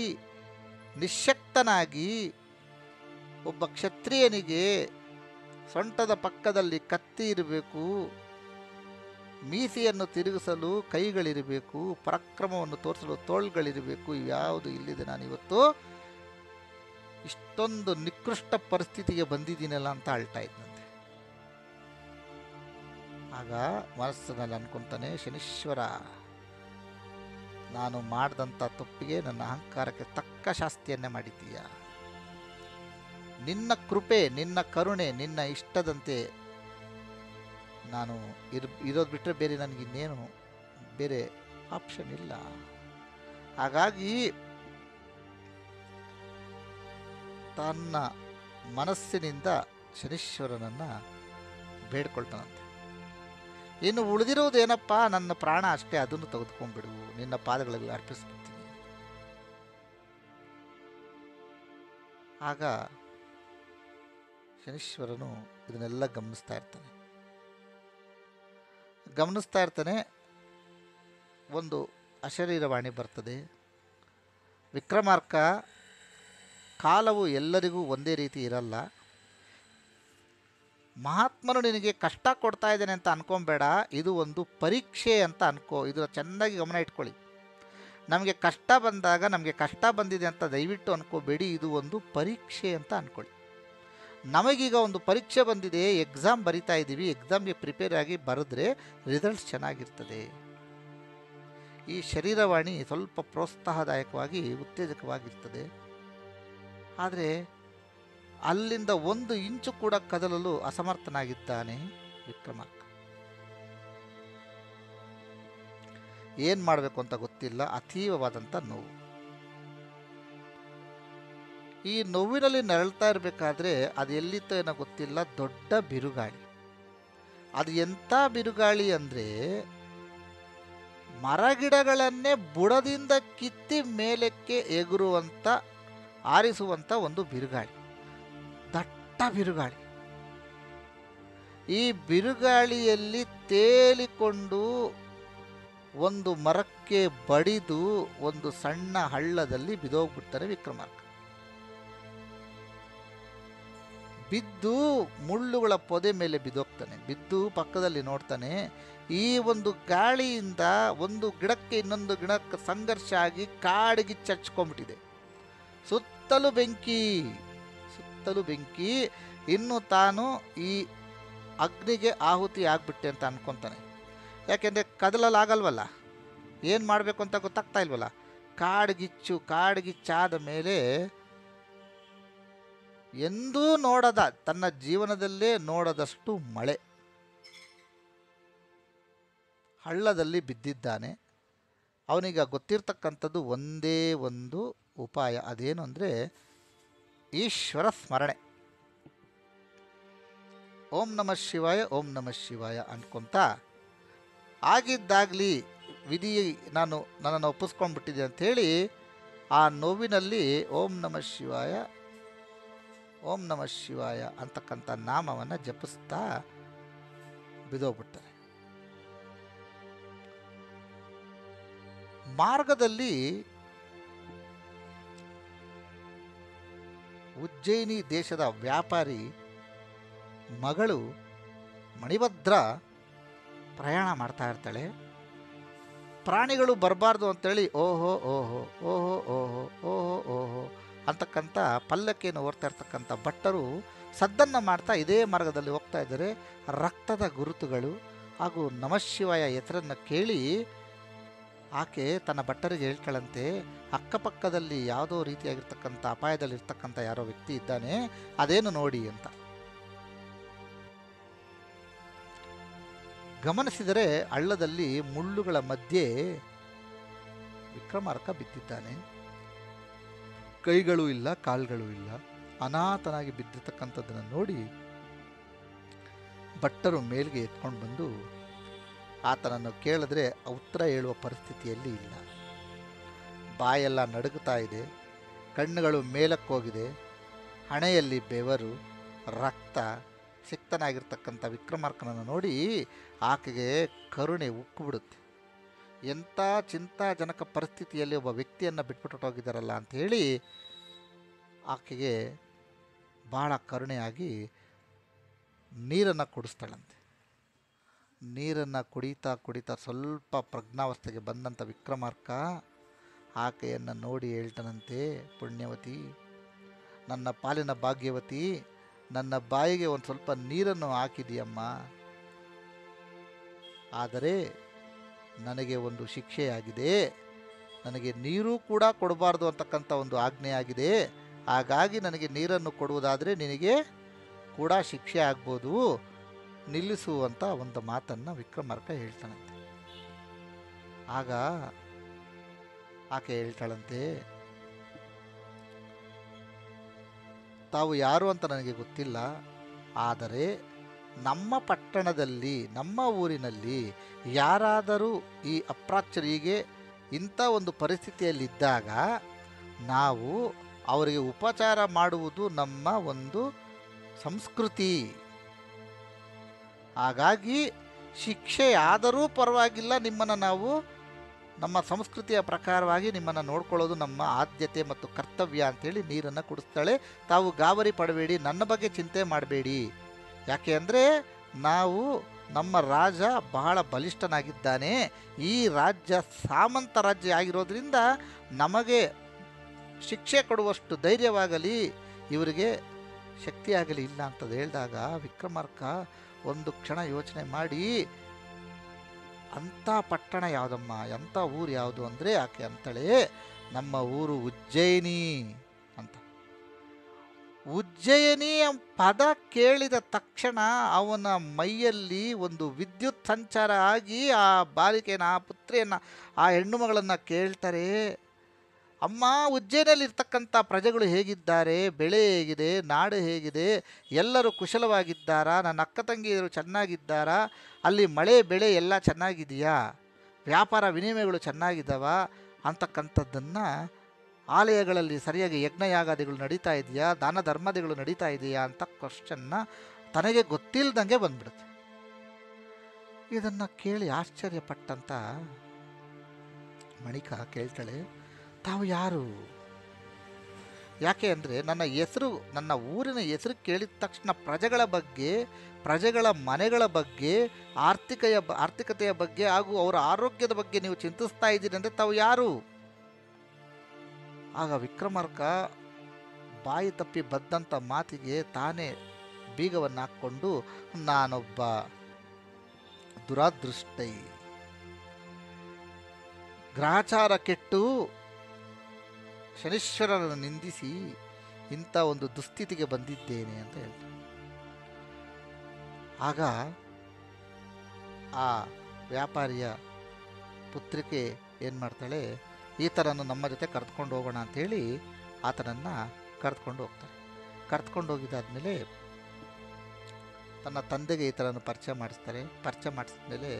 ನಿಶ್ಶಕ್ತನಾಗಿ ಒಬ್ಬ ಕ್ಷತ್ರಿಯನಿಗೆ ಸೊಂಟದ ಪಕ್ಕದಲ್ಲಿ ಕತ್ತಿ ಇರಬೇಕು, ಮೀಸೆಯನ್ನು ತಿರುಗಿಸಲು ಕೈಗಳಿರಬೇಕು, ಪರಾಕ್ರಮವನ್ನು ತೋರಿಸಲು ತೋಳ್ಗಳಿರಬೇಕು, ಇವ್ಯಾವುದು ಇಲ್ಲಿದೆ, ನಾನಿವತ್ತು ಇಷ್ಟೊಂದು ನಿಕೃಷ್ಟ ಪರಿಸ್ಥಿತಿಗೆ ಬಂದಿದ್ದೀನಲ್ಲ ಅಂತ ಅಳ್ತಾ ಇದ್ದಂತೆ. ಆಗ ಮನಸ್ಸಿನಲ್ಲಿ ಅನ್ಕೊಂತಾನೆ, ಶನೀಶ್ವರ, ನಾನು ಮಾಡಿದಂಥ ತಪ್ಪಿಗೆ ನನ್ನ ಅಹಂಕಾರಕ್ಕೆ ತಕ್ಕ ಶಾಸ್ತಿಯನ್ನೇ ಮಾಡಿದ್ದೀಯ. ನಿನ್ನ ಕೃಪೆ, ನಿನ್ನ ಕರುಣೆ, ನಿನ್ನ ಇಷ್ಟದಂತೆ ನಾನು ಇರೋದು ಬಿಟ್ಟರೆ ಬೇರೆ ನನಗಿನ್ನೇನು ಬೇರೆ ಆಪ್ಷನ್ ಇಲ್ಲ. ಹಾಗಾಗಿ ತನ್ನ ಮನಸ್ಸಿನಿಂದ ಶನೀಶ್ವರನನ್ನು ಬೇಡ್ಕೊಳ್ತಾನಂತೆ. ಇನ್ನು ಉಳಿದಿರುವುದೇನಪ್ಪ, ನನ್ನ ಪ್ರಾಣ ಅಷ್ಟೇ, ಅದನ್ನು ತೆಗೆದುಕೊಂಡ್ಬಿಡು, ನಿನ್ನ ಪಾದಗಳಲ್ಲಿ ಅರ್ಪಿಸ್ಬಿಡ್ತೀನಿ. ಆಗ ಶನೀಶ್ವರನು ಇದನ್ನೆಲ್ಲ ಗಮನಿಸ್ತಾ ಇರ್ತಾನೆ. ಒಂದು ಅಶರೀರವಾಣಿ ಬರ್ತದೆ, ವಿಕ್ರಮಾರ್ಕ, ಕಾಲವು ಎಲ್ಲರಿಗೂ ಒಂದೇ ರೀತಿ ಇರಲ್ಲ. ಮಹಾತ್ಮನು ನಿನಗೆ ಕಷ್ಟ ಕೊಡ್ತಾ ಇದ್ದಾನೆ ಅಂತ ಅನ್ಕೊಬೇಡ, ಇದು ಒಂದು ಪರೀಕ್ಷೆ ಅಂತ ಅನ್ಕೋ. ಇದರ ಚೆನ್ನಾಗಿ ಗಮನ ಇಟ್ಕೊಳ್ಳಿ. ನಮಗೆ ಕಷ್ಟ ಬಂದಾಗ ನಮಗೆ ಕಷ್ಟ ಬಂದಿದೆ ಅಂತ ದಯವಿಟ್ಟು ಅನ್ಕೋಬೇಡಿ, ಇದು ಒಂದು ಪರೀಕ್ಷೆ ಅಂತ ಅಂದ್ಕೊಳ್ಳಿ. ನಮಗೀಗ ಒಂದು ಪರೀಕ್ಷೆ ಬಂದಿದೆ, ಎಕ್ಸಾಮ್ ಬರಿತಾ ಇದ್ದೀವಿ, ಎಕ್ಸಾಮ್ಗೆ ಪ್ರಿಪೇರ್ ಆಗಿ ಬರೆದ್ರೆ ರಿಸಲ್ಟ್ಸ್ ಚೆನ್ನಾಗಿರ್ತದೆ. ಈ ಶರೀರವಾಣಿ ಸ್ವಲ್ಪ ಪ್ರೋತ್ಸಾಹದಾಯಕವಾಗಿ ಉತ್ತೇಜಕವಾಗಿರ್ತದೆ. ಆದರೆ ಅಲ್ಲಿಂದ 1 ಇಂಚು ಕೂಡ ಕದಲಲು ಅಸಮರ್ಥನಾಗಿದ್ದಾನೆ ವಿಕ್ರಮಾರ್ಕ. ಏನು ಮಾಡಬೇಕು ಅಂತ ಗೊತ್ತಿಲ್ಲ, ಅತೀವವಾದಂಥ ನೋವು. ಈ ನೋವಿನಲ್ಲಿ ನರಳ್ತಾ ಇರಬೇಕಾದ್ರೆ ಅದು ಎಲ್ಲಿತ್ತೋ ಏನೋ ಗೊತ್ತಿಲ್ಲ, ದೊಡ್ಡ ಬಿರುಗಾಳಿ. ಅದು ಎಂಥ ಬಿರುಗಾಳಿ ಅಂದರೆ ಮರಗಿಡಗಳನ್ನೇ ಬುಡದಿಂದ ಕಿತ್ತಿ ಮೇಲಕ್ಕೆ ಎಗುರುವಂಥ, ಆರಿಸುವಂಥ ಒಂದು ಬಿರುಗಾಳಿ, ದಟ್ಟ ಬಿರುಗಾಳಿ. ಈ ಬಿರುಗಾಳಿಯಲ್ಲಿ ತೇಲಿಕೊಂಡು ಒಂದು ಮರಕ್ಕೆ ಬಡಿದು ಒಂದು ಸಣ್ಣ ಹಳ್ಳದಲ್ಲಿ ಬಿದ್ದೋಗ್ಬಿಡ್ತಾನೆ ವಿಕ್ರಮಾರ್ಕ. ಬಿದ್ದು ಮುಳ್ಳುಗಳ ಪೊದೆ ಮೇಲೆ ಬಿದ್ದೋಗ್ತಾನೆ. ಬಿದ್ದು ಪಕ್ಕದಲ್ಲಿ ನೋಡ್ತಾನೆ, ಈ ಒಂದು ಗಾಳಿಯಿಂದ ಒಂದು ಗಿಡಕ್ಕೆ ಇನ್ನೊಂದು ಗಿಡಕ್ಕೆ ಸಂಘರ್ಷ ಆಗಿ ಕಾಡಿಗೆ ಚಚ್ಕೊಂಡ್ಬಿಟ್ಟಿದೆ. ಸುತ್ತಲೂ ಬೆಂಕಿ, ಸುತ್ತಲೂ ಬೆಂಕಿ. ಇನ್ನು ತಾನು ಈ ಅಗ್ನಿಗೆ ಆಹುತಿ ಆಗ್ಬಿಟ್ಟೆ ಅಂತ ಅನ್ಕೊತಾನೆ. ಯಾಕೆಂದರೆ ಕದಲಲಾಗಲ್ವಲ್ಲ, ಏನು ಮಾಡಬೇಕು ಅಂತ ಗೊತ್ತಾಗ್ತಾ ಇಲ್ವಲ್ಲ. ಕಾಡ್ಗಿಚ್ಚಾದ ಮೇಲೆ ಎಂದೂ ನೋಡದ, ತನ್ನ ಜೀವನದಲ್ಲೇ ನೋಡದಷ್ಟು ಮಳೆ. ಹಳ್ಳದಲ್ಲಿ ಬಿದ್ದಿದ್ದಾನೆ. ಅವನಿಗೆ ಗೊತ್ತಿರ್ತಕ್ಕಂಥದ್ದು ಒಂದೇ ಒಂದು ಉಪಾಯ. ಅದೇನು ಅಂದರೆ ಈಶ್ವರ ಸ್ಮರಣೆ. ಓಂ ನಮಃ ಶಿವಾಯ, ಓಂ ನಮಃ ಶಿವಾಯ ಅನ್ಕೊಂತ ಆಗಿದ್ದಾಗಲಿ ವಿಧಿ ನನ್ನನ್ನು ಒಪ್ಪಿಸ್ಕೊಂಡ್ಬಿಟ್ಟಿದೆ ಅಂಥೇಳಿ ಆ ನೋವಿನಲ್ಲಿ ಓಂ ನಮಃ ಶಿವಾಯ, ಓಂ ನಮಃ ಶಿವಾಯ ಅಂತಕ್ಕಂಥ ನಾಮವನ್ನು ಜಪಿಸ್ತಾ ಬಿದ್ದೋಗ್ಬಿಡ್ತಾರೆ. ಮಾರ್ಗದಲ್ಲಿ ಉಜ್ಜಯಿನಿ ದೇಶದ ವ್ಯಾಪಾರಿ ಮಗಳು ಮಣಿಭದ್ರ ಪ್ರಯಾಣ ಮಾಡ್ತಾ ಇರ್ತಾಳೆ. ಪ್ರಾಣಿಗಳು ಬರಬಾರ್ದು ಅಂತೇಳಿ ಓಹೋ ಓಹೋ ಓಹೋ ಓಹೋ ಓಹೋ ಓಹೋ ಅಂತಕ್ಕಂಥ ಪಲ್ಲಕ್ಕಿಯನ್ನು ಓರ್ತಾ ಇರ್ತಕ್ಕಂಥ ಭಟ್ಟರು ಸದ್ದನ್ನು ಮಾಡ್ತಾ ಇದೇ ಮಾರ್ಗದಲ್ಲಿ ಹೋಗ್ತಾ ಇದ್ದಾರೆ. ರಕ್ತದ ಗುರುತುಗಳು ಹಾಗೂ ನಮಃಶಿವಾಯ ಹೆಸರನ್ನು ಕೇಳಿ ಆಕೆ ತನ್ನ ಭಟ್ಟರಿಗೆ ಹೇಳ್ತಾಳಂತೆ, ಅಕ್ಕಪಕ್ಕದಲ್ಲಿ ಯಾವುದೋ ರೀತಿಯಾಗಿರ್ತಕ್ಕಂಥ ಅಪಾಯದಲ್ಲಿರ್ತಕ್ಕಂಥ ಯಾರೋ ವ್ಯಕ್ತಿ ಇದ್ದಾನೆ, ಅದೇನು ನೋಡಿ ಅಂತ. ಗಮನಿಸಿದರೆ ಹಳ್ಳದಲ್ಲಿ ಮುಳ್ಳುಗಳ ಮಧ್ಯೆ ವಿಕ್ರಮಾರ್ಕ ಬಿದ್ದಿದ್ದಾನೆ. ಕೈಗಳು ಇಲ್ಲ, ಕಾಲ್ಗಳು ಇಲ್ಲ, ಅನಾಥನಾಗಿ ಬಿದ್ದಿರ್ತಕ್ಕಂಥದ್ದನ್ನು ನೋಡಿ ಭಟ್ಟರು ಮೇಲ್ಗೆ ಎತ್ಕೊಂಡು ಬಂದು ಆತನನ್ನು ಕೇಳಿದ್ರೆ ಉತ್ತರ ಹೇಳುವ ಪರಿಸ್ಥಿತಿಯಲ್ಲಿ ಇಲ್ಲ. ಬಾಯೆಲ್ಲ ನಡುಗುತ್ತಾ ಇದೆ, ಕಣ್ಣುಗಳು ಮೇಲಕ್ಕೋಗಿದೆ, ಹಣೆಯಲ್ಲಿ ಬೆವರು, ರಕ್ತ. ಸಿಕ್ತನಾಗಿರ್ತಕ್ಕಂಥ ವಿಕ್ರಮಾರ್ಕನನ್ನು ನೋಡಿ ಆಕೆಗೆ ಕರುಣೆ ಉಕ್ಕಿಬಿಡುತ್ತೆ. ಎಂಥ ಚಿಂತಾಜನಕ ಪರಿಸ್ಥಿತಿಯಲ್ಲಿ ಒಬ್ಬ ವ್ಯಕ್ತಿಯನ್ನು ಬಿಟ್ಬಿಟ್ಟು ಹೋಗಿದ್ದಾರಲ್ಲ ಅಂಥೇಳಿ ಆಕೆಗೆ ಭಾಳ ಕರುಣೆಯಾಗಿ ನೀರನ್ನು ಕುಡಿಸ್ತಾಳಂತೆ. ನೀರನ್ನು ಕುಡಿತಾ ಸ್ವಲ್ಪ ಪ್ರಜ್ಞಾವಸ್ಥೆಗೆ ಬಂದಂಥ ವಿಕ್ರಮಾರ್ಕ ಆಕೆಯನ್ನು ನೋಡಿ ಹೇಳ್ತಾನಂತೆ, ಪುಣ್ಯವತಿ, ನನ್ನ ಪಾಲಿನ ಭಾಗ್ಯವತಿ, ನನ್ನ ಬಾಯಿಗೆ ಒಂದು ಸ್ವಲ್ಪ ನೀರನ್ನು ಹಾಕಿದೆಯಮ್ಮ, ಆದರೆ ನನಗೆ ಒಂದು ಶಿಕ್ಷೆಯಾಗಿದೆ. ನನಗೆ ನೀರು ಕೂಡ ಕೊಡಬಾರ್ದು ಅಂತಕ್ಕಂಥ ಒಂದು ಆಜ್ಞೆ ಆಗಿದೆ. ಹಾಗಾಗಿ ನನಗೆ ನೀರನ್ನು ಕೊಡುವುದಾದರೆ ನಿನಗೆ ಕೂಡ ಶಿಕ್ಷೆ ಆಗ್ಬೋದು, ನಿಲ್ಲಿಸು ಅಂತ ಒಂದು ಮಾತನ್ನು ವಿಕ್ರಮಾರ್ಕ ಹೇಳ್ತಾನಂತೆ. ಆಗ ಆಕೆ ಹೇಳ್ತಾಳಂತೆ, ತಾವು ಯಾರು ಅಂತ ನನಗೆ ಗೊತ್ತಿಲ್ಲ, ಆದರೆ ನಮ್ಮ ಪಟ್ಟಣದಲ್ಲಿ, ನಮ್ಮ ಊರಿನಲ್ಲಿ ಯಾರಾದರೂ ಈ ಅಪ್ರಾಚ್ಯರಿಗೆ ಇಂಥ ಒಂದು ಪರಿಸ್ಥಿತಿಯಲ್ಲಿದ್ದಾಗ ನಾವು ಅವರಿಗೆ ಉಪಚಾರ ಮಾಡುವುದು ನಮ್ಮ ಒಂದು ಸಂಸ್ಕೃತಿ. ಹಾಗಾಗಿ ಶಿಕ್ಷೆ ಆದರೂ ಪರವಾಗಿಲ್ಲ, ನಿಮ್ಮನ್ನು ನಾವು ನಮ್ಮ ಸಂಸ್ಕೃತಿಯ ಪ್ರಕಾರವಾಗಿ ನಿಮ್ಮನ್ನು ನೋಡ್ಕೊಳ್ಳೋದು ನಮ್ಮ ಆದ್ಯತೆ ಮತ್ತು ಕರ್ತವ್ಯ ಅಂಥೇಳಿ ನೀರನ್ನು ಕುಡಿಸ್ತಾಳೆ. ತಾವು ಗಾಬರಿ ಪಡಬೇಡಿ, ನನ್ನ ಬಗ್ಗೆ ಚಿಂತೆ ಮಾಡಬೇಡಿ. ಯಾಕೆ ಅಂದರೆ ನಾವು, ನಮ್ಮ ರಾಜ ಬಹಳ ಬಲಿಷ್ಠನಾಗಿದ್ದಾನೆ. ಈ ರಾಜ್ಯ ಸಾಮಂತ ರಾಜ್ಯ ಆಗಿರೋದ್ರಿಂದ ನಮಗೆ ಶಿಕ್ಷೆ ಕೊಡುವಷ್ಟು ಧೈರ್ಯವಾಗಲಿ, ಇವರಿಗೆ ಶಕ್ತಿಯಾಗಲಿ ಇಲ್ಲ ಅಂತ ಹೇಳಿದಾಗ ವಿಕ್ರಮಾರ್ಕ ಒಂದು ಕ್ಷಣ ಯೋಚನೆ ಮಾಡಿ, ಅಂಥ ಪಟ್ಟಣ ಯಾವುದಮ್ಮ, ಎಂಥ ಊರು ಯಾವುದು ಅಂದರೆ ಆಕೆ ಅಂತಾಳೆ, ನಮ್ಮ ಊರು ಉಜ್ಜಯಿನಿ ಅಂತ. ಉಜ್ಜಯಿನಿ ಪದ ಕೇಳಿದ ತಕ್ಷಣ ಅವನ ಮೈಯಲ್ಲಿ ಒಂದು ವಿದ್ಯುತ್ ಸಂಚಾರ ಆಗಿ ಆ ಬಾಲಿಕೆಯನ್ನು, ಆ ಪುತ್ರಿಯನ್ನು, ಆ ಹೆಣ್ಣು ಮಗಳನ್ನು ಕೇಳ್ತಾರೆ, ಅಮ್ಮ, ಉಜ್ಜಯಿನಿಯಲ್ಲಿ ಇರ್ತಕ್ಕಂಥ ಪ್ರಜೆಗಳು ಹೇಗಿದ್ದಾರೆ, ಬೆಳೆ ಹೇಗಿದೆ, ನಾಡು ಹೇಗಿದೆ, ಎಲ್ಲರೂ ಕುಶಲವಾಗಿದ್ದಾರಾ, ನನ್ನ ಅಕ್ಕ ತಂಗಿಯರು ಚೆನ್ನಾಗಿದ್ದಾರಾ, ಅಲ್ಲಿ ಮಳೆ ಬೆಳೆ ಎಲ್ಲ ಚೆನ್ನಾಗಿದೆಯಾ, ವ್ಯಾಪಾರ ವಿನಿಮಯಗಳು ಚೆನ್ನಾಗಿದ್ದಾವ ಅಂತಕ್ಕಂಥದ್ದನ್ನು, ಆಲಯಗಳಲ್ಲಿ ಸರಿಯಾಗಿ ಯಜ್ಞಯಾಗಾದಿಗಳು ನಡೀತಾ ಇದೆಯಾ, ದಾನ ಧರ್ಮಾದಿಗಳು ನಡೀತಾ ಇದೆಯಾ ಅಂತ ಕ್ವಶನ್ನ ತನಗೆ ಗೊತ್ತಿಲ್ಲದಂಗೆ ಬಂದ್ಬಿಡುತ್ತೆ. ಇದನ್ನು ಕೇಳಿ ಆಶ್ಚರ್ಯಪಟ್ಟಂತ ಮಣಿಕಾ ಕೇಳ್ತಾಳೆ, ತಾವು ಯಾರು? ಯಾಕೆ ಅಂದರೆ ನನ್ನ ಹೆಸರು, ನನ್ನ ಊರಿನ ಹೆಸರು ಕೇಳಿದ ತಕ್ಷಣ ಪ್ರಜೆಗಳ ಬಗ್ಗೆ, ಪ್ರಜೆಗಳ ಮನೆಗಳ ಬಗ್ಗೆ, ಆರ್ಥಿಕತೆಯ ಬಗ್ಗೆ ಹಾಗೂ ಅವರ ಆರೋಗ್ಯದ ಬಗ್ಗೆ ನೀವು ಚಿಂತಿಸ್ತಾ ಇದ್ದೀರಿ ಅಂದರೆ ತಾವು ಯಾರು? ಆಗ ವಿಕ್ರಮಾರ್ಕ ಬಾಯಿ ತಪ್ಪಿ ಬದ್ದಂಥ ಮಾತಿಗೆ ತಾನೇ ಬೀಗವನ್ನು ಹಾಕ್ಕೊಂಡು, ನಾನೊಬ್ಬ ದುರಾದೃಷ್ಟೈ, ಗ್ರಹಚಾರ ಕೆಟ್ಟು ಶನೀಶ್ವರನನ್ನು ನಿಂದಿಸಿ ಇಂಥ ಒಂದು ದುಸ್ಥಿತಿಗೆ ಬಂದಿದ್ದೇನೆ ಅಂತ ಹೇಳ್ತಾರೆ. ಆಗ ಆ ವ್ಯಾಪಾರಿಯ ಪುತ್ರಿಕೆ ಏನು ಮಾಡ್ತಾಳೆ, ಈ ಥರನ್ನು ನಮ್ಮ ಜೊತೆ ಕರೆದುಕೊಂಡು ಹೋಗೋಣ ಅಂಥೇಳಿ ಆತನನ್ನು ಕರೆದುಕೊಂಡು ಹೋಗ್ತಾರೆ. ಕರೆದುಕೊಂಡು ಹೋಗಿದ್ದಾದಮೇಲೆ ತನ್ನ ತಂದೆಗೆ ಈ ಥರನ್ನು ಪರಿಚಯ ಮಾಡಿಸ್ತಾರೆ. ಪರಿಚಯ ಮಾಡಿಸಿದ್ಮೇಲೆ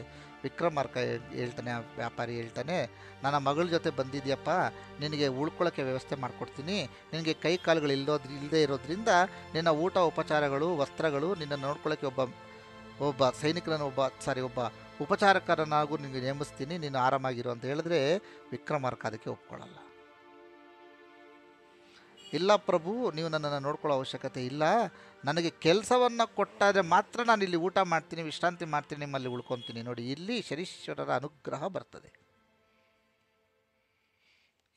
ವಿಕ್ರಮಾರ್ಕ ಹೇಳ್ತಾನೆ, ಆ ವ್ಯಾಪಾರಿ ಹೇಳ್ತಾನೆ, ನನ್ನ ಮಗಳ ಜೊತೆ ಬಂದಿದ್ಯಪ್ಪ, ನಿನಗೆ ಉಳ್ಕೊಳ್ಳೋಕ್ಕೆ ವ್ಯವಸ್ಥೆ ಮಾಡಿಕೊಡ್ತೀನಿ. ನಿನಗೆ ಕೈ ಕಾಲುಗಳು ಇಲ್ಲದೇ ಇರೋದ್ರಿಂದ ನಿನ್ನ ಊಟ ಉಪಚಾರಗಳು ವಸ್ತ್ರಗಳು, ನಿನ್ನ ನೋಡ್ಕೊಳ್ಳೋಕ್ಕೆ ಒಬ್ಬ ಸೈನಿಕರನ್ನು ಒಬ್ಬ ಉಪಚಾರಕರನ್ನಾಗೂ ನಿನಗೆ ನೇಮಿಸ್ತೀನಿ, ನೀನು ಆರಾಮಾಗಿರು ಅಂತ ಹೇಳಿದ್ರೆ ವಿಕ್ರಮಾರ್ಕ ಅದಕ್ಕೆ ಒಪ್ಕೊಳ್ಳಲ್ಲ. ಇಲ್ಲ ಪ್ರಭು, ನೀವು ನನ್ನನ್ನು ನೋಡ್ಕೊಳ್ಳೋ ಅವಶ್ಯಕತೆ ಇಲ್ಲ, ನನಗೆ ಕೆಲಸವನ್ನು ಕೊಟ್ಟಾದರೆ ಮಾತ್ರ ನಾನು ಇಲ್ಲಿ ಊಟ ಮಾಡ್ತೀನಿ, ವಿಶ್ರಾಂತಿ ಮಾಡ್ತೀನಿ, ನಿಮ್ಮಲ್ಲಿ ಉಳ್ಕೊತೀನಿ. ನೋಡಿ, ಇಲ್ಲಿ ಶನೀಶ್ವರರ ಅನುಗ್ರಹ ಬರ್ತದೆ.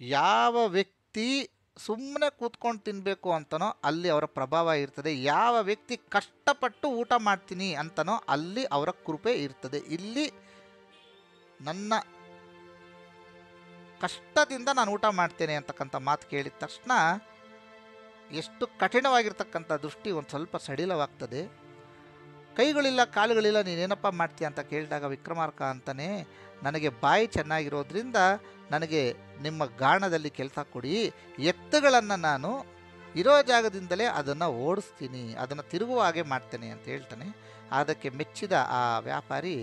ಯಾವ ವ್ಯಕ್ತಿ ಸುಮ್ಮನೆ ಕೂತ್ಕೊಂಡು ತಿನ್ನಬೇಕು ಅಂತನೋ ಅಲ್ಲಿ ಅವರ ಪ್ರಭಾವ ಇರ್ತದೆ. ಯಾವ ವ್ಯಕ್ತಿ ಕಷ್ಟಪಟ್ಟು ಊಟ ಮಾಡ್ತೀನಿ ಅಂತನೋ ಅಲ್ಲಿ ಅವರ ಕೃಪೆ ಇರ್ತದೆ. ಇಲ್ಲಿ ನನ್ನ ಕಷ್ಟದಿಂದ ನಾನು ಊಟ ಮಾಡ್ತೇನೆ ಅಂತಕ್ಕಂಥ ಮಾತು ಕೇಳಿದ ತಕ್ಷಣ ಎಷ್ಟು ಕಠಿಣವಾಗಿರ್ತಕ್ಕಂಥ ದೃಷ್ಟಿ ಒಂದು ಸ್ವಲ್ಪ ಸಡಿಲವಾಗ್ತದೆ. ಕೈಗಳಿಲ್ಲ ಕಾಲುಗಳಿಲ್ಲ, ನೀನೇನಪ್ಪ ಮಾಡ್ತೀಯ ಅಂತ ಕೇಳಿದಾಗ ವಿಕ್ರಮಾರ್ಕ ಅಂತಾನೆ, ನನಗೆ ಬಾಯಿ ಚೆನ್ನಾಗಿರೋದ್ರಿಂದ ನನಗೆ ನಿಮ್ಮ ಗಾಣದಲ್ಲಿ ಕೆಲಸ ಕೊಡಿ, ಎತ್ತುಗಳನ್ನು ನಾನು ಇರೋ ಜಾಗದಿಂದಲೇ ಅದನ್ನು ಓಡಿಸ್ತೀನಿ, ಅದನ್ನು ತಿರುಗುವ ಹಾಗೆ ಮಾಡ್ತೇನೆ ಅಂತ ಹೇಳ್ತಾನೆ. ಅದಕ್ಕೆ ಮೆಚ್ಚಿದ ಆ ವ್ಯಾಪಾರಿ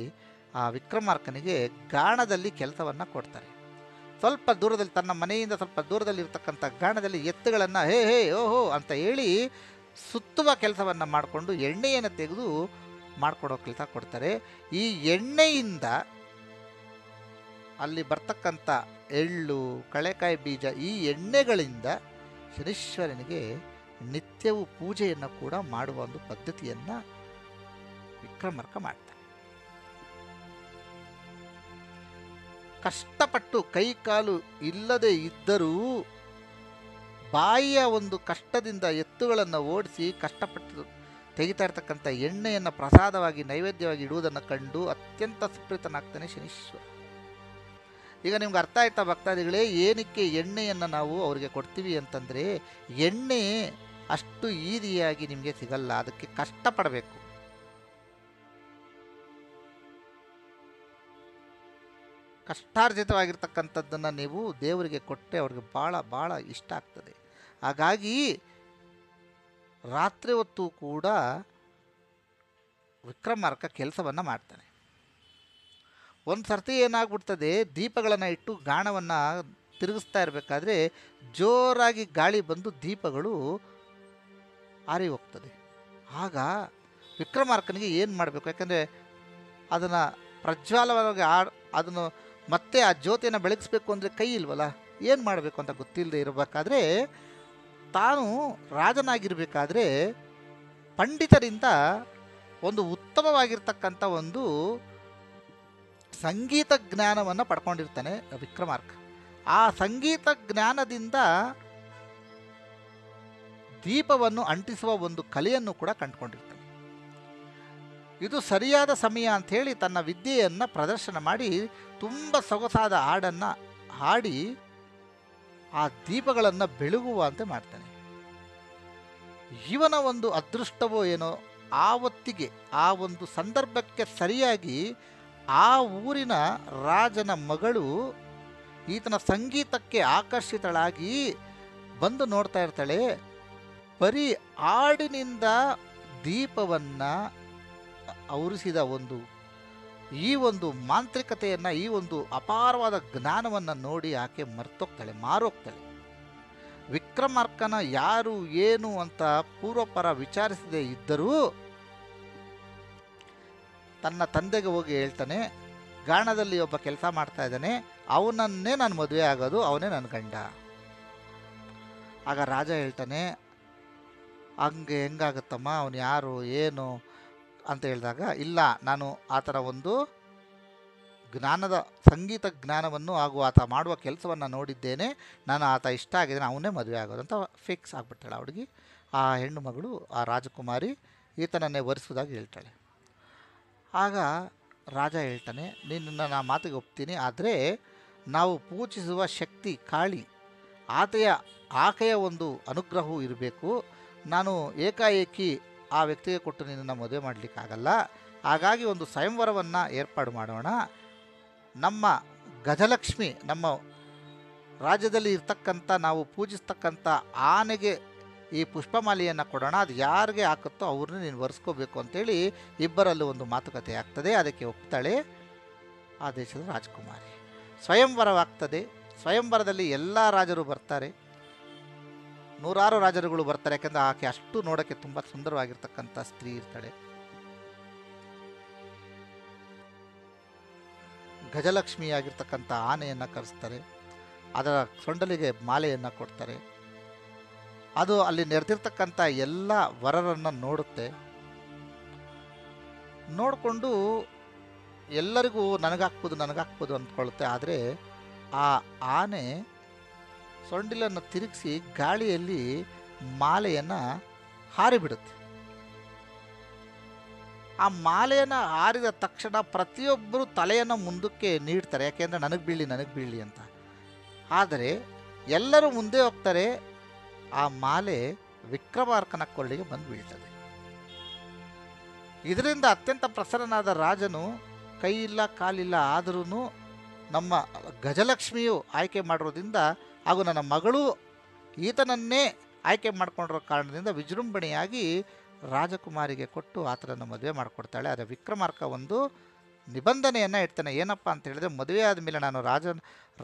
ಆ ವಿಕ್ರಮಾರ್ಕನಿಗೆ ಗಾಣದಲ್ಲಿ ಕೆಲಸವನ್ನು ಕೊಡ್ತಾರೆ. ಸ್ವಲ್ಪ ದೂರದಲ್ಲಿ, ತನ್ನ ಮನೆಯಿಂದ ಸ್ವಲ್ಪ ದೂರದಲ್ಲಿರ್ತಕ್ಕಂಥ ಗಾಣದಲ್ಲಿ ಎತ್ತುಗಳನ್ನು ಹೇ ಹೇ ಓಹೋ ಅಂತ ಹೇಳಿ ಸುತ್ತುವ ಕೆಲಸವನ್ನು ಮಾಡಿಕೊಂಡು ಎಣ್ಣೆಯನ್ನು ತೆಗೆದು ಮಾಡಿಕೊಡೋ ಕೆಲಸ ಕೊಡ್ತಾರೆ. ಈ ಎಣ್ಣೆಯಿಂದ ಅಲ್ಲಿ ಬರ್ತಕ್ಕಂಥ ಎಳ್ಳು, ಕಳೆಕಾಯಿ ಬೀಜ, ಈ ಎಣ್ಣೆಗಳಿಂದ ಶನೀಶ್ವರನಿಗೆ ನಿತ್ಯವೂ ಪೂಜೆಯನ್ನು ಕೂಡ ಮಾಡುವ ಒಂದು ಪದ್ಧತಿಯನ್ನು ವಿಕ್ರಮಾರ್ಕ ಮಾಡ್ತಾರೆ. ಕಷ್ಟಪಟ್ಟು ಕೈ ಕಾಲು ಇಲ್ಲದೆ ಇದ್ದರೂ ಬಾಯಿಯ ಒಂದು ಕಷ್ಟದಿಂದ ಎತ್ತುಗಳನ್ನು ಓಡಿಸಿ ಕಷ್ಟಪಟ್ಟು ತೆಗಿತಾ ಇರ್ತಕ್ಕಂಥ ಎಣ್ಣೆಯನ್ನು ಪ್ರಸಾದವಾಗಿ ನೈವೇದ್ಯವಾಗಿ ಇಡುವುದನ್ನು ಕಂಡು ಅತ್ಯಂತ ಸುಪ್ರೀತನಾಗ್ತಾನೆ ಶನೀಶ್ವರ. ಈಗ ನಿಮ್ಗೆ ಅರ್ಥ ಆಯ್ತಾ ಭಕ್ತಾದಿಗಳೇ, ಏನಕ್ಕೆ ಎಣ್ಣೆಯನ್ನು ನಾವು ಅವರಿಗೆ ಕೊಡ್ತೀವಿ ಅಂತಂದರೆ, ಎಣ್ಣೆ ಅಷ್ಟು ಈಸಿಯಾಗಿ ನಿಮಗೆ ಸಿಗಲ್ಲ, ಅದಕ್ಕೆ ಕಷ್ಟಪಡಬೇಕು. ಕಷ್ಟಾರ್ಜಿತವಾಗಿರ್ತಕ್ಕಂಥದ್ದನ್ನು ನೀವು ದೇವರಿಗೆ ಕೊಟ್ಟರೆ ಅವ್ರಿಗೆ ಭಾಳ ಭಾಳ ಇಷ್ಟ ಆಗ್ತದೆ. ಹಾಗಾಗಿ ರಾತ್ರಿ ಹೊತ್ತು ಕೂಡ ವಿಕ್ರಮಾರ್ಕ ಕೆಲಸವನ್ನು ಮಾಡ್ತಾನೆ. ಒಂದು ಸರ್ತಿ ಏನಾಗ್ಬಿಡ್ತದೆ, ದೀಪಗಳನ್ನು ಇಟ್ಟು ಗಾಣವನ್ನು ತಿರುಗಿಸ್ತಾ ಇರಬೇಕಾದ್ರೆ ಜೋರಾಗಿ ಗಾಳಿ ಬಂದು ದೀಪಗಳು ಆರಿ ಹೋಗ್ತದೆ. ಆಗ ವಿಕ್ರಮಾರ್ಕನಿಗೆ ಏನು ಮಾಡಬೇಕು, ಯಾಕಂದರೆ ಅದನ್ನು ಪ್ರಜ್ವಾಲವಾಗಿ ಅದನ್ನು ಮತ್ತೆ ಆ ಜ್ಯೋತಿಯನ್ನು ಬೆಳಗಿಸ್ಬೇಕು ಅಂದರೆ ಕೈ ಇಲ್ವಲ್ಲ, ಏನು ಮಾಡಬೇಕು ಅಂತ ಗೊತ್ತಿಲ್ಲದೆ ಇರಬೇಕಾದ್ರೆ, ತಾನು ರಾಜನಾಗಿರಬೇಕಾದ್ರೆ ಪಂಡಿತರಿಂದ ಒಂದು ಉತ್ತಮವಾಗಿರ್ತಕ್ಕಂಥ ಒಂದು ಸಂಗೀತ ಜ್ಞಾನವನ್ನು ಪಡ್ಕೊಂಡಿರ್ತಾನೆ ವಿಕ್ರಮಾರ್ಕ. ಆ ಸಂಗೀತ ಜ್ಞಾನದಿಂದ ದೀಪವನ್ನು ಅಂಟಿಸುವ ಒಂದು ಕಲೆಯನ್ನು ಕೂಡ ಕಂಡುಕೊಂಡಿರ್ತಾನೆ. ಇದು ಸರಿಯಾದ ಸಮಯ ಅಂಥೇಳಿ ತನ್ನ ವಿದ್ಯೆಯನ್ನು ಪ್ರದರ್ಶನ ಮಾಡಿ ತುಂಬ ಸೊಗಸಾದ ಹಾಡನ್ನು ಹಾಡಿ ಆ ದೀಪಗಳನ್ನು ಬೆಳಗುವಂತೆ ಮಾಡ್ತಾನೆ. ಇವನ ಒಂದು ಅದೃಷ್ಟವೋ ಏನೋ, ಆ ಹೊತ್ತಿಗೆ ಆ ಒಂದು ಸಂದರ್ಭಕ್ಕೆ ಸರಿಯಾಗಿ ಆ ಊರಿನ ರಾಜನ ಮಗಳು ಈತನ ಸಂಗೀತಕ್ಕೆ ಆಕರ್ಷಿತಳಾಗಿ ಬಂದು ನೋಡ್ತಾ ಇರ್ತಾಳೆ. ಬರೀ ಹಾಡಿನಿಂದ ದೀಪವನ್ನು ಔರಿಸಿದ ಈ ಒಂದು ಮಾಂತ್ರಿಕತೆಯನ್ನು, ಈ ಒಂದು ಅಪಾರವಾದ ಜ್ಞಾನವನ್ನು ನೋಡಿ ಆಕೆ ಮರ್ತೋಗ್ತಾಳೆ, ಮಾರೋಗ್ತಾಳೆ. ವಿಕ್ರಮಾರ್ಕನ ಯಾರು ಏನು ಅಂತ ಪೂರ್ವಪರ ವಿಚಾರಿಸದೇ ಇದ್ದರೂ ತನ್ನ ತಂದೆಗೆ ಹೋಗಿ ಹೇಳ್ತಾನೆ, ಗಾಣದಲ್ಲಿ ಒಬ್ಬ ಕೆಲಸ ಮಾಡ್ತಾ ಇದ್ದಾನೆ, ಅವನನ್ನೇ ನಾನು ಮದುವೆ ಆಗೋದು, ಅವನೇ ನನ್ನ ಗಂಡ. ಆಗ ರಾಜ ಹೇಳ್ತಾನೆ, ಹಂಗೆ ಹೆಂಗಾಗುತ್ತಮ್ಮ, ಅವನು ಯಾರು ಏನು ಅಂತ ಹೇಳಿದಾಗ, ಇಲ್ಲ, ನಾನು ಆತನ ಒಂದು ಜ್ಞಾನದ ಸಂಗೀತ ಜ್ಞಾನವನ್ನು ಹಾಗೂ ಆತ ಮಾಡುವ ಕೆಲಸವನ್ನು ನೋಡಿದ್ದೇನೆ, ನಾನು ಆತ ಇಷ್ಟ ಆಗಿದ್ದೇನೆ, ಅವನೇ ಮದುವೆ ಆಗೋದು ಅಂತ ಫಿಕ್ಸ್ ಆಗಿಬಿಡ್ತಾಳೆ ಹುಡುಗಿ. ಆ ಹೆಣ್ಣು ಮಗಳು, ಆ ರಾಜಕುಮಾರಿ ಈತನನ್ನೇ ವರಿಸೋದಾಗಿ ಹೇಳ್ತಾಳೆ. ಆಗ ರಾಜ ಹೇಳ್ತಾನೆ, ನಿನ್ನನ್ನು ನಾ ಮಾತಿಗೆ ಒಪ್ತೀನಿ, ಆದರೆ ನಾವು ಪೂಜಿಸುವ ಶಕ್ತಿ ಕಾಳಿ, ಆಕೆಯ ಒಂದು ಅನುಗ್ರಹವೂ ಇರಬೇಕು. ನಾನು ಏಕಾಏಕಿ ಆ ವ್ಯಕ್ತಿಗೆ ಕೊಟ್ಟು ನಿನ್ನನ್ನು ಮದುವೆ ಮಾಡಲಿಕ್ಕಾಗಲ್ಲ. ಹಾಗಾಗಿ ಒಂದು ಸ್ವಯಂವರವನ್ನು ಏರ್ಪಾಡು ಮಾಡೋಣ. ನಮ್ಮ ಗಜಲಕ್ಷ್ಮಿ, ನಮ್ಮ ರಾಜ್ಯದಲ್ಲಿ ಇರ್ತಕ್ಕಂಥ ನಾವು ಪೂಜಿಸ್ತಕ್ಕಂಥ ಆನೆಗೆ ಈ ಪುಷ್ಪಮಾಲೆಯನ್ನು ಕೊಡೋಣ, ಅದು ಯಾರಿಗೆ ಹಾಕುತ್ತೋ ಅವ್ರನ್ನ ನೀನು ಒರೆಸ್ಕೋಬೇಕು ಅಂತೇಳಿ ಇಬ್ಬರಲ್ಲೂ ಒಂದು ಮಾತುಕತೆ ಆಗ್ತದೆ. ಅದಕ್ಕೆ ಒಪ್ತಾಳೆ ಆ ದೇಶದ ರಾಜಕುಮಾರಿ. ಸ್ವಯಂವರವಾಗ್ತದೆ. ಸ್ವಯಂವರದಲ್ಲಿ ಎಲ್ಲ ರಾಜರು ಬರ್ತಾರೆ, ನೂರಾರು ರಾಜರುಗಳು ಬರ್ತಾರೆ. ಯಾಕೆಂದರೆ ಆಕೆ ಅಷ್ಟು ನೋಡೋಕ್ಕೆ ತುಂಬ ಸುಂದರವಾಗಿರ್ತಕ್ಕಂಥ ಸ್ತ್ರೀ ಇರ್ತಾಳೆ. ಗಜಲಕ್ಷ್ಮಿಯಾಗಿರ್ತಕ್ಕಂಥ ಆನೆಯನ್ನು ಕರೆಸ್ತಾರೆ, ಅದರ ಸೊಂಡಲಿಗೆ ಮಾಲೆಯನ್ನು ಕೊಡ್ತಾರೆ. ಅದು ಅಲ್ಲಿ ನೆರೆದಿರ್ತಕ್ಕಂಥ ಎಲ್ಲ ವರರನ್ನು ನೋಡುತ್ತೆ. ನೋಡಿಕೊಂಡು ಎಲ್ಲರಿಗೂ ನನಗಾಕ್ಬೋದು ಅಂದ್ಕೊಳ್ಳುತ್ತೆ. ಆದರೆ ಆ ಆನೆ ಸೊಂಡಿಲನ್ನು ತಿರುಗಿಸಿ ಗಾಳಿಯಲ್ಲಿ ಮಾಲೆಯನ್ನು ಹಾರಿಬಿಡುತ್ತೆ. ಆ ಮಾಲೆಯನ್ನು ಹಾರಿದ ತಕ್ಷಣ ಪ್ರತಿಯೊಬ್ಬರು ತಲೆಯನ್ನು ಮುಂದಕ್ಕೆ ನೀಡ್ತಾರೆ, ಯಾಕೆಂದರೆ ನನಗೆ ಬೀಳಲಿ ಅಂತ. ಆದರೆ ಎಲ್ಲರೂ ಮುಂದೆ ಹೋಗ್ತಾರೆ. ಆ ಮಾಲೆ ವಿಕ್ರಮಾರ್ಕನ ಕೊರಳಿಗೆ ಬಂದು ಬೀಳ್ತದೆ. ಇದರಿಂದ ಅತ್ಯಂತ ಪ್ರಸನ್ನನಾದ ರಾಜನು, ಕೈ ಇಲ್ಲ ಕಾಲಿಲ್ಲ ಆದರೂ ನಮ್ಮ ಗಜಲಕ್ಷ್ಮಿಯು ಆಯ್ಕೆ ಮಾಡಿರೋದ್ರಿಂದ ಹಾಗೂ ನನ್ನ ಮಗಳು ಈತನನ್ನೇ ಆಯ್ಕೆ ಮಾಡಿಕೊಂಡಿರೋ ಕಾರಣದಿಂದ ವಿಜೃಂಭಣೆಯಾಗಿ ರಾಜಕುಮಾರಿಗೆ ಕೊಟ್ಟು ಆತನನ್ನು ಮದುವೆ ಮಾಡಿಕೊಡ್ತಾಳೆ. ಆದರೆ ವಿಕ್ರಮಾರ್ಕ ಒಂದು ನಿಬಂಧನೆಯನ್ನು ಇಡ್ತಾನೆ. ಏನಪ್ಪ ಅಂತ ಹೇಳಿದ್ರೆ, ಮದುವೆ ಆದಮೇಲೆ ನಾನು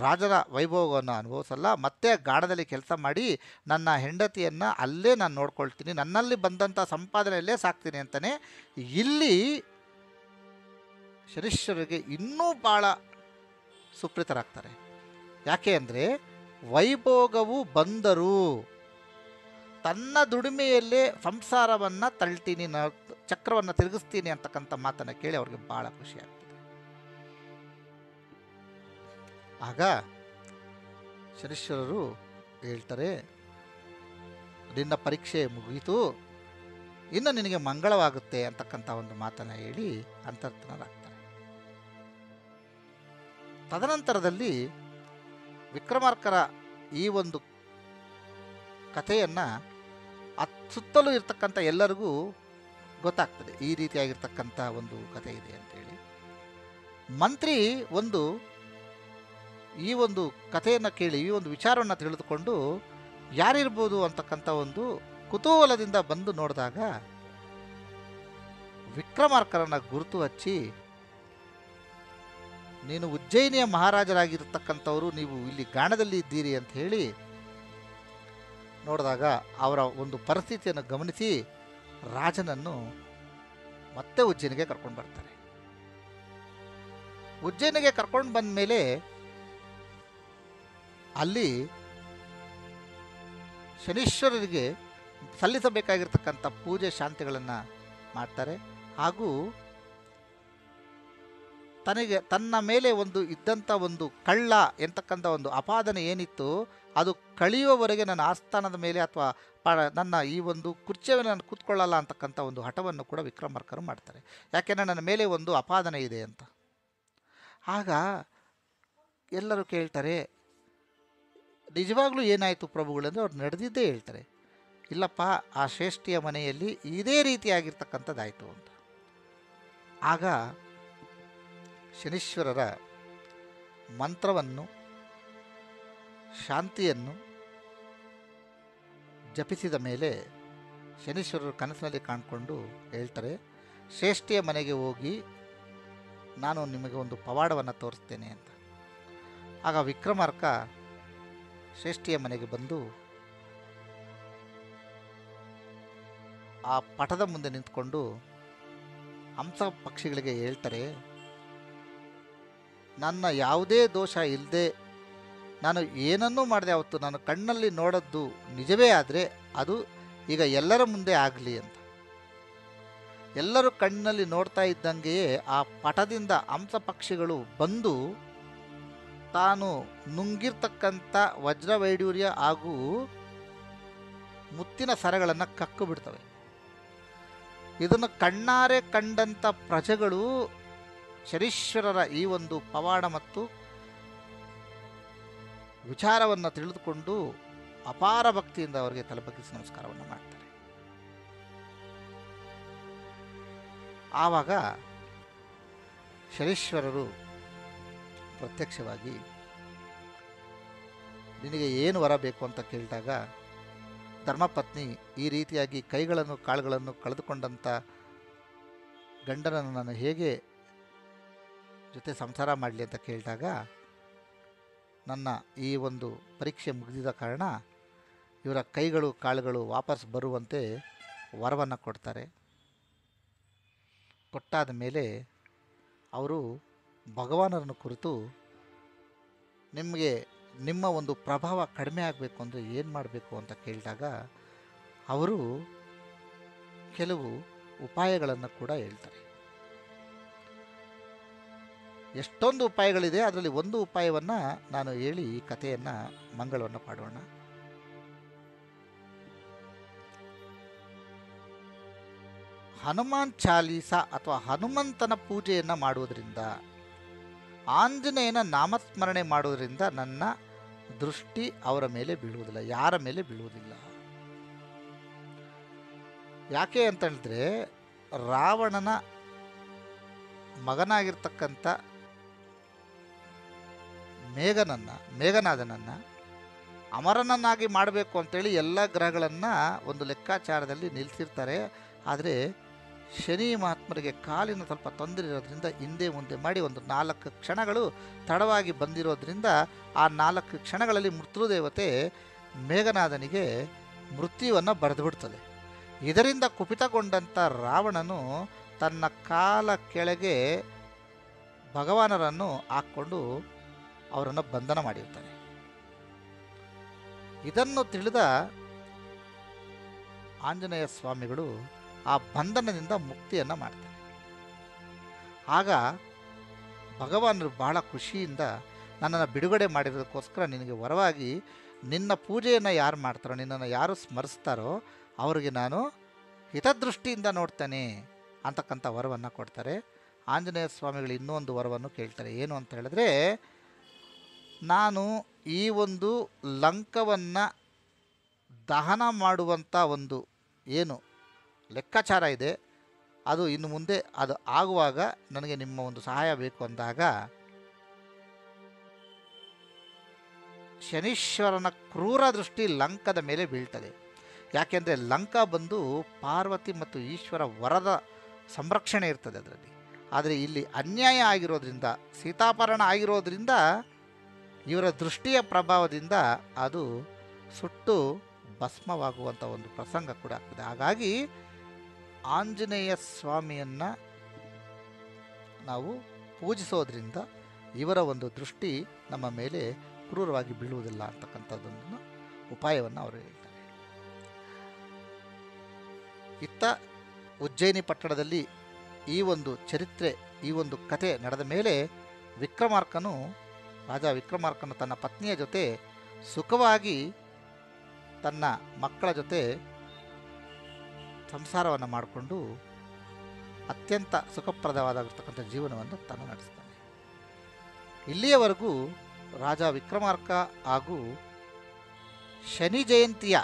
ರಾಜನ ವೈಭವವನ್ನು ಅನುಭವಿಸಲ್ಲ, ಮತ್ತೆ ಗಾಢದಲ್ಲಿ ಕೆಲಸ ಮಾಡಿ ನನ್ನ ಹೆಂಡತಿಯನ್ನು ಅಲ್ಲೇ ನಾನು ನೋಡ್ಕೊಳ್ತೀನಿ, ನನ್ನಲ್ಲಿ ಬಂದಂಥ ಸಂಪಾದನೆಯಲ್ಲೇ ಸಾಕ್ತೀನಿ ಅಂತಲೇ. ಇಲ್ಲಿ ಶನೀಶ್ವರರಿಗೆ ಇನ್ನೂ ಭಾಳ ಸುಪ್ರೀತರಾಗ್ತಾರೆ. ಯಾಕೆ ಅಂದರೆ, ವೈಭೋಗವು ಬಂದರೂ ತನ್ನ ದುಡಿಮೆಯಲ್ಲೇ ಸಂಸಾರವನ್ನು ತಳ್ತೀನಿ, ಚಕ್ರವನ್ನು ತಿರುಗಿಸ್ತೀನಿ ಅಂತಕ್ಕಂಥ ಮಾತನ್ನು ಕೇಳಿ ಅವ್ರಿಗೆ ಭಾಳ ಖುಷಿ ಆಗ್ತದೆ. ಆಗ ಶನೀಶ್ವರರು ಹೇಳ್ತಾರೆ, ನಿನ್ನ ಪರೀಕ್ಷೆ ಮುಗಿಯಿತು, ಇನ್ನು ನಿನಗೆ ಮಂಗಳವಾಗುತ್ತೆ ಅಂತಕ್ಕಂಥ ಒಂದು ಮಾತನ್ನು ಹೇಳಿ ಅಂತರ್ಧನರಾಗ್ತಾರೆ. ತದನಂತರದಲ್ಲಿ ವಿಕ್ರಮಾರ್ಕರ ಈ ಒಂದು ಕಥೆಯನ್ನು ಸುತ್ತಲೂ ಇರ್ತಕ್ಕಂಥ ಎಲ್ಲರಿಗೂ ಗೊತ್ತಾಗ್ತದೆ, ಈ ರೀತಿಯಾಗಿರ್ತಕ್ಕಂಥ ಒಂದು ಕಥೆ ಇದೆ ಅಂತೇಳಿ. ಮಂತ್ರಿ ಈ ಒಂದು ಕಥೆಯನ್ನು ಕೇಳಿ ಈ ಒಂದು ವಿಚಾರವನ್ನು ತಿಳಿದುಕೊಂಡು ಯಾರಿರ್ಬೋದು ಅಂತಕ್ಕಂಥ ಒಂದು ಕುತೂಹಲದಿಂದ ಬಂದು ನೋಡಿದಾಗ ವಿಕ್ರಮಾರ್ಕರನ್ನು ಗುರುತು ಹಚ್ಚಿ, ನೀನು ಉಜ್ಜಯಿನಿಯ ಮಹಾರಾಜರಾಗಿರ್ತಕ್ಕಂಥವರು, ನೀವು ಇಲ್ಲಿ ಗಾಣದಲ್ಲಿ ಇದ್ದೀರಿ ಅಂತ ಹೇಳಿ ನೋಡಿದಾಗ ಅವರ ಒಂದು ಪರಿಸ್ಥಿತಿಯನ್ನು ಗಮನಿಸಿ ರಾಜನನ್ನು ಮತ್ತೆ ಉಜ್ಜಯಿನಿಗೆ ಕರ್ಕೊಂಡು ಬರ್ತಾರೆ. ಉಜ್ಜಯಿನಿಗೆ ಕರ್ಕೊಂಡು ಬಂದ ಮೇಲೆ ಅಲ್ಲಿ ಶನೀಶ್ವರರಿಗೆ ಸಲ್ಲಿಸಬೇಕಾಗಿರ್ತಕ್ಕಂಥ ಪೂಜೆ ಶಾಂತಿಗಳನ್ನು ಮಾಡ್ತಾರೆ. ಹಾಗೂ ತನ್ನ ಮೇಲೆ ಇದ್ದಂಥ ಒಂದು ಕಳ್ಳ ಎಂತಕ್ಕಂಥ ಒಂದು ಅಪಾದನೆ ಏನಿತ್ತು ಅದು ಕಳೆಯುವವರೆಗೆ ನನ್ನ ಆಸ್ಥಾನದ ಮೇಲೆ ಅಥವಾ ನನ್ನ ಈ ಒಂದು ಕುರ್ಚಿಯ ಮೇಲೆ ನಾನು ಕೂತ್ಕೊಳ್ಳಲ್ಲ ಅಂತಕ್ಕಂಥ ಒಂದು ಹಠವನ್ನು ಕೂಡ ವಿಕ್ರಮಾರ್ಕರು ಮಾಡ್ತಾರೆ. ಯಾಕೆಂದರೆ ನನ್ನ ಮೇಲೆ ಒಂದು ಅಪಾದನೆ ಇದೆ ಅಂತ. ಆಗ ಎಲ್ಲರೂ ಕೇಳ್ತಾರೆ, ನಿಜವಾಗ್ಲೂ ಏನಾಯಿತು ಪ್ರಭುಗಳಂದರೆ ಅವ್ರು ನಡೆದಿದ್ದೇ ಹೇಳ್ತಾರೆ, ಇಲ್ಲಪ್ಪ ಆ ಶ್ರೇಷ್ಠಿಯ ಮನೆಯಲ್ಲಿ ಇದೇ ರೀತಿಯಾಗಿರ್ತಕ್ಕಂಥದ್ದಾಯಿತು ಅಂತ. ಆಗ ಶನೀಶ್ವರರ ಮಂತ್ರವನ್ನು ಶಾಂತಿಯನ್ನು ಜಪಿಸಿದ ಮೇಲೆ ಶನೀಶ್ವರರು ಕನಸಿನಲ್ಲಿ ಕಾಣಿಕೊಂಡು ಹೇಳ್ತಾರೆ, ಶ್ರೇಷ್ಠಿಯ ಮನೆಗೆ ಹೋಗಿ ನಾನು ನಿಮಗೆ ಒಂದು ಪವಾಡವನ್ನು ತೋರಿಸ್ತೇನೆ ಅಂತ. ಆಗ ವಿಕ್ರಮಾರ್ಕ ಶ್ರೇಷ್ಠಿಯ ಮನೆಗೆ ಬಂದು ಆ ಪಟದ ಮುಂದೆ ನಿಂತ್ಕೊಂಡು ಹಂಸ ಪಕ್ಷಿಗಳಿಗೆ ಹೇಳ್ತಾರೆ, ನನ್ನ ಯಾವುದೇ ದೋಷ ಇಲ್ಲದೆ ನಾನು ಏನನ್ನೂ ಮಾಡದೆ ಅವತ್ತು ನಾನು ಕಣ್ಣಲ್ಲಿ ನೋಡದ್ದು ನಿಜವೇ ಆದರೆ ಅದು ಈಗ ಎಲ್ಲರ ಮುಂದೆ ಆಗಲಿ ಅಂತ. ಎಲ್ಲರೂ ಕಣ್ಣಲ್ಲಿ ನೋಡ್ತಾ ಇದ್ದಂಗೆಯೇ ಆ ಪಟದಿಂದ ಹಂಸ ಪಕ್ಷಿಗಳು ಬಂದು ತಾನು ನುಂಗಿರ್ತಕ್ಕಂಥ ವಜ್ರವೈಡೂರ್ಯ ಹಾಗೂ ಮುತ್ತಿನ ಸರಗಳನ್ನು ಕಕ್ಕು ಬಿಡ್ತವೆ. ಇದನ್ನು ಕಣ್ಣಾರೆ ಕಂಡಂಥ ಪ್ರಜೆಗಳು ಶನೀಶ್ವರರ ಈ ಒಂದು ಪವಾಡ ಮತ್ತು ವಿಚಾರವನ್ನು ತಿಳಿದುಕೊಂಡು ಅಪಾರ ಭಕ್ತಿಯಿಂದ ಅವರಿಗೆ ತಲೆಬಗ್ಗಿಸಿ ನಮಸ್ಕಾರವನ್ನು ಮಾಡ್ತಾರೆ. ಆವಾಗ ಶನೀಶ್ವರರು ಪ್ರತ್ಯಕ್ಷವಾಗಿ ನಿನಗೆ ಏನು ವರ ಬೇಕು ಅಂತ ಕೇಳಿದಾಗ ಧರ್ಮಪತ್ನಿ ಈ ರೀತಿಯಾಗಿ ಕೈಗಳನ್ನು ಕಾಳುಗಳನ್ನು ಕಳೆದುಕೊಂಡಂಥ ಗಂಡನನ್ನು ನಾನು ಹೇಗೆ ಜೊತೆ ಸಂಸಾರ ಮಾಡಲಿ ಅಂತ ಕೇಳಿದಾಗ, ನನ್ನ ಈ ಒಂದು ಪರೀಕ್ಷೆ ಮುಗಿದಿದ ಕಾರಣ ಇವರ ಕೈಗಳು ಕಾಳುಗಳು ವಾಪಸ್ ಬರುವಂತೆ ವರವನ್ನು ಕೊಡ್ತಾರೆ. ಕೊಟ್ಟಾದ ಮೇಲೆ ಅವರು ಭಗವಾನರನ್ನು ಕುರಿತು, ನಿಮಗೆ ನಿಮ್ಮ ಒಂದು ಪ್ರಭಾವ ಕಡಿಮೆ ಆಗಬೇಕು ಅಂದರೆ ಏನು ಮಾಡಬೇಕು ಅಂತ ಕೇಳಿದಾಗ ಅವರು ಕೆಲವು ಉಪಾಯಗಳನ್ನು ಕೂಡ ಹೇಳ್ತಾರೆ. ಎಷ್ಟೊಂದು ಉಪಾಯಗಳಿದೆ, ಅದರಲ್ಲಿ ಒಂದು ಉಪಾಯವನ್ನು ನಾನು ಹೇಳಿ ಈ ಕಥೆಯನ್ನು ಮಂಗಳವನ್ನು ಪಾಡೋಣ. ಹನುಮಾನ್ ಚಾಲೀಸ ಅಥವಾ ಹನುಮಂತನ ಪೂಜೆಯನ್ನು ಮಾಡುವುದರಿಂದ, ಆಂಜನೇಯನ ನಾಮಸ್ಮರಣೆ ಮಾಡುವುದರಿಂದ ನನ್ನ ದೃಷ್ಟಿ ಅವರ ಮೇಲೆ ಬೀಳುವುದಿಲ್ಲ, ಯಾರ ಮೇಲೆ ಬೀಳುವುದಿಲ್ಲ. ಯಾಕೆ ಅಂತ ಹೇಳಿದ್ರೆ, ರಾವಣನ ಮಗನಾಗಿರ್ತಕ್ಕಂಥ ಮೇಘನಾದನನ್ನು ಅಮರನನ್ನಾಗಿ ಮಾಡಬೇಕು ಅಂತೇಳಿ ಎಲ್ಲ ಗ್ರಹಗಳನ್ನು ಒಂದು ಲೆಕ್ಕಾಚಾರದಲ್ಲಿ ನಿಲ್ಲಿಸಿರ್ತಾರೆ. ಆದರೆ ಶನಿ ಮಹಾತ್ಮರಿಗೆ ಕಾಲಿನ ಸ್ವಲ್ಪ ತೊಂದರೆ ಇರೋದ್ರಿಂದ ಹಿಂದೆ ಮುಂದೆ ಮಾಡಿ ಒಂದು 4 ಕ್ಷಣಗಳು ತಡವಾಗಿ ಬಂದಿರೋದ್ರಿಂದ ಆ 4 ಕ್ಷಣಗಳಲ್ಲಿ ಮೃತ್ಯುದೇವತೆ ಮೇಘನಾದನಿಗೆ ಮೃತ್ಯುವನ್ನು ಬರೆದುಬಿಡ್ತದೆ. ಇದರಿಂದ ಕುಪಿತಗೊಂಡಂಥ ರಾವಣನು ತನ್ನ ಕಾಲ ಕೆಳಗೆ ಭಗವಾನರನ್ನು ಹಾಕ್ಕೊಂಡು ಅವರನ್ನು ಬಂಧನ ಮಾಡಿರ್ತಾನೆ. ಇದನ್ನು ತಿಳಿದ ಆಂಜನೇಯ ಸ್ವಾಮಿಗಳು ಆ ಬಂಧನದಿಂದ ಮುಕ್ತಿಯನ್ನು ಮಾಡ್ತಾರೆ. ಆಗ ಭಗವಾನರು ಬಹಳ ಖುಷಿಯಿಂದ ನನ್ನನ್ನು ಬಿಡುಗಡೆ ಮಾಡಿರೋದಕ್ಕೋಸ್ಕರ ನಿನಗೆ ವರವಾಗಿ ನಿನ್ನ ಪೂಜೆಯನ್ನು ಯಾರು ಮಾಡ್ತಾರೋ, ನಿನ್ನನ್ನು ಯಾರು ಸ್ಮರಿಸ್ತಾರೋ ಅವರಿಗೆ ನಾನು ಹಿತದೃಷ್ಟಿಯಿಂದ ನೋಡ್ತೇನೆ ಅಂತಕ್ಕಂಥ ವರವನ್ನು ಕೊಡ್ತಾರೆ. ಆಂಜನೇಯ ಸ್ವಾಮಿಗಳು ಇನ್ನೊಂದು ವರವನ್ನು ಕೇಳ್ತಾರೆ. ಏನು ಅಂತ ಹೇಳಿದ್ರೆ, ನಾನು ಈ ಒಂದು ಲಂಕವನ್ನು ದಹನ ಮಾಡುವಂಥ ಒಂದು ಏನು ಲೆಕ್ಕಾಚಾರ ಇದೆ, ಅದು ಇನ್ನು ಮುಂದೆ ಅದು ಆಗುವಾಗ ನನಗೆ ನಿಮ್ಮ ಒಂದು ಸಹಾಯ ಬೇಕು ಅಂದಾಗ ಶನೀಶ್ವರನ ಕ್ರೂರ ದೃಷ್ಟಿ ಲಂಕದ ಮೇಲೆ ಬೀಳ್ತದೆ. ಯಾಕೆಂದರೆ ಲಂಕ ಬಂದು ಪಾರ್ವತಿ ಮತ್ತು ಈಶ್ವರ ವರದ ಸಂರಕ್ಷಣೆ ಇರ್ತದೆ ಅದರಲ್ಲಿ. ಆದರೆ ಇಲ್ಲಿ ಅನ್ಯಾಯ ಆಗಿರೋದ್ರಿಂದ, ಸೀತಾಪಹರಣ ಆಗಿರೋದ್ರಿಂದ ಇವರ ದೃಷ್ಟಿಯ ಪ್ರಭಾವದಿಂದ ಅದು ಸುಟ್ಟು ಭಸ್ಮವಾಗುವಂಥ ಒಂದು ಪ್ರಸಂಗ ಕೂಡ ಆಗ್ತದೆ. ಹಾಗಾಗಿ ಆಂಜನೇಯ ಸ್ವಾಮಿಯನ್ನು ನಾವು ಪೂಜಿಸೋದ್ರಿಂದ ಇವರ ಒಂದು ದೃಷ್ಟಿ ನಮ್ಮ ಮೇಲೆ ಕ್ರೂರವಾಗಿ ಬೀಳುವುದಿಲ್ಲ ಅಂತಕ್ಕಂಥದ್ದೊಂದು ಉಪಾಯವನ್ನು ಅವರು ಹೇಳ್ತಾರೆ. ಇತ್ತ ಉಜ್ಜಯಿನಿ ಪಟ್ಟಣದಲ್ಲಿ ಈ ಒಂದು ಚರಿತ್ರೆ, ಈ ಒಂದು ಕಥೆ ನಡೆದ ಮೇಲೆ ರಾಜ ವಿಕ್ರಮಾರ್ಕನು ತನ್ನ ಪತ್ನಿಯ ಜೊತೆ ಸುಖವಾಗಿ ತನ್ನ ಮಕ್ಕಳ ಜೊತೆ ಸಂಸಾರವನ್ನು ಮಾಡಿಕೊಂಡು ಅತ್ಯಂತ ಸುಖಪ್ರದವಾಗಿರ್ತಕ್ಕಂಥ ಜೀವನವನ್ನು ತಾನು ನಡೆಸ್ತಾನೆ. ಇಲ್ಲಿಯವರೆಗೂ ರಾಜ ವಿಕ್ರಮಾರ್ಕ ಹಾಗೂ ಶನಿ ಜಯಂತಿಯ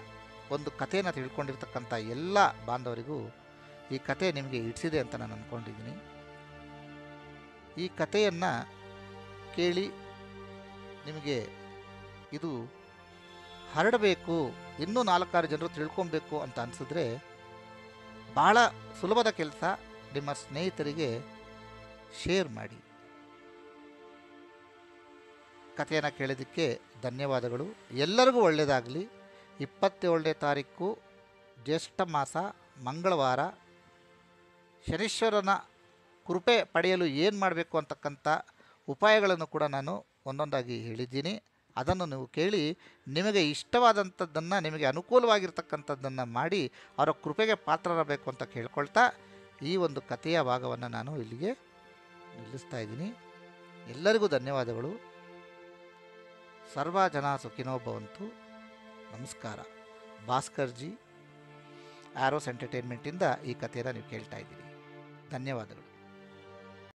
ಒಂದು ಕಥೆಯನ್ನು ತಿಳ್ಕೊಂಡಿರ್ತಕ್ಕಂಥ ಎಲ್ಲ ಬಾಂಧವರಿಗೂ ಈ ಕಥೆ ನಿಮಗೆ ಇಡಿಸಿದೆ ಅಂತ ನಾನು ಅಂದ್ಕೊಂಡಿದ್ದೀನಿ. ಈ ಕಥೆಯನ್ನು ಕೇಳಿ ನಿಮಗೆ ಇದು ಹರಡಬೇಕು, ಇನ್ನೂ 4-6 ಜನರು ತಿಳ್ಕೊಬೇಕು ಅಂತ ಅನಿಸಿದ್ರೆ ಬಹಳ ಸುಲಭದ ಕೆಲಸ, ನಿಮ್ಮ ಸ್ನೇಹಿತರಿಗೆ ಶೇರ್ ಮಾಡಿ. ಕಥೆಯನ್ನು ಕೇಳಿದ್ದಕ್ಕೆ ಧನ್ಯವಾದಗಳು. ಎಲ್ಲರಿಗೂ ಒಳ್ಳೆಯದಾಗಲಿ. 27ನೇ ತಾರೀಕು ಜ್ಯೇಷ್ಠ ಮಾಸ ಮಂಗಳವಾರ, ಶನೀಶ್ವರನ ಕೃಪೆ ಪಡೆಯಲು ಏನು ಮಾಡಬೇಕು ಅಂತಕ್ಕಂಥ ಉಪಾಯಗಳನ್ನು ಕೂಡ ನಾನು ಒಂದೊಂದಾಗಿ ಹೇಳಿದ್ದೀನಿ. ಅದನ್ನು ನೀವು ಕೇಳಿ ನಿಮಗೆ ಇಷ್ಟವಾದಂಥದ್ದನ್ನು, ನಿಮಗೆ ಅನುಕೂಲವಾಗಿರ್ತಕ್ಕಂಥದ್ದನ್ನು ಮಾಡಿ ಅವರ ಕೃಪೆಗೆ ಪಾತ್ರರಾಗಬೇಕು ಅಂತ ಕೇಳ್ಕೊಳ್ತಾ ಈ ಒಂದು ಕಥೆಯ ಭಾಗವನ್ನು ನಾನು ಇಲ್ಲಿಗೆ ನಿಲ್ಲಿಸ್ತಾ ಇದ್ದೀನಿ. ಎಲ್ಲರಿಗೂ ಧನ್ಯವಾದಗಳು. ಸರ್ವ ಜನ ಸುಖಿನೋ ಭವಂತು. ನಮಸ್ಕಾರ. ಭಾಸ್ಕರ್ಜಿ ಆರೋಸ್ ಎಂಟರ್ಟೈನ್ಮೆಂಟಿಂದ ಈ ಕಥೆಯನ್ನು ನೀವು ಕೇಳ್ತಾ ಇದ್ದೀರಿ. ಧನ್ಯವಾದಗಳು.